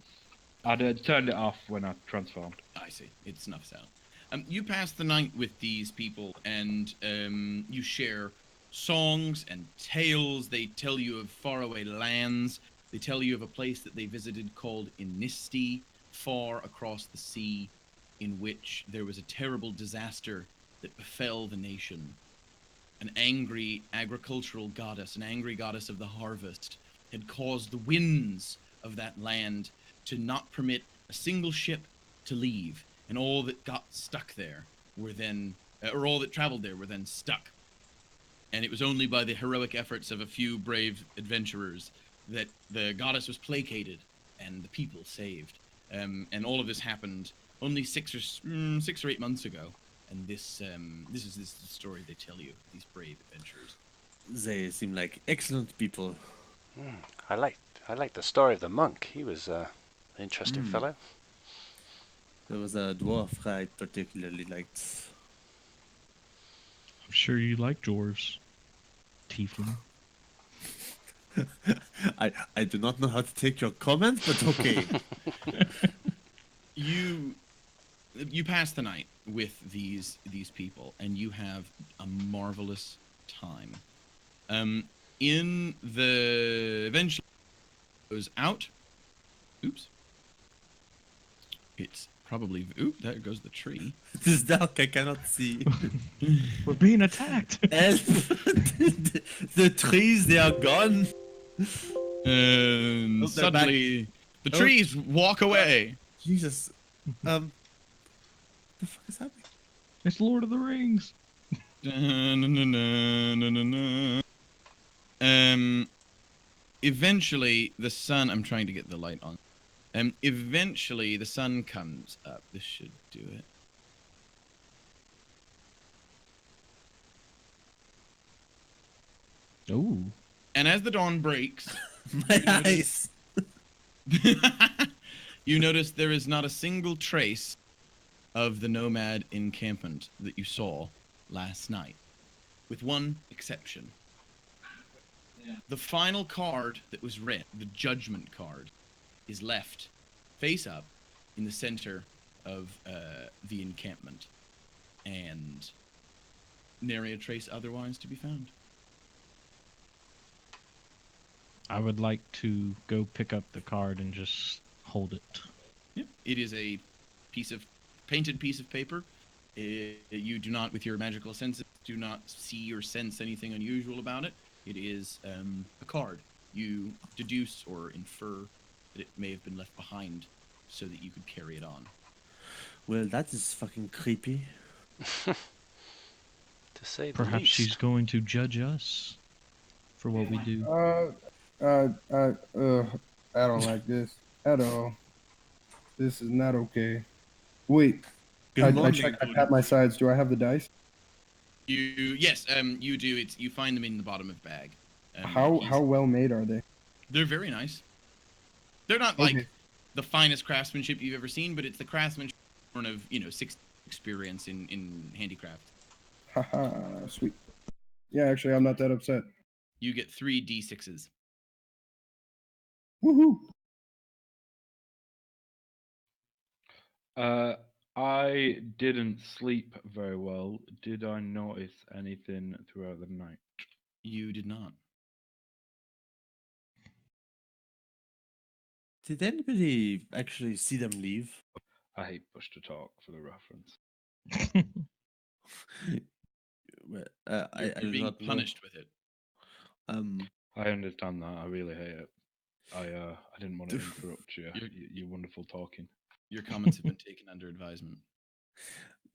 I'd turned it off when I transformed. I see. It snuffs out. You pass the night with these people, and you share songs and tales. They tell you of faraway lands. They tell you of a place that they visited called Inisti, far across the sea, in which there was a terrible disaster that befell the nation. An angry agricultural goddess, an angry goddess of the harvest, had caused the winds of that land to not permit a single ship to leave, and all that got stuck there were then, or all that traveled there were then stuck. And it was only by the heroic efforts of a few brave adventurers that the goddess was placated and the people saved. And all of this happened only 6 or 8 months ago. And this is the story they tell you, these brave adventurers. They seem like excellent people. I like the story of the monk. He was an interesting fellow. There was a dwarf I particularly liked. I'm sure you like dwarves. Tiefling. I do not know how to take your comment, but okay. You pass the night with these people, and you have a marvelous time. In the eventually goes out. Oops. It's probably there goes the tree. It is dark, I cannot see. We're being attacked. Help! The trees, they are gone. And Oh, they're back. suddenly the Oh. trees walk away. Jesus. The fuck is happening? It's Lord of the Rings. Eventually the sun. I'm trying to get the light on. Eventually the sun comes up. This should do it. Ooh. And as the dawn breaks, My You notice- eyes. you notice there is not a single trace of the nomad encampment that you saw last night, with one exception. The final card that was read, the judgment card, is left face up in the center of the encampment, and nary a trace otherwise to be found. I would like to go pick up the card and just hold it. Yep. It is a painted piece of paper. You do not, with your magical senses, do not see or sense anything unusual about it. It is a card. You deduce or infer that it may have been left behind so that you could carry it on. Well, that is fucking creepy. To say the Perhaps least. she's going to judge us for what we do. I don't like this at all. This is not okay. Wait, Good I morning, checked. I Tony. pat my sides. Do I have the dice? You do. You find them in the bottom of the bag. How well made are they? They're very nice. They're not like Okay. the finest craftsmanship you've ever seen, but it's the craftsmanship of 6 experience in handicraft. Haha, sweet. Yeah, actually, I'm not that upset. You get 3 d6s. Woohoo! I didn't sleep very well. Did I notice anything throughout the night? You did not. Did anybody actually see them leave? I hate push to talk for the reference. Well, You're, I you're do being not know. punished with it. I understand that. I really hate it. I didn't want to interrupt you. You're- You're wonderful talking. Your comments have been taken under advisement.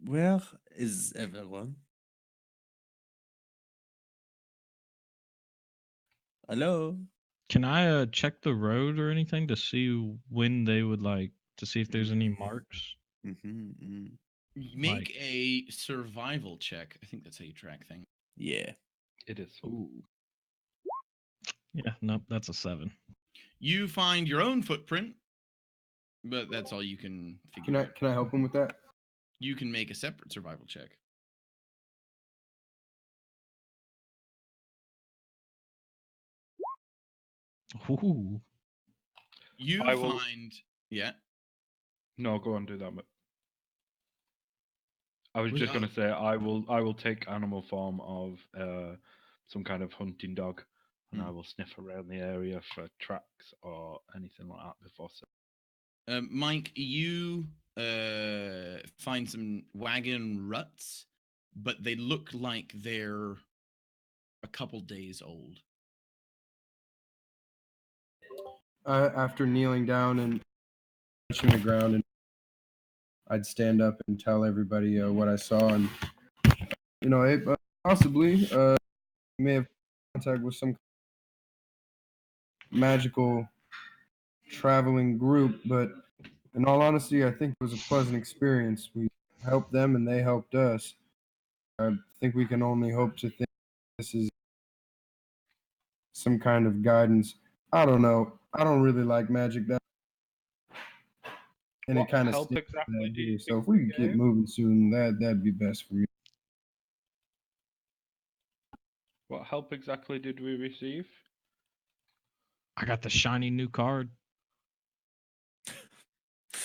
Where is everyone? Hello. Can I check the road or anything to see when they would like to see if there's any marks? Mm-hmm. Make a survival check. I think that's how you track things. Yeah. It is. Ooh. Yeah, nope, that's a 7. You find your own footprint, but that's all you can figure out. Can I help him with that? You can make a separate survival check. Ooh. You I will- find, yeah. No, go on, do that. But I was Well, just gonna say I will take animal form of some kind of hunting dog, and I will sniff around the area for tracks or anything like that before. Mike, you find some wagon ruts, but they look like they're a couple days old. After kneeling down and touching the ground, and I'd stand up and tell everybody what I saw, and it possibly may have contact with some magical traveling group, but in all honesty, I think it was a pleasant experience. We helped them, and they helped us. I think we can only hope to think this is some kind of guidance. I don't know. I don't really like magic that, and What it kind of help stinks exactly that do you So think if we we could get gave? moving soon, that'd be best for you. What help exactly did we receive? I got the shiny new card.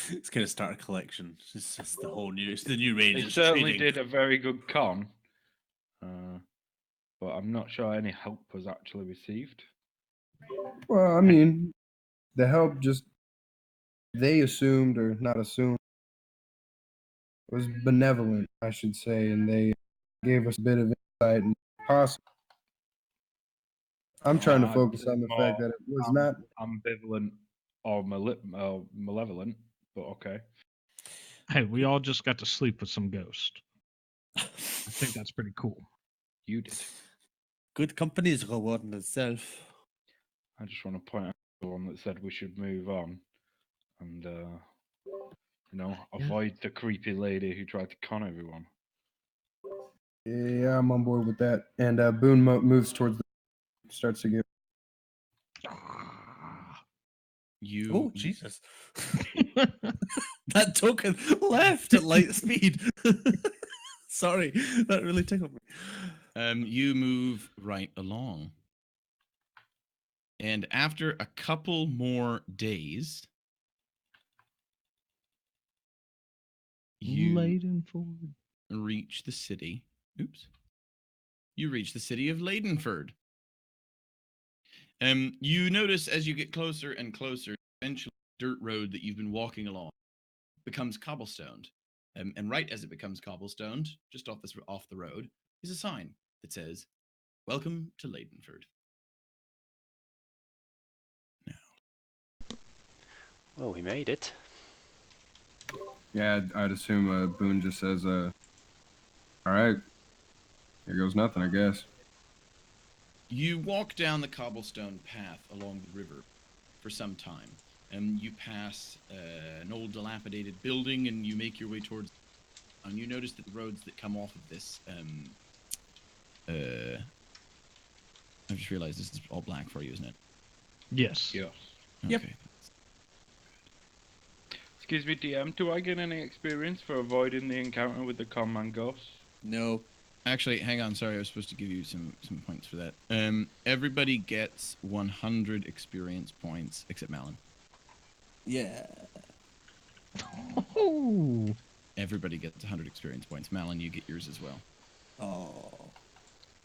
It's gonna start a collection. It's just the whole new. It's the new range. They It's certainly trading. did a very good con, but I'm not sure any help was actually received. Well, I mean, the help just they assumed or not assumed was benevolent, I should say, and they gave us a bit of insight and possible. I'm trying to I'd focus say on the more fact that it was not. ambivalent or malevolent, but okay. Hey, we all just got to sleep with some ghost. I think that's pretty cool. You did. Good company is rewarding itself. I just want to point out the one that said we should move on and avoid the creepy lady who tried to con everyone. Yeah, I'm on board with that. And Boone moves towards starts to get. You Oh Jesus! That token left at light speed. Sorry, that really tickled me. you move right along. And after a couple more days, you Leidenford. reach the city. Oops. You reach the city of Leidenford. You notice as you get closer and closer, eventually the dirt road that you've been walking along becomes cobblestoned. And right as it becomes cobblestoned, just off the road, is a sign that says, "Welcome to Leidenford." Well, we made it. Yeah, I'd assume Boone just says, "All right, here goes nothing, I guess." You walk down the cobblestone path along the river for some time, and you pass an old dilapidated building, and you make your way towards. And you notice that the roads that come off of this. I've just realized this is all black for you, isn't it? Yes. Yes. Yep. Okay. Excuse me, DM, do I get any experience for avoiding the encounter with the command ghost? No. Actually, hang on. Sorry, I was supposed to give you some points for that. Everybody gets 100 experience points except Malin. Yeah. Oh. Everybody gets 100 experience points. Malin, you get yours as well. Oh,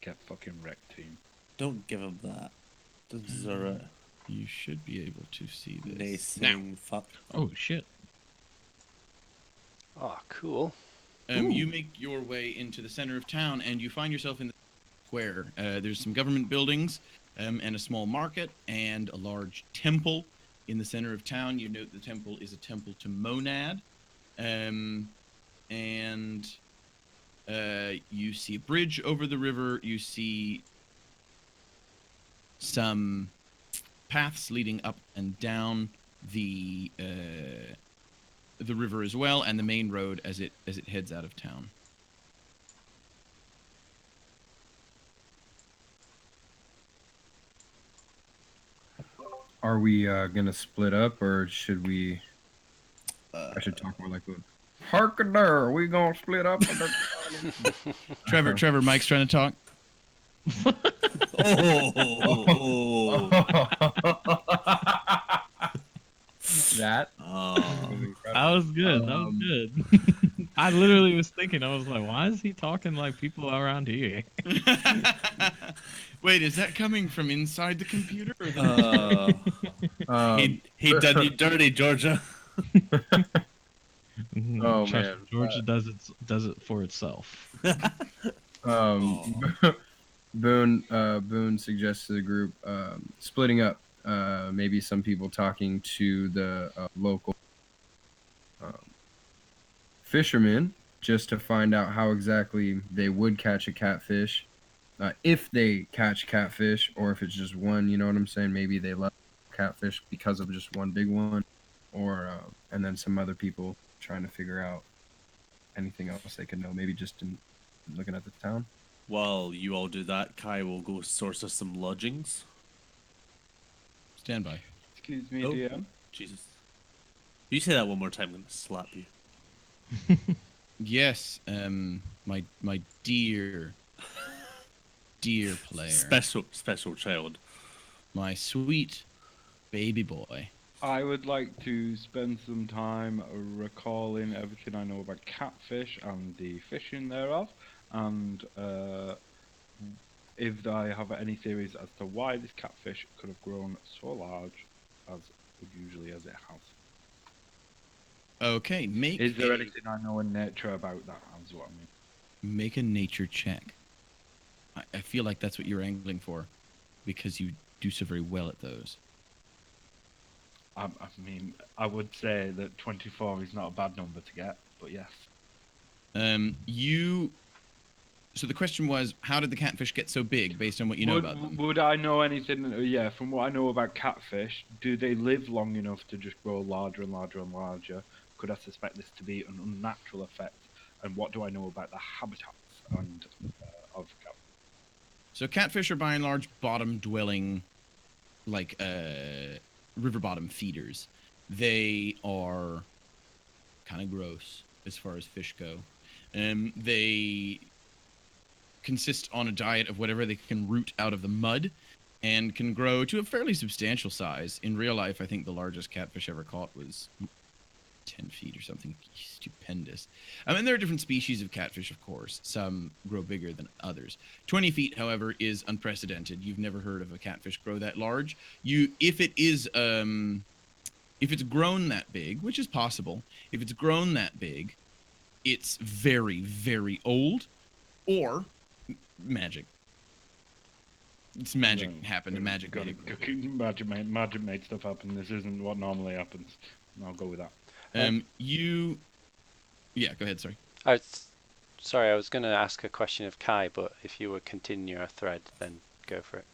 Get fucking wrecked, team. don't give him that. Doesn't deserve it. You should be able to see this Nasing fuck. Oh shit. Oh, cool. You make your way into the center of town, and you find yourself in the square. There's some government buildings, and a small market, and a large temple in the center of town. You note the temple is a temple to Monad, and you see a bridge over the river. You see some paths leading up and down the river as well, and the main road as it heads out of town. Are we gonna split up, or should we? I should talk more like a harken there. We gonna split up? Trevor, Mike's trying to talk. That. That was good. That was good. I literally was thinking, I was like, why is he talking like people around here? Wait, is that coming from inside the computer? Or the He done you dirty, Georgia. Oh, Trust man. me, Georgia does it for itself. Boone suggests to the group splitting up. Maybe some people talking to the local fishermen just to find out how exactly they would catch a catfish, if they catch catfish, or if it's just one. You know what I'm saying? Maybe they love catfish because of just one big one, or and then some other people trying to figure out anything else they could know. Maybe just in looking at the town. While you all do that, Kai will go source us some lodgings. Stand by. Excuse me, Oh. DM. Jesus. If you say that one more time, I'm gonna slap you. Yes, my dear player, Special child. my sweet baby boy. I would like to spend some time recalling everything I know about catfish and the fishing thereof, and if I have any theories as to why this catfish could have grown so large as usually as it has. Okay, Is there anything I know in nature about that? That's what I mean. make a nature check. I feel like that's what you're angling for, because you do so very well at those. I mean, I would say that 24 is not a bad number to get, but yes. So the question was, how did the catfish get so big, based on what you know about them? Would I know anything? Yeah, from what I know about catfish, do they live long enough to just grow larger and larger and larger? Could I suspect this to be an unnatural effect? And what do I know about the habitats and of catfish? So catfish are by and large bottom-dwelling, like river bottom feeders. They are kind of gross as far as fish go. They consist on a diet of whatever they can root out of the mud, and can grow to a fairly substantial size. In real life, I think the largest catfish ever caught was 10 feet or something stupendous. I mean, there are different species of catfish, of course. Some grow bigger than others. 20 feet, however, is unprecedented. You've never heard of a catfish grow that large. If it's grown that big, which is possible, if it's grown that big, it's very, very old, or magic. It's magic happened, and magic made it. Magic made stuff happen. This isn't what normally happens. I'll go with that. Yeah, go ahead, sorry. Sorry, I was going to ask a question of Kai, but if you would continue your thread, then go for it.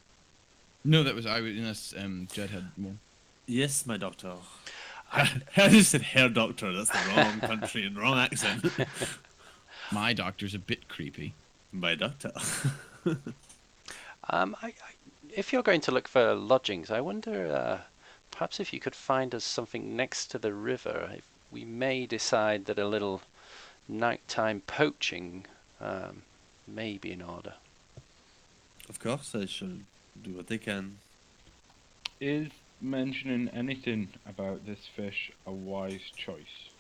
No, unless Jed had more. Yes, my doctor. I just said Herr Doctor. That's the wrong country and wrong accent. My doctor's a bit creepy. My doctor. If you're going to look for lodgings, I wonder, perhaps if you could find us something next to the river. If we may decide that a little nighttime poaching may be in order. Of course, I shall do what they can. Is mentioning anything about this fish a wise choice?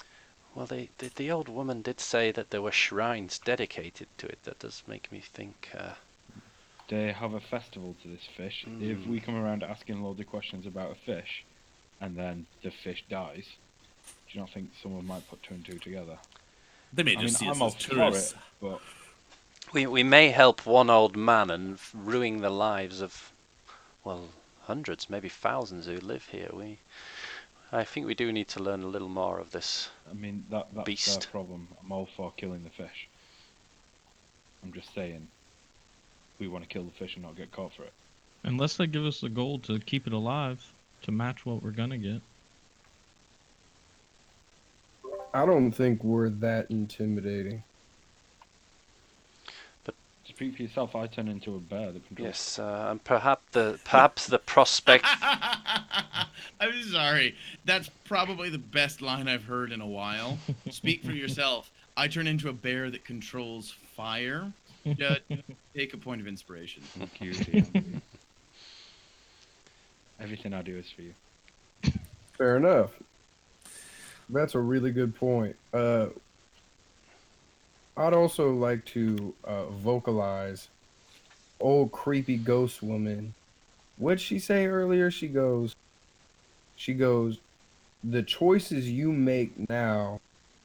Well, the old woman did say that there were shrines dedicated to it. That does make me think... They have a festival to this fish. If we come around asking loads of questions about a fish, and then the fish dies, do you not think someone might put two and two together? They may just see us as tourists. But We may help one old man and ruin the lives of, well, hundreds, maybe thousands who live here. I think we do need to learn a little more of this. I mean, that's beast. their problem. I'm all for killing the fish. I'm just saying, we want to kill the fish and not get caught for it. Unless they give us the gold to keep it alive to match what we're gonna get. I don't think we're that intimidating. Speak for yourself. I turn into a bear that controls. Yes, and perhaps the prospect. I'm sorry. That's probably the best line I've heard in a while. Speak for yourself. I turn into a bear that controls fire. Just take a point of inspiration. Thank you, DM. Everything I do is for you. Fair enough. That's a really good point. I'd also like to vocalize old creepy ghost woman. What'd she say earlier? She goes, the choices you make now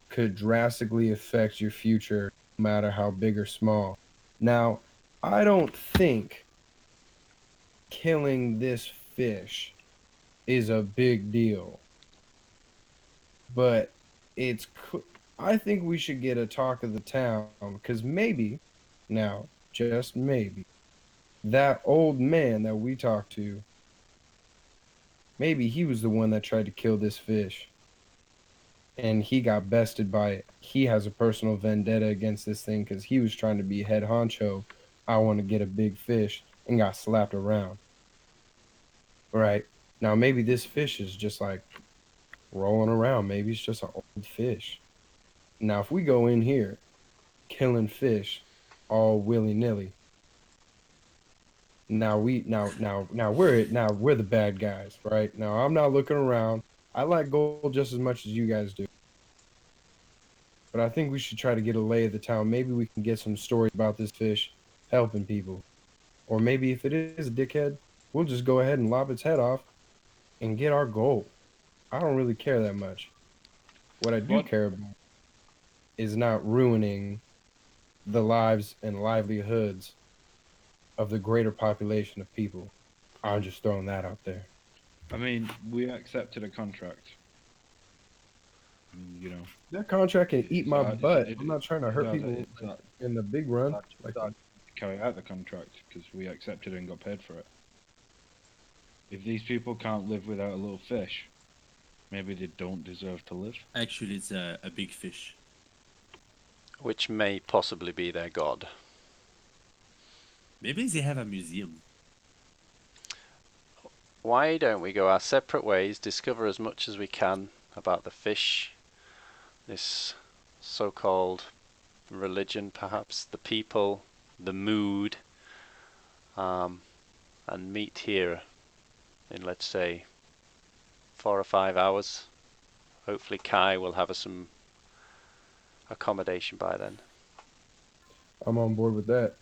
could drastically affect your future, no matter how big or small. Now, I don't think killing this fish is a big deal, but I think we should get a talk of the town, because maybe, now, just maybe, that old man that we talked to, maybe he was the one that tried to kill this fish. And he got bested by it. He has a personal vendetta against this thing because he was trying to be head honcho. I want to get a big fish and got slapped around. Right? Now, maybe this fish is just like rolling around. Maybe it's just an old fish. Now, if we go in here killing fish all willy nilly, now we're the bad guys, right? Now I'm not looking around. I like gold just as much as you guys do. But I think we should try to get a lay of the town. Maybe we can get some stories about this fish helping people. Or maybe if it is a dickhead, we'll just go ahead and lop its head off and get our gold. I don't really care that much. What I do care about is not ruining the lives and livelihoods of the greater population of people. I'm just throwing that out there. I mean, we accepted a contract. You know. That contract can eat my butt. I'm not trying to hurt yeah, people in the big run. Like carry out the contract because we accepted it and got paid for it. If these people can't live without a little fish, maybe they don't deserve to live. Actually, it's a big fish. Which may possibly be their god. Maybe they have a museum. Why don't we go our separate ways, discover as much as we can about the fish, this so-called religion perhaps, the people, the mood, and meet here in, let's say, 4 or 5 hours. Hopefully Kai will have some accommodation by then. I'm on board with that.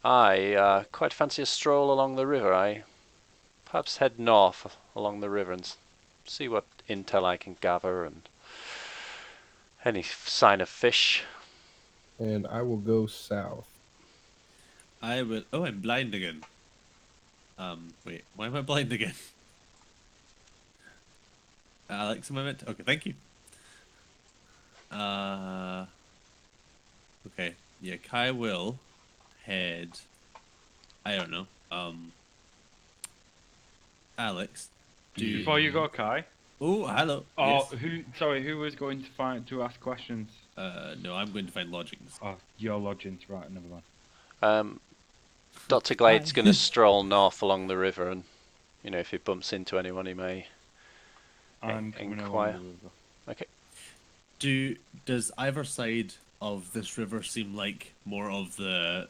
I quite fancy a stroll along the river. I perhaps head north along the river and see what intel I can gather and any sign of fish. And I will go south. I will. Oh, I'm blind again. Wait, why am I blind again? Alex, am I meant? Okay, thank you. Okay, yeah, Kai will head. I don't know. Alex, Before you go, Kai. Oh, hello. Oh, Yes. who was going to ask questions? No, I'm going to find lodgings. Oh, your lodgings, right? Never mind. Dr. Glade's going to stroll north along the river, and if he bumps into anyone, he may I'm coming along inquire. the river. Okay. Does either side of this river seem like more of the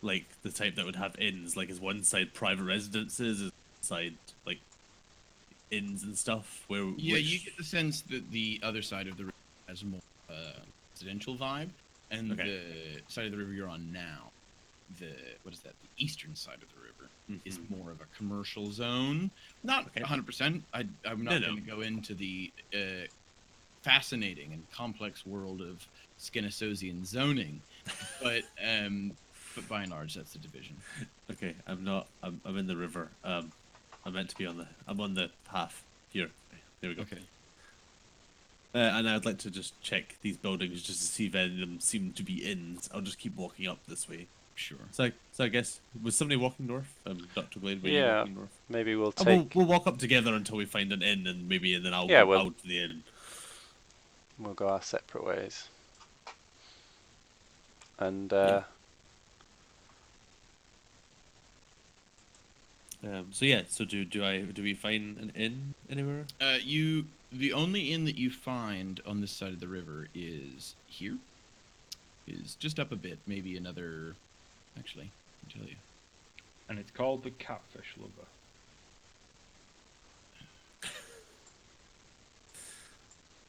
type that would have inns? Like, is one side private residences, is one side like inns and stuff? You get the sense that the other side of the river has more residential vibe, and the side of the river you're on now, the eastern side of the river, is more of a commercial zone. Not 100%. I'm not going to go into the fascinating and complex world of Skenososian zoning, but by and large, that's the division. Okay, I'm not. I'm in the river. I'm meant to be I'm on the path here. There we go. Okay. And I'd like to just check these buildings just to see if any of them seem to be inns. I'll just keep walking up this way. Sure. So I guess was somebody walking north? Dr. Glade, were you Yeah. walking north? Maybe we'll Oh, take. we'll walk up together until we find an inn, and then I'll Yeah, go we'll- out to the inn. We'll go our separate ways. And Yeah. So yeah. So do we find an inn anywhere? The only inn that you find on this side of the river is here. Is just up a bit, maybe another. Actually, I'll tell you. And it's called the Catfish Lover.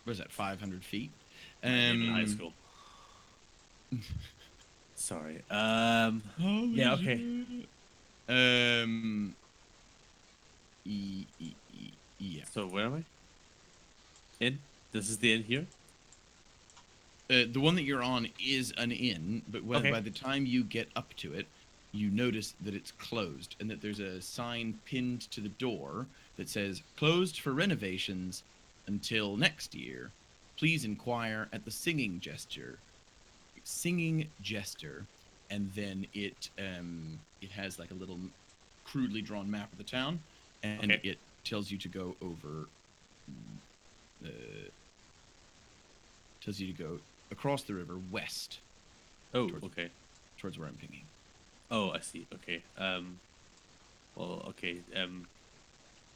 What is that? 500 feet. In high school. Sorry. Yeah. Okay. Yeah. So where am I? Inn. This is the inn here. The one that you're on is an inn, but Okay. by the time you get up to it, you notice that it's closed and that there's a sign pinned to the door that says "Closed for renovations until next year. Please inquire at the Singing Jester." And then it has like a little crudely drawn map of the town, and Okay. it tells you to go over. Tells you to go across the river west Oh, Towards- okay. towards where I'm pinging. Oh, I see. Okay. Well, okay.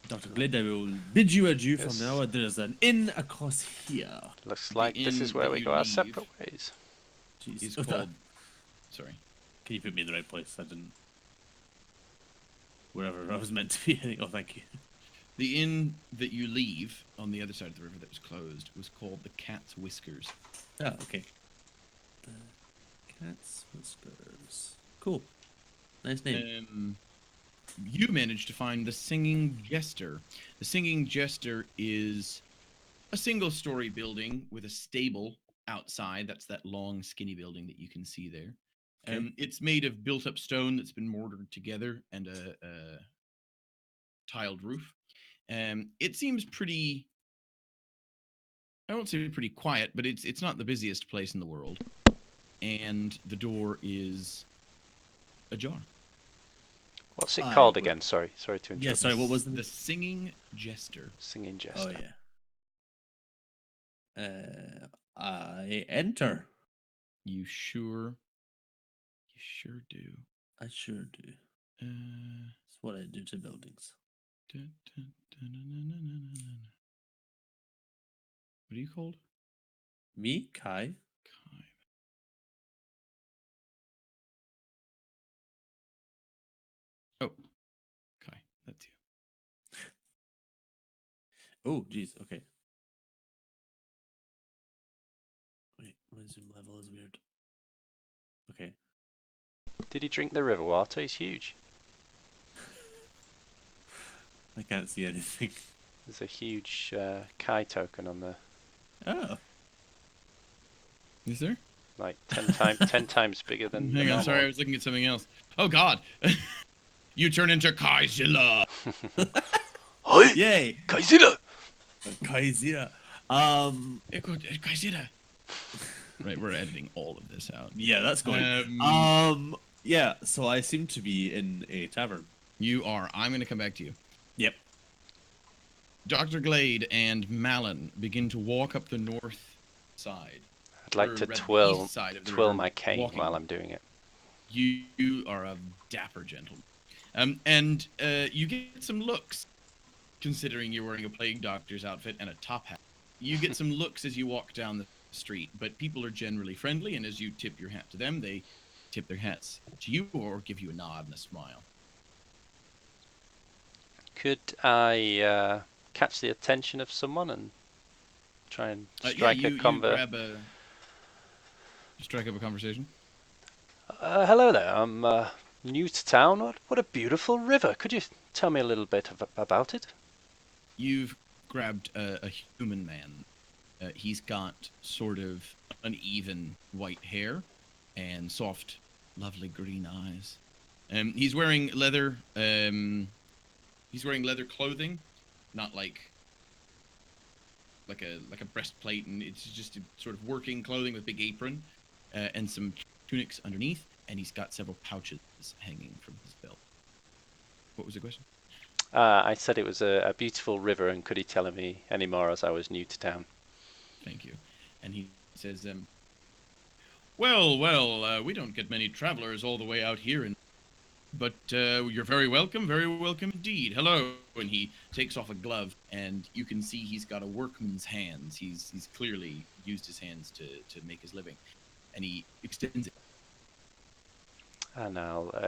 Dr. Glade, I will bid you adieu Yes. from now. There's an inn across here. looks The like this inn is where that we you go our leave separate ways. Jeez. Is called. Sorry. Can you put me in the right place? I didn't. Wherever I was meant to be. Oh, thank you. The inn that you leave on the other side of the river that was closed was called the Cat's Whiskers. Ah, okay. The Cat's Whiskers. Cool. Nice name. You managed to find the Singing Jester. The Singing Jester is a single-story building with a stable outside. That's that long, skinny building that you can see there. Okay. It's made of built-up stone that's been mortared together and a tiled roof. It seems pretty. I won't say pretty quiet, but it's not the busiest place in the world. And the door is ajar. What's it I called would- again? Sorry to interrupt. Yeah, sorry, what was The the... Singing Jester. Singing Jester. Oh, yeah. I enter. You sure do. I sure do. It's what I do to buildings. Dun, dun, dun, dun, dun, dun, dun, dun. What are you called? Me, Kai. Kai. Oh, Kai, that's you. Oh, jeez, okay. Wait, my zoom level is weird. Okay. Did he drink the river water? He's huge. I can't see anything. There's a huge Kai token on there, Oh. Is there? like 10 times bigger than. the Hang on, normal sorry, I one. was looking at something else. Oh God, you turn into Kaizilla. Yay! Kaizilla! Kaizira. Kaizilla. Right, we're editing all of this out. Yeah, that's going. Yeah, so I seem to be in a tavern. You are. I'm going to come back to you. Yep. Dr. Glade and Malin begin to walk up the north side. I'd like or to rather, twirl east side of the twirl river, my cane walking. while I'm doing it. You are a dapper gentleman. And you get some looks, considering you're wearing a plague doctor's outfit and a top hat. You get some looks as you walk down the street, but people are generally friendly, and as you tip your hat to them, they tip their hats to you or give you a nod and a smile. Could I catch the attention of someone and try and strike you a convo? Strike up a conversation. Hello there. I'm new to town. What a beautiful river. Could you tell me a little bit about it? You've grabbed a human man. He's got sort of uneven white hair and soft, lovely green eyes. He's wearing leather. He's wearing leather clothing, not like a breastplate, and it's just a sort of working clothing with big apron and some tunics underneath. and he's got several pouches hanging from his belt. What was the question? I said it was a beautiful river, and could he tell me any more as I was new to town? Thank you. And he says, well, we don't get many travelers all the way out here, but you're very welcome indeed. Hello. And he takes off a glove, and you can see he's got a workman's hands. He's clearly used his hands to make his living. And he extends it. And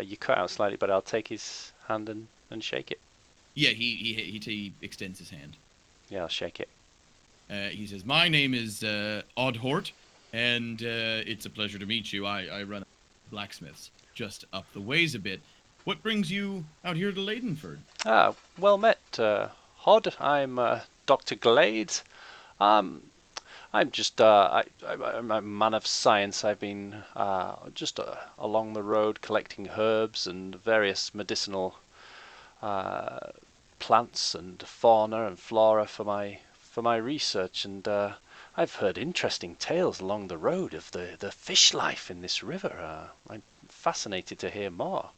you cut out slightly, but I'll take his hand and shake it. Yeah, he extends his hand. Yeah, I'll shake it. He says, my name is Oddhort, and it's a pleasure to meet you. I run a blacksmith's just up the ways a bit. What brings you out here to Leidenford? Well met, Hod. I'm Dr. Glade. I'm just I'm a man of science. I've been just along the road collecting herbs and various medicinal plants and fauna and flora for my research, and I've heard interesting tales along the road of the fish life in this river. I'm fascinated to hear more.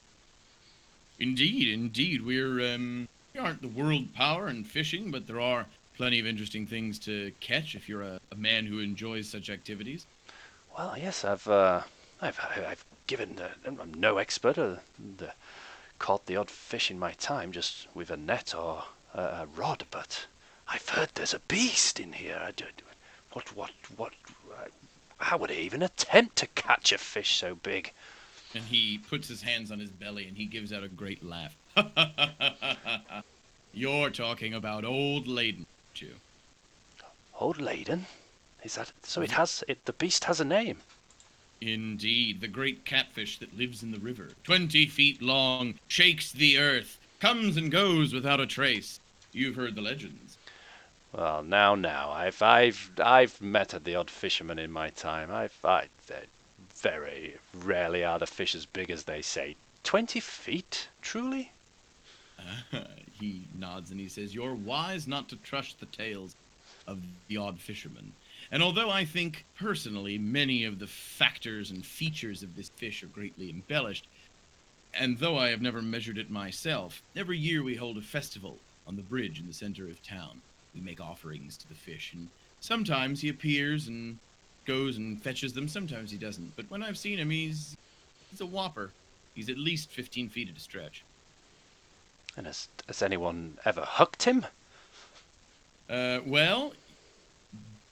Indeed. We aren't the world power in fishing, but there are plenty of interesting things to catch if you're a man who enjoys such activities. Well, yes, I've given. I'm no expert. Caught the odd fish in my time, just with a net or a rod. But I've heard there's a beast in here. What? How would I even attempt to catch a fish so big? And he puts his hands on his belly and he gives out a great laugh. You're talking about Old Leiden, aren't you? Old Leiden? Is that so? The beast has a name. Indeed, the great catfish that lives in the river, 20 feet long, shakes the earth, comes and goes without a trace. You've heard the legends. Well, now, I've met the odd fisherman in my time. Very rarely are the fish as big as they say. 20 feet, truly? He nods and he says, you're wise not to trust the tales of the odd fisherman. And although I think, personally, many of the factors and features of this fish are greatly embellished, and though I have never measured it myself, every year we hold a festival on the bridge in the center of town. We make offerings to the fish, and sometimes he appears and goes and fetches them, sometimes he doesn't. But when I've seen him, he's a whopper. He's at least 15 feet at a stretch. And has anyone ever hooked him? Well,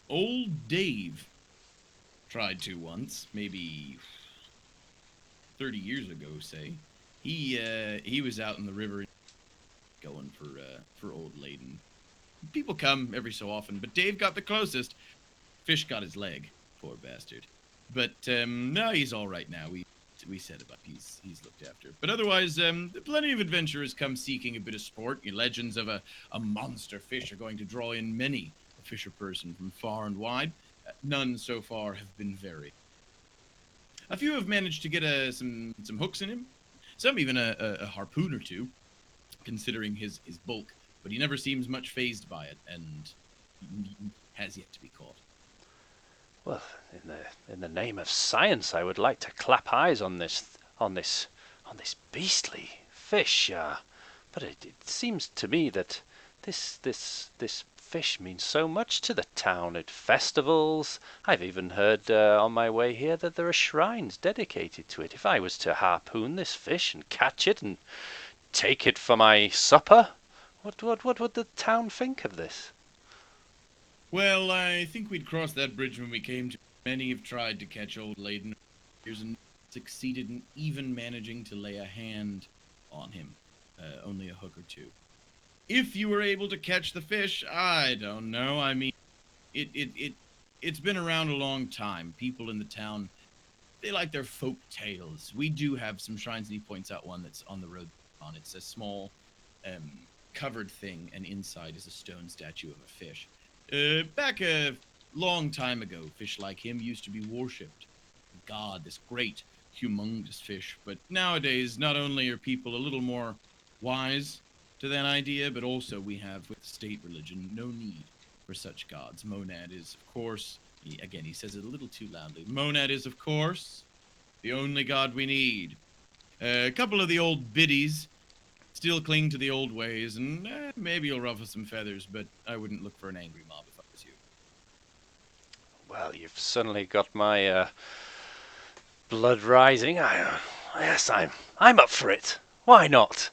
old Dave tried to once, maybe 30 years ago, say. He was out in the river going for Old Leiden. People come every so often, but Dave got the closest. Fish got his leg, poor bastard. But no, he's all right now. We set him up. He's looked after. But otherwise, plenty of adventurers come seeking a bit of sport. Legends of a monster fish are going to draw in many a fisher person from far and wide. None so far have been very. A few have managed to get some hooks in him. Some even a harpoon or two, considering his bulk. But he never seems much fazed by it, and has yet to be caught. Well, in the name of science, I would like to clap eyes on this beastly fish. But it seems to me that this fish means so much to the town at festivals. I've even heard on my way here that there are shrines dedicated to it. If I was to harpoon this fish and catch it and take it for my supper, what would the town think of this? Well, I think we'd cross that bridge when we came to. Many have tried to catch Old Leiden and succeeded in even managing to lay a hand on him. Only a hook or two. If you were able to catch the fish, I don't know. I mean, it's been around a long time. People in the town, they like their folk tales. We do have some shrines, and he points out one that's on the road. It's a small, covered thing, and inside is a stone statue of a fish. Back a long time ago, fish like him used to be worshipped. God, this great, humongous fish. But nowadays, not only are people a little more wise to that idea, but also we have, with state religion, no need for such gods. Monad is, of course, he says it a little too loudly. Monad is, of course, the only god we need. A couple of the old biddies still cling to the old ways, and maybe you'll ruffle some feathers, but I wouldn't look for an angry mob if I was you. Well, you've suddenly got my blood rising. Yes, I'm up for it. Why not?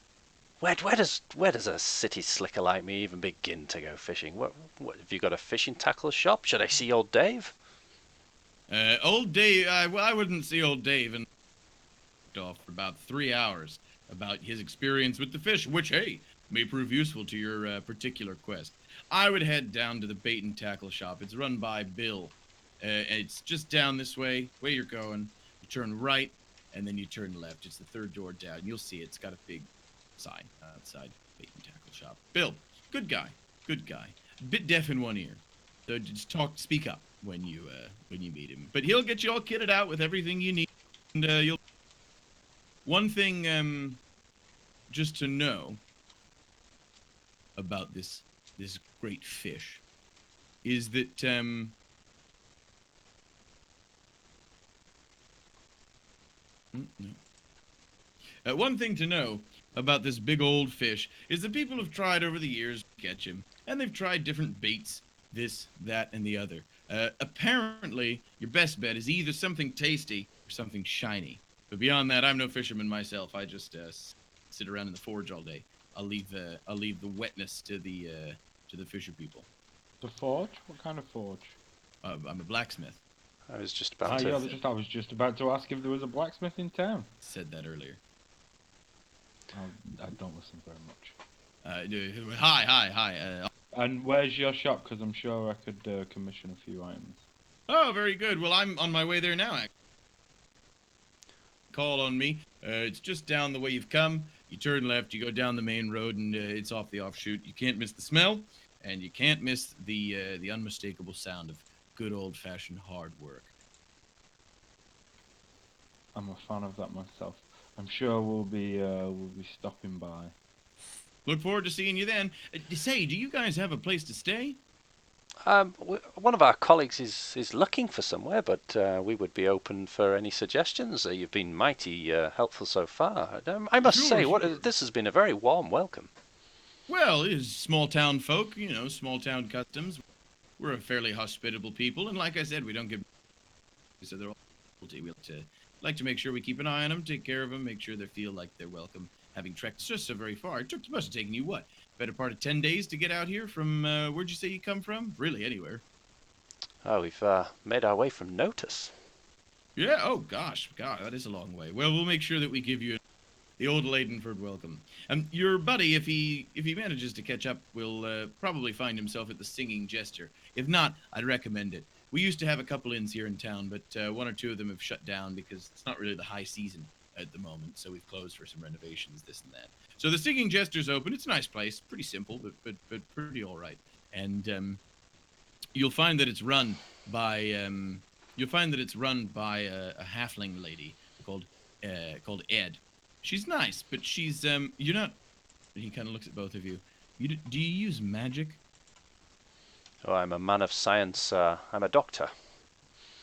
Where does a city slicker like me even begin to go fishing? What have you got a fishing tackle shop? Should I see old Dave? Old Dave, well, I wouldn't see old Dave and off for about 3 hours about his experience with the fish, which, hey, may prove useful to your particular quest. I would head down to the bait and tackle shop. It's run by Bill. It's just down this way you're going. You turn right, and then you turn left. It's the third door down. You'll see it. It's got a big sign outside bait and tackle shop. Bill, good guy. Bit deaf in one ear. So just speak up when you meet him. But he'll get you all kitted out with everything you need, and you'll. One thing, just to know about this great fish is that one thing to know about this big old fish is that people have tried over the years to catch him, and they've tried different baits, this, that, and the other. Apparently, your best bet is either something tasty or something shiny. But beyond that, I'm no fisherman myself. I just sit around in the forge all day. I'll leave the wetness to the fisher people. The forge? What kind of forge? I'm a blacksmith. I was just I about to. was just about to ask if there was a blacksmith in town. Said that earlier. I don't listen very much. Hi. And where's your shop? Because I'm sure I could commission a few items. Oh, very good. Well, I'm on my way there now. Actually. Call on me. It's just down the way you've come. You turn left, you go down the main road, and it's off the offshoot. You can't miss the smell, and you can't miss the unmistakable sound of good old-fashioned hard work. I'm a fan of that myself. I'm sure we'll be stopping by. Look forward to seeing you then. Say, do you guys have a place to stay? One of our colleagues is looking for somewhere, but we would be open for any suggestions. You've been mighty helpful so far. I must say, this has been a very warm welcome. Well, it's small town folk, small town customs. We're a fairly hospitable people, and like I said, we don't give. So they're all. We like to make sure we keep an eye on them, take care of them, make sure they feel like they're welcome. Having trekked just so very far, it must have taken you what? Better part of 10 days to get out here from, where'd you say you come from? Really, anywhere. Oh, we've made our way from Notice. Yeah, oh gosh, God, that is a long way. Well, we'll make sure that we give you the old Leidenford welcome. Your buddy, if he manages to catch up, will probably find himself at the Singing Jester. If not, I'd recommend it. We used to have a couple inns here in town, but one or two of them have shut down because it's not really the high season at the moment, so we've closed for some renovations, this and that. So the Singing Jester's open. It's a nice place, pretty simple, but pretty all right. And you'll find that it's run by a halfling lady called Ed. She's nice, but she's you're not. He kind of looks at both of you. Do you use magic? Oh, I'm a man of science. I'm a doctor.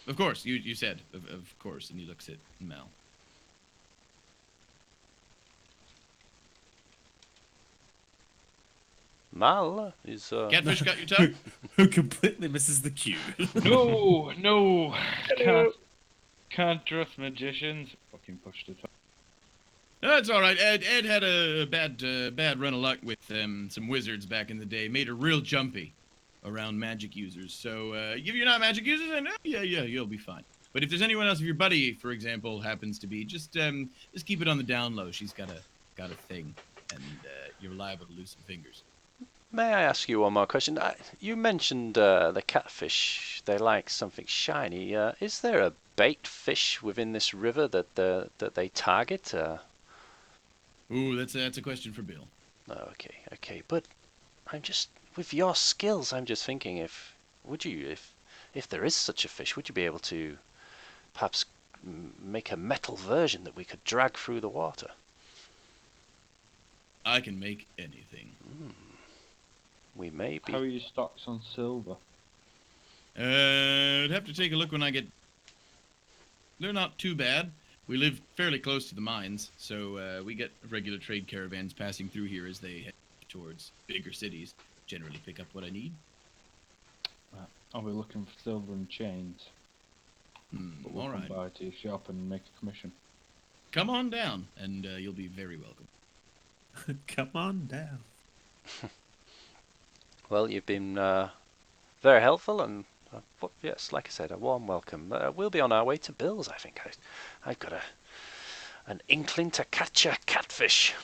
Of course, you said of course, and he looks at Mel. Mal is. Catfish got your tongue? Who completely misses the cue. No, can't trust magicians. Fucking pushed it. No, it's all right. Ed had a bad run of luck with some wizards back in the day. Made her real jumpy around magic users. So if you're not magic users, then yeah, you'll be fine. But if there's anyone else, if your buddy, for example, happens to be, just keep it on the down low. She's got a thing, and you're liable to lose some fingers. May I ask you one more question? You mentioned the catfish. They like something shiny. Is there a bait fish within this river that they target? Ooh, that's a question for Bill. Okay. But I'm just with your skills. I'm just thinking if there is such a fish, would you be able to perhaps make a metal version that we could drag through the water? I can make anything. We may be. How are your stocks on silver? I'd have to take a look when I get. They're not too bad. We live fairly close to the mines, so we get regular trade caravans passing through here as they head towards bigger cities. Generally pick up what I need. I'll be looking for silver and chains. But we'll All come right. by to your shop and make a commission. Come on down, and you'll be very welcome. Come on down. Well, you've been very helpful, and yes, like I said, a warm welcome. We'll be on our way to Bill's. I think I've got an inkling to catch a catfish.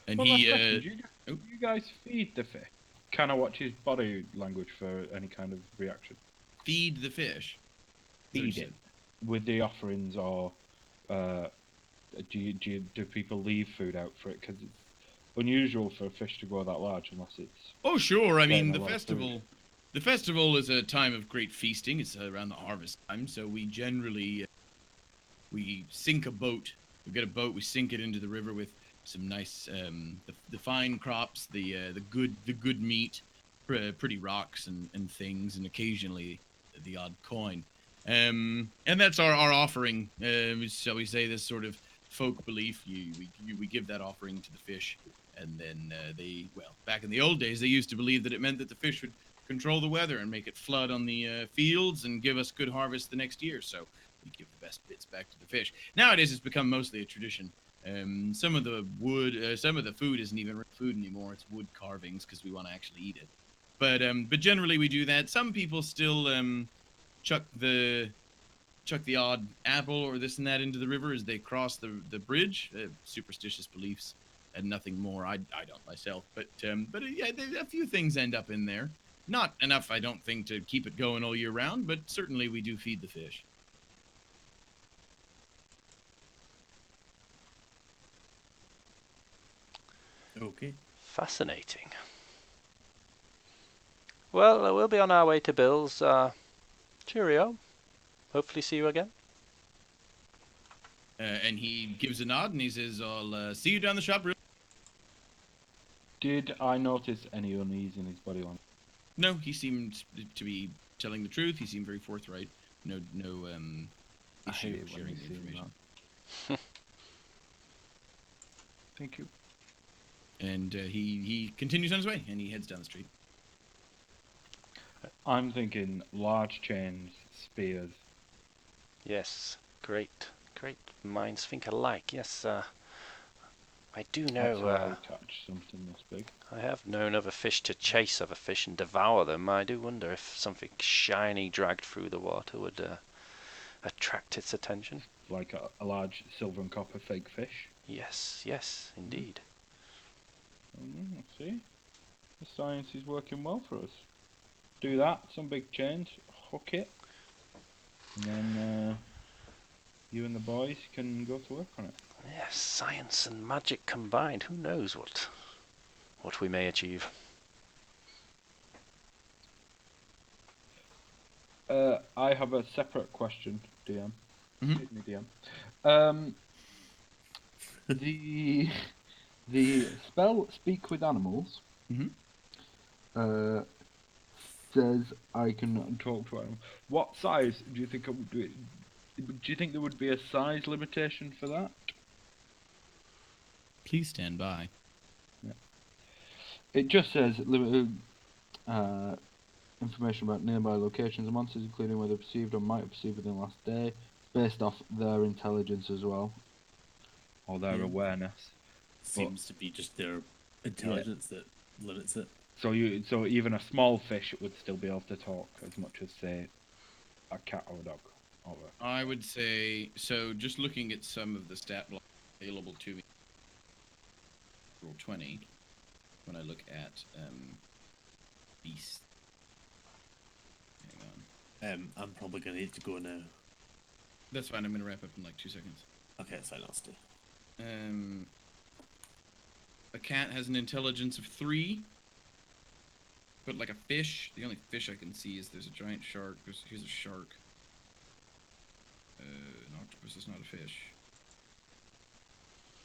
And Well, he, last question, do you guys feed the fish? Can I watch his body language for any kind of reaction? feed the fish. Feed it with the offerings, or do people leave food out for it? Because it's unusual for a fish to grow that large unless it's. Oh, sure. I mean, getting a the lot of festival. The festival is a time of great feasting. It's around the harvest time, so we generally we sink a boat. We get a boat. We sink it into the river with some nice the fine crops, the good meat, pretty rocks and things, and occasionally the odd coin. And that's our offering. Shall we say, this sort of folk belief? We give that offering to the fish, and then back in the old days, they used to believe that it meant that the fish would control the weather and make it flood on the fields and give us good harvest the next year. So we give the best bits back to the fish. Nowadays, it's become mostly a tradition. Some of the wood, some of the food isn't even food anymore. It's wood carvings because we want to actually eat it. But generally we do that. Some people still chuck the odd apple or this and that into the river as they cross the bridge. Superstitious beliefs and nothing more. I don't myself, but yeah, a few things end up in there. Not enough, I don't think, to keep it going all year round, but certainly we do feed the fish. Okay. Fascinating. Well, we'll be on our way to Bill's. Cheerio. Hopefully see you again. And he gives a nod and he says, I'll see you down the shop. Did I notice any unease in his body language? No, he seemed to be telling the truth. He seemed very forthright. No I issue hate of it when sharing you the see information. that. Thank you. And he continues on his way, and he heads down the street. I'm thinking large chains, spears. Yes, great minds think alike. Yes, I do That's how I know. would catch something this big. I have known other fish to chase other fish and devour them. I do wonder if something shiny dragged through the water would attract its attention. Like a large silver and copper fake fish. Yes, indeed. See? The science is working well for us. Do that, some big chains, hook it, and then you and the boys can go to work on it. Yes, science and magic combined. Who knows what we may achieve. I have a separate question, DM. Mhm. Excuse me, DM. The spell Speak with Animals says I can talk to animals. What size do you think I would do it? Do you think there would be a size limitation for that? Please stand by. It just says limited information about nearby locations and monsters, including whether perceived or might have perceived within the last day, based off their intelligence as well, or their awareness. Seems to be just their intelligence that limits it. So even a small fish would still be able to talk as much as, say, a cat or a dog. I would say, so just looking at some of the stat blocks available to me, roll 20, when I look at beast. Hang on. I'm probably going to need to go now. That's fine, I'm going to wrap up in like 2 seconds. Okay, it's fine, I'll stay. A cat has an intelligence of 3. But like a fish, the only fish I can see is there's a giant shark. Here's a shark. An octopus is not a fish.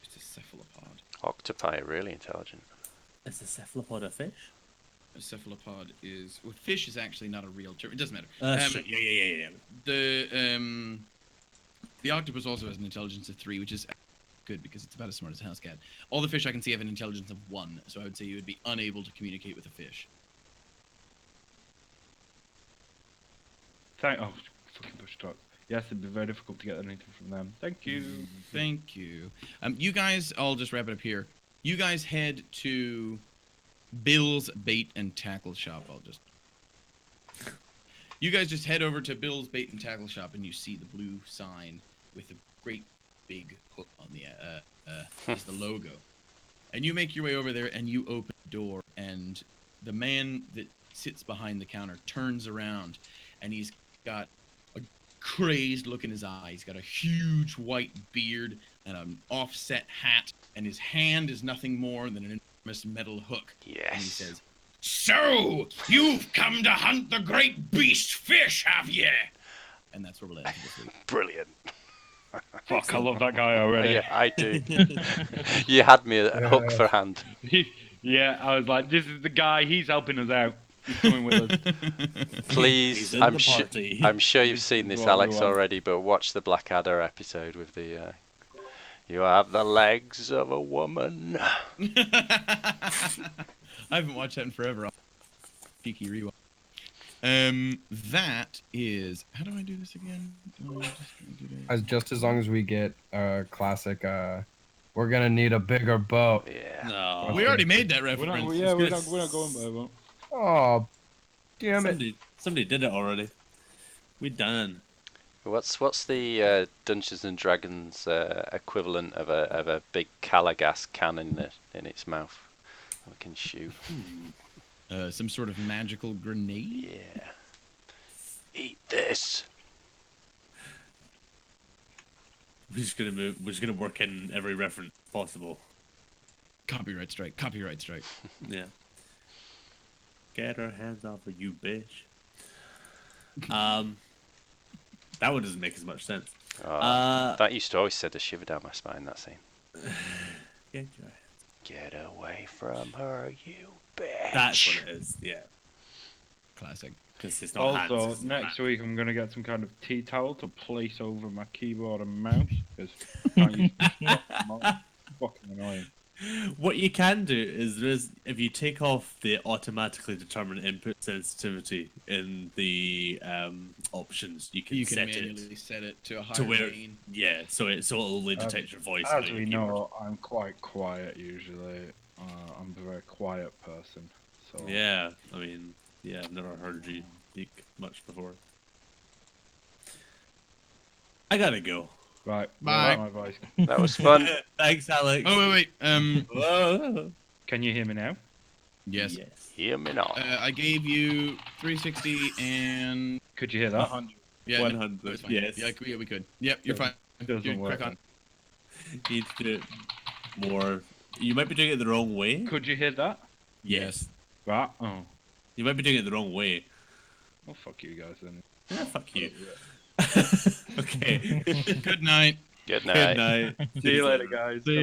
It's a cephalopod. Octopi are really intelligent. Is a cephalopod a fish? A cephalopod is... Well, fish is actually not a real term. It doesn't matter. Sure. Yeah. The The octopus also has an intelligence of 3, which is good because it's about as smart as a house cat. All the fish I can see have an intelligence of 1, so I would say you would be unable to communicate with a fish. Oh, fucking bush talk. Yes, it'd be very difficult to get anything from them. Thank you. Thank you. You guys, I'll just wrap it up here. You guys head to Bill's Bait and Tackle Shop. You guys just head over to Bill's Bait and Tackle Shop, and you see the blue sign with a great big hook on the as the logo. And you make your way over there, and you open the door, and the man that sits behind the counter turns around, and he's got a crazed look in his eye. He's got a huge white beard and an offset hat, and his hand is nothing more than an enormous metal hook. Yes. And he says, "So, you've come to hunt the great beast fish, have ye?" And that's where we'll end for this week. Brilliant. Fuck, I love that guy already. Yeah, I do. You had me a hook for hand. Yeah, I was like, this is the guy. He's helping us out. He's coming with us. Please, He's in I'm the sure party. I'm sure you've seen this, What we Alex, want. already, but watch the Blackadder episode with the. You have the legs of a woman. I haven't watched that in forever. Cheeky rewatch. That is. How do I do this again? Just as long as we get classic. We're gonna need a bigger boat. Yeah. No. We already made that We're reference. not, we're not going by that. Oh, damn it! Somebody did it already. We done. What's the Dungeons and Dragons equivalent of a big Calagas cannon in its mouth? We can shoot. Some sort of magical grenade. Yeah. Eat this. We're just gonna move. We're just gonna work in every reference possible. Copyright strike. Copyright strike. Yeah. Get our hands off of you, bitch. That one doesn't make as much sense. That used to always send a shiver down my spine, that scene. Get your Get away from her, you bitch. That's what it is. Yeah. Classic. Because it's not hands, Also, it's next back. week I'm going to get some kind of tea towel to place over my keyboard and mouse, because I can't use the fucking annoying. What you can do is if you take off the automatically determined input sensitivity in the options, you can set manually it set it to a higher to where gain. so it'll only detect your voice. As not we your keyboard. know, I'm quite quiet usually. I'm a very quiet person. So Yeah, I mean, yeah, I've never heard you speak much before. I gotta go. Right. Bye. My voice. That was fun. Thanks, Alex. Oh wait. Whoa. Can you hear me now? Yes. Hear me now. I gave you 360 and Could you hear that? 100. Yeah. 100. That's fine. Yes. Yeah, we could. Yep, you're fine. Doesn't You work. crack on. You need to do it more. You might be doing it the wrong way. Could you hear that? Yes. Right. Oh. You might be doing it the wrong way. Well, fuck you guys then. Yeah, fuck you. Okay. Good night. Good Good night. night. See you later, guys. See ya.